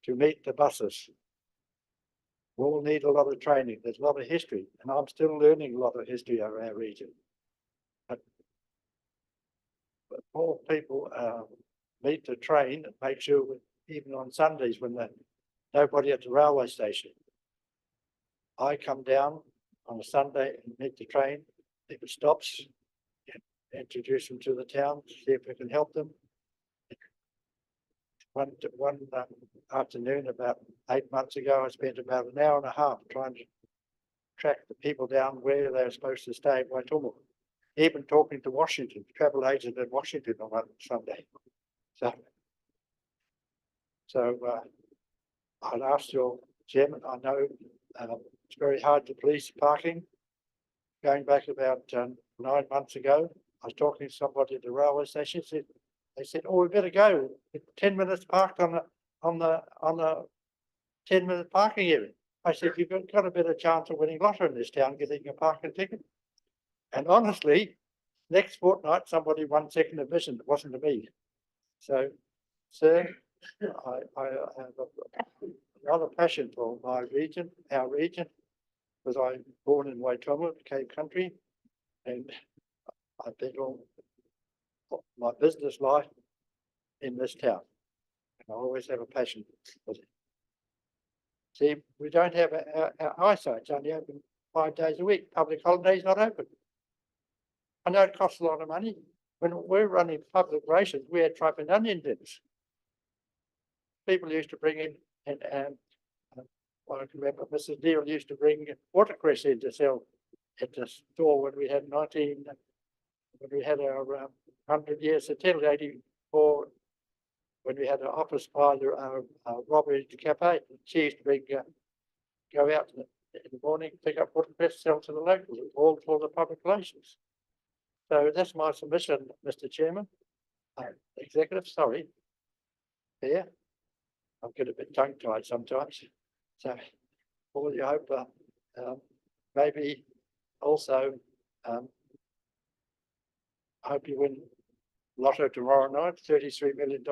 to meet the buses. We'll need a lot of training. There's a lot of history, and I'm still learning a lot of history of our region. But more people meet the train and make sure, even on Sundays when there's nobody at the railway station, I come down on a Sunday and meet the train. If it stops, introduce them to the town, see if we can help them. One afternoon, about 8 months ago, I spent about an hour and a half trying to track the people down where they were supposed to stay at Waitomo. Even talking to Washington, travel agent in Washington on one Sunday. So I'd ask your chairman, I know it's very hard to police parking. Going back about 9 months ago, I was talking to somebody at the railway station. They said, "Oh, we better go. 10 minutes parked on the 10-minute parking area." I said, "You've got a better chance of winning lotto in this town getting a parking ticket." And honestly, next fortnight somebody won second division. It wasn't me. So, sir, I have a lot of passion for my region, our region, because I'm born in Waitomo, Cape Country, and I spent all my business life in this town. And I always have a passion for it. See, we don't have our eyesight. It's only open 5 days a week. Public holidays not open. I know it costs a lot of money. When we're running public races, we had tripe and onion dinners. People used to bring in, and I can remember Mrs. Deal used to bring watercress in to sell at the store when we had when we had our 100 years until 84, when we had an office by the Robert Cafe. She used to bring, go out in the morning, pick up watercress, sell to the locals, all for the public relations. So that's my submission, Mr. Chairman. Executive, sorry. Yeah, I'm getting a bit tongue-tied sometimes. So, all you hope, maybe also, I hope you win lotto tomorrow night, $33 million.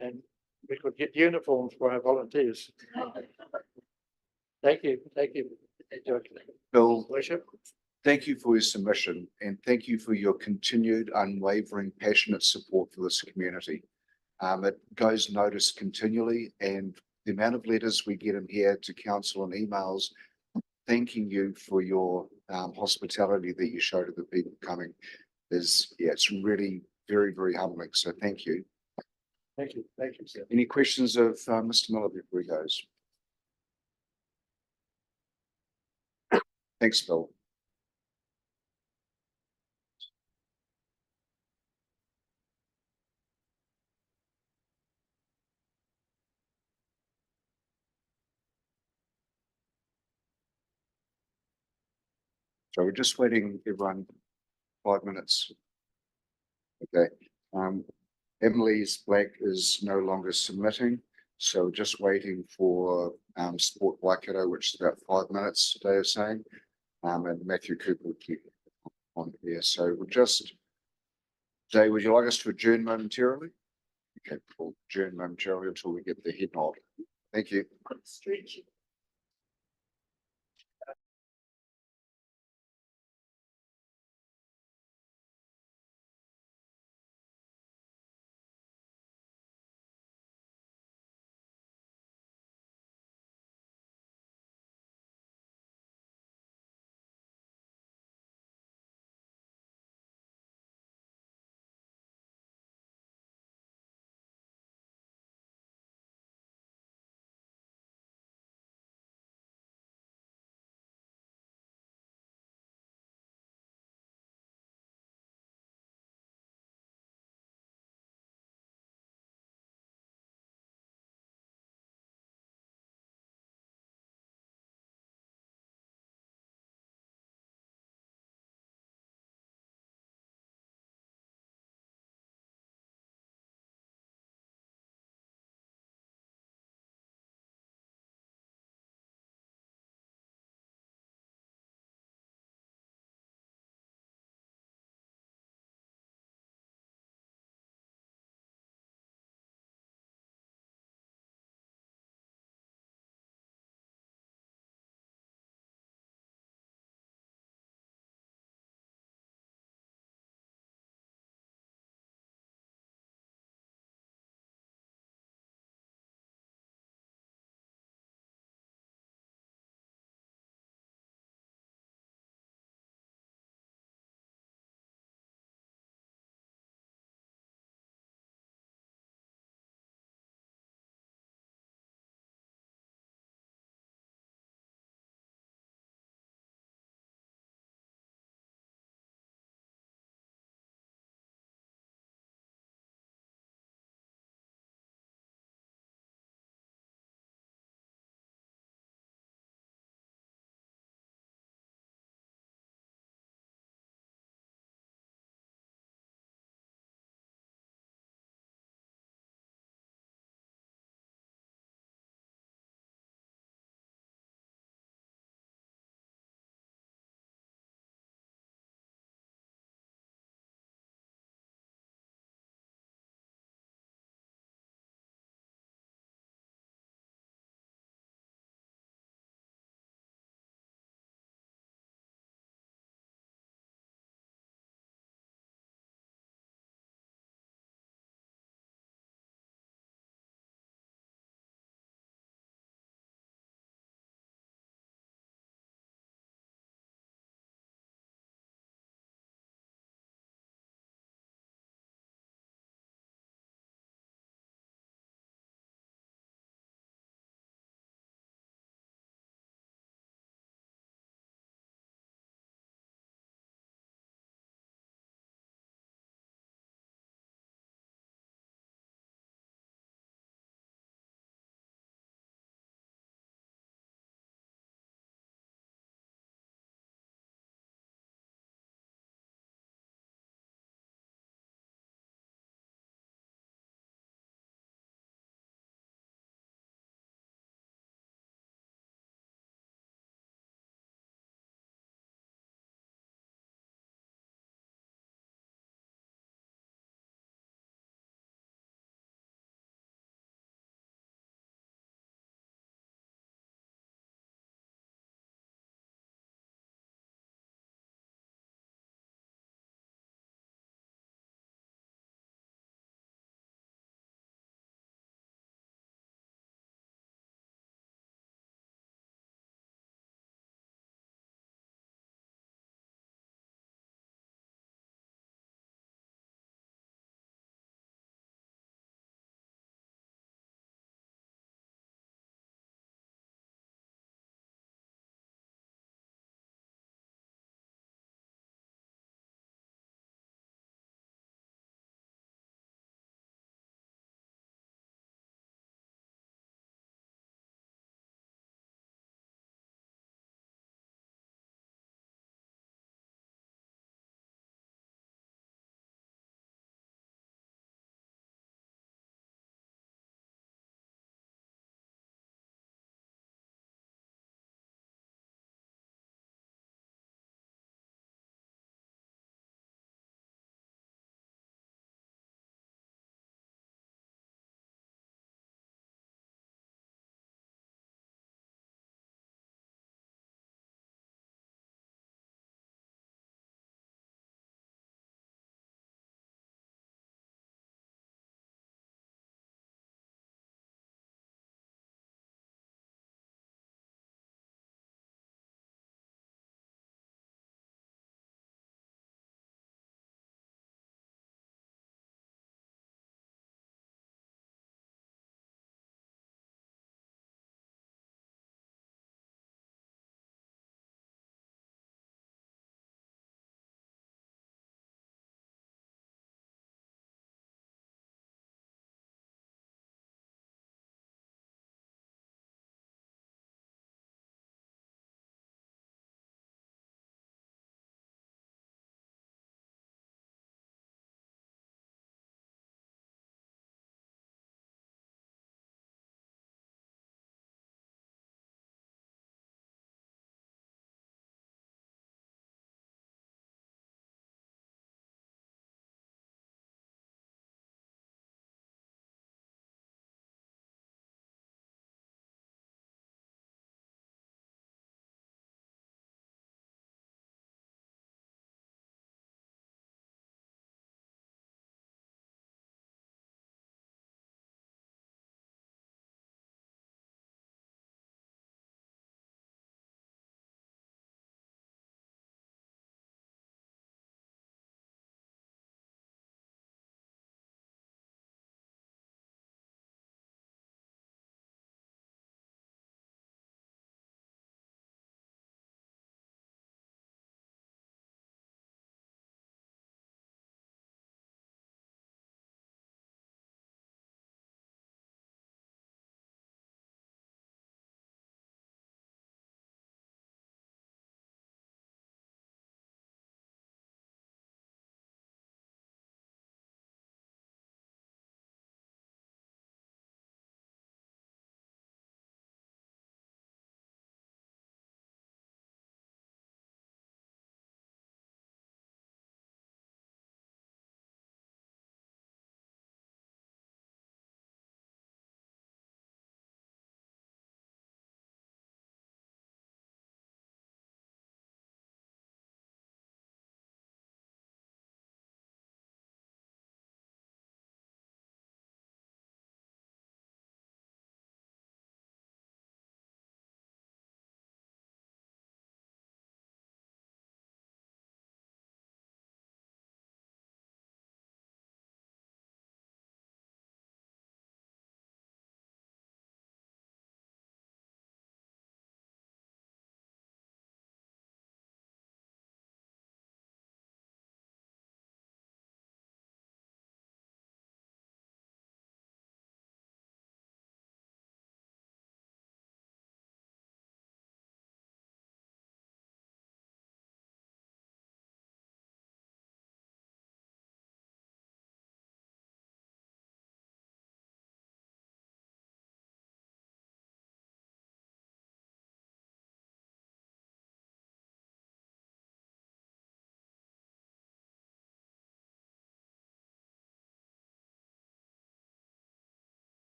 And we could get uniforms for our volunteers. Thank you. Bill, Worship. thank you for your submission and thank you for your continued unwavering, passionate support for this community. It goes noticed continually, and the amount of letters we get in here to council and emails thanking you for your hospitality that you show to the people coming is, yeah, it's really very, very humbling. So thank you. Thank you, sir. Any questions of Mr. Miller before he goes? Thanks, Bill. So we're just waiting everyone 5 minutes. Okay. Emily's blank is no longer submitting, so we're just waiting for Sport Waikato, which is about 5 minutes, they are saying, and Matthew Cooper will keep on here. So we'll just, Jay, would you like us to adjourn momentarily? Okay, we'll adjourn momentarily until we get the head nod. Thank you. Stretch.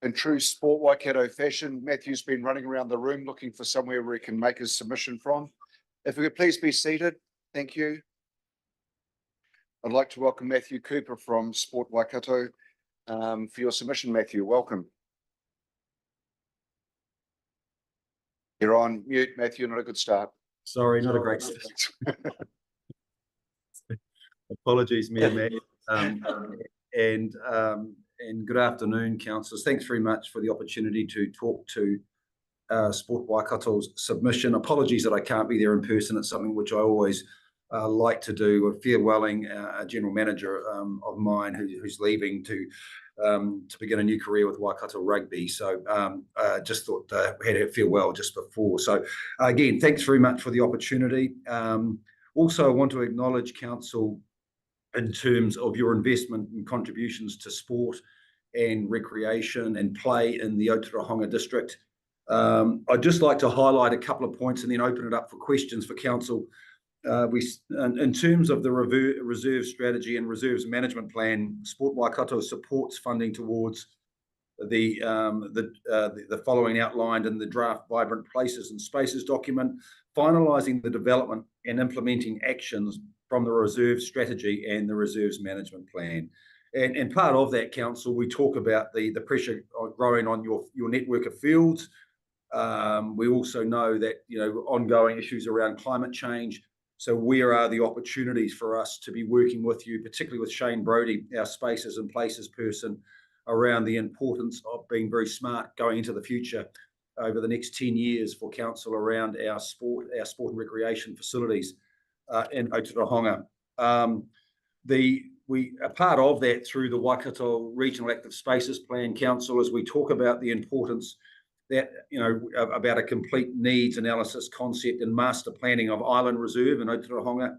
In true Sport Waikato fashion, Matthew's been running around the room looking for somewhere where he can make his submission from. If we could please be seated, thank you. I'd like to welcome Matthew Cooper from Sport Waikato for your submission, Matthew. Welcome. You're on mute, Matthew, not a good start. Sorry, not a great start. Apologies, Mayor Matt. And good afternoon, councillors. Thanks very much for the opportunity to talk to Sport Waikato's submission. Apologies that I can't be there in person. It's something which I always like to do. We're farewelling a general manager of mine who's leaving to begin a new career with Waikato Rugby. So just thought I had a farewell just before. So again, thanks very much for the opportunity. Also, I want to acknowledge council in terms of your investment and contributions to sport and recreation and play in the Ōtorohanga district. I'd just like to highlight a couple of points and then open it up for questions for council. In terms of the reserve strategy and reserves management plan, Sport Waikato supports funding towards the following outlined in the draft Vibrant Places and Spaces document, finalising the development and implementing actions from the reserve strategy and the reserves management plan. And part of that, council, we talk about the pressure growing on your network of fields. We also know that, ongoing issues around climate change. So where are the opportunities for us to be working with you, particularly with Shane Brodie, our spaces and places person, around the importance of being very smart going into the future over the next 10 years for council around our sport and recreation facilities in Ōtorohanga. We are part of that through the Waikato Regional Active Spaces Plan, council, as we talk about the importance that, about a complete needs analysis concept and master planning of Island Reserve in Ōtorohanga,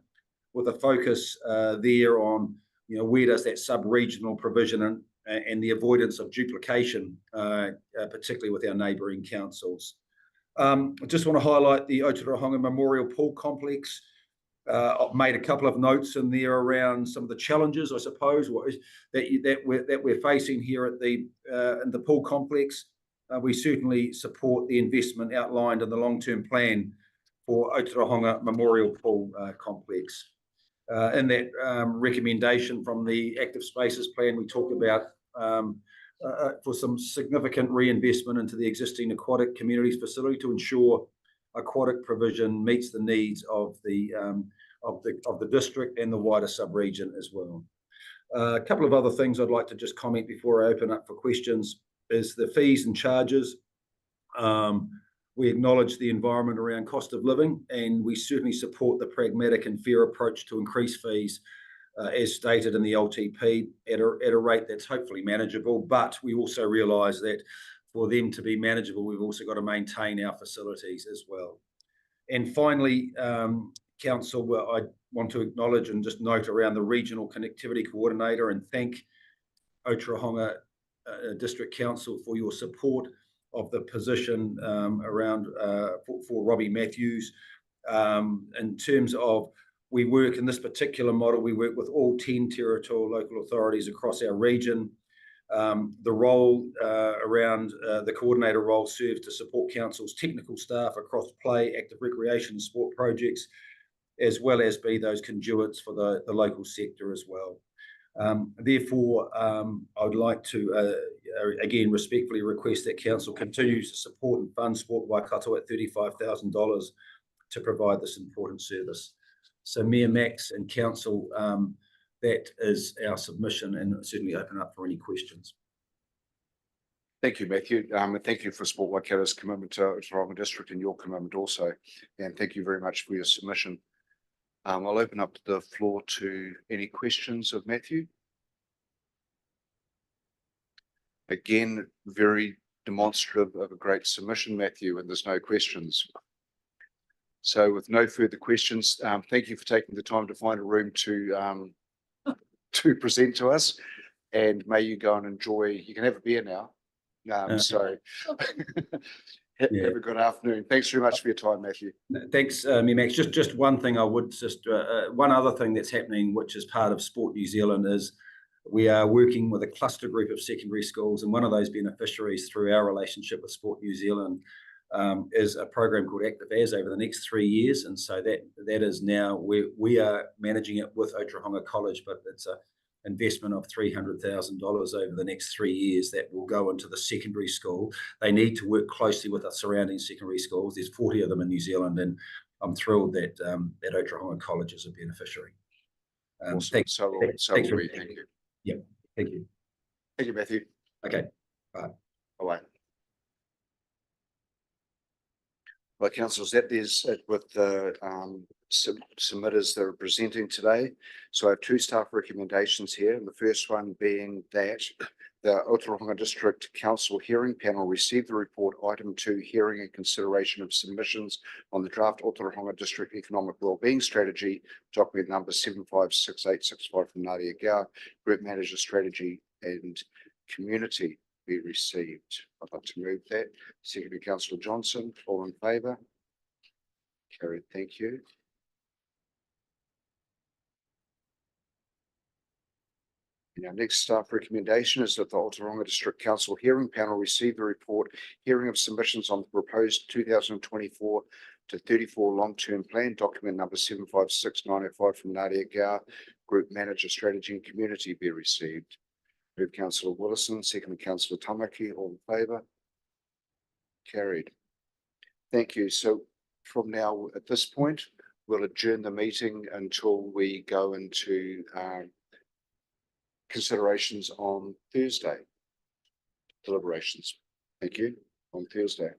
with a focus there on, where does that sub-regional provision and the avoidance of duplication, particularly with our neighbouring councils. I just want to highlight the Ōtorohanga Memorial Pool Complex. I've made a couple of notes in there around some of the challenges, I suppose, that we're facing here at in the pool complex. We certainly support the investment outlined in the long-term plan for Ōtorohanga Memorial Pool Complex. In that recommendation from the Active Spaces Plan, we talk about for some significant reinvestment into the existing aquatic communities facility to ensure aquatic provision meets the needs of the district and the wider sub-region as well. A couple of other things I'd like to just comment before I open up for questions is the fees and charges. We acknowledge the environment around cost of living, and we certainly support the pragmatic and fair approach to increase fees as stated in the LTP at a rate that's hopefully manageable. But we also realise that for them to be manageable, we've also got to maintain our facilities as well. And finally, council, I want to acknowledge and just note around the Regional Connectivity Coordinator and thank Ōtorohanga District Council for your support of the position around for Robbie Matthews. In terms of, we work in this particular model, we work with all 10 territorial local authorities across our region. The role around the coordinator role serves to support council's technical staff across play, active recreation and sport projects, as well as be those conduits for the local sector as well. Therefore, I would like to again respectfully request that council continues to support and fund Sport Waikato at $35,000 to provide this important service. So Mayor Max and council, that is our submission, and certainly open up for any questions. Thank you, Matthew. And thank you for Sport Waikato's commitment to Ōtorohanga District and your commitment also. And thank you very much for your submission. I'll open up the floor to any questions of Matthew. Again, very demonstrative of a great submission, Matthew, and there's no questions. So with no further questions, thank you for taking the time to find a room to present to us, and may you go and enjoy. You can have a beer now. So have a good afternoon. Thanks very much for your time, Matthew. Thanks, Mayor Max. Just one thing I would one other thing that's happening, which is part of Sport New Zealand, is We are working with a cluster group of secondary schools, and one of those beneficiaries through our relationship with Sport New Zealand is a program called Active As over the next 3 years. And so that is now we are managing it with Ōtorohanga College, but it's a investment of $300,000 over the next 3 years that will go into the secondary school. They need to work closely with the surrounding secondary schools. There's 40 of them in New Zealand, and I'm thrilled that that Ōtorohanga College is a beneficiary. Awesome. So will we. Thank you. Yeah, thank you. Thank you, Matthew. Okay, bye. Bye. Well, councillors, that is it with the submitters that are presenting today. So I have 2 staff recommendations here. And the first one being that the Ōtorohanga District Council Hearing Panel received the report item 2, hearing and consideration of submissions on the draft Ōtorohanga District Economic Wellbeing Strategy, document number 756865 from Nadia Gao, Group Manager Strategy and Community, be received. I'd like to move that. Secretary Councillor Johnson, all in favour? Carried, thank you. And our next staff recommendation is that the Ōtorohanga District Council Hearing Panel receive the report hearing of submissions on the proposed 2024 to 34 long-term plan, document number 756905 from Nadia Gao, Group Manager Strategy and Community, be received. Move Councillor Willison, second Councillor Tamaki, all in favour? Carried. Thank you. So from now, at this point, we'll adjourn the meeting until we go into considerations on Thursday. Deliberations. Thank you. On Thursday.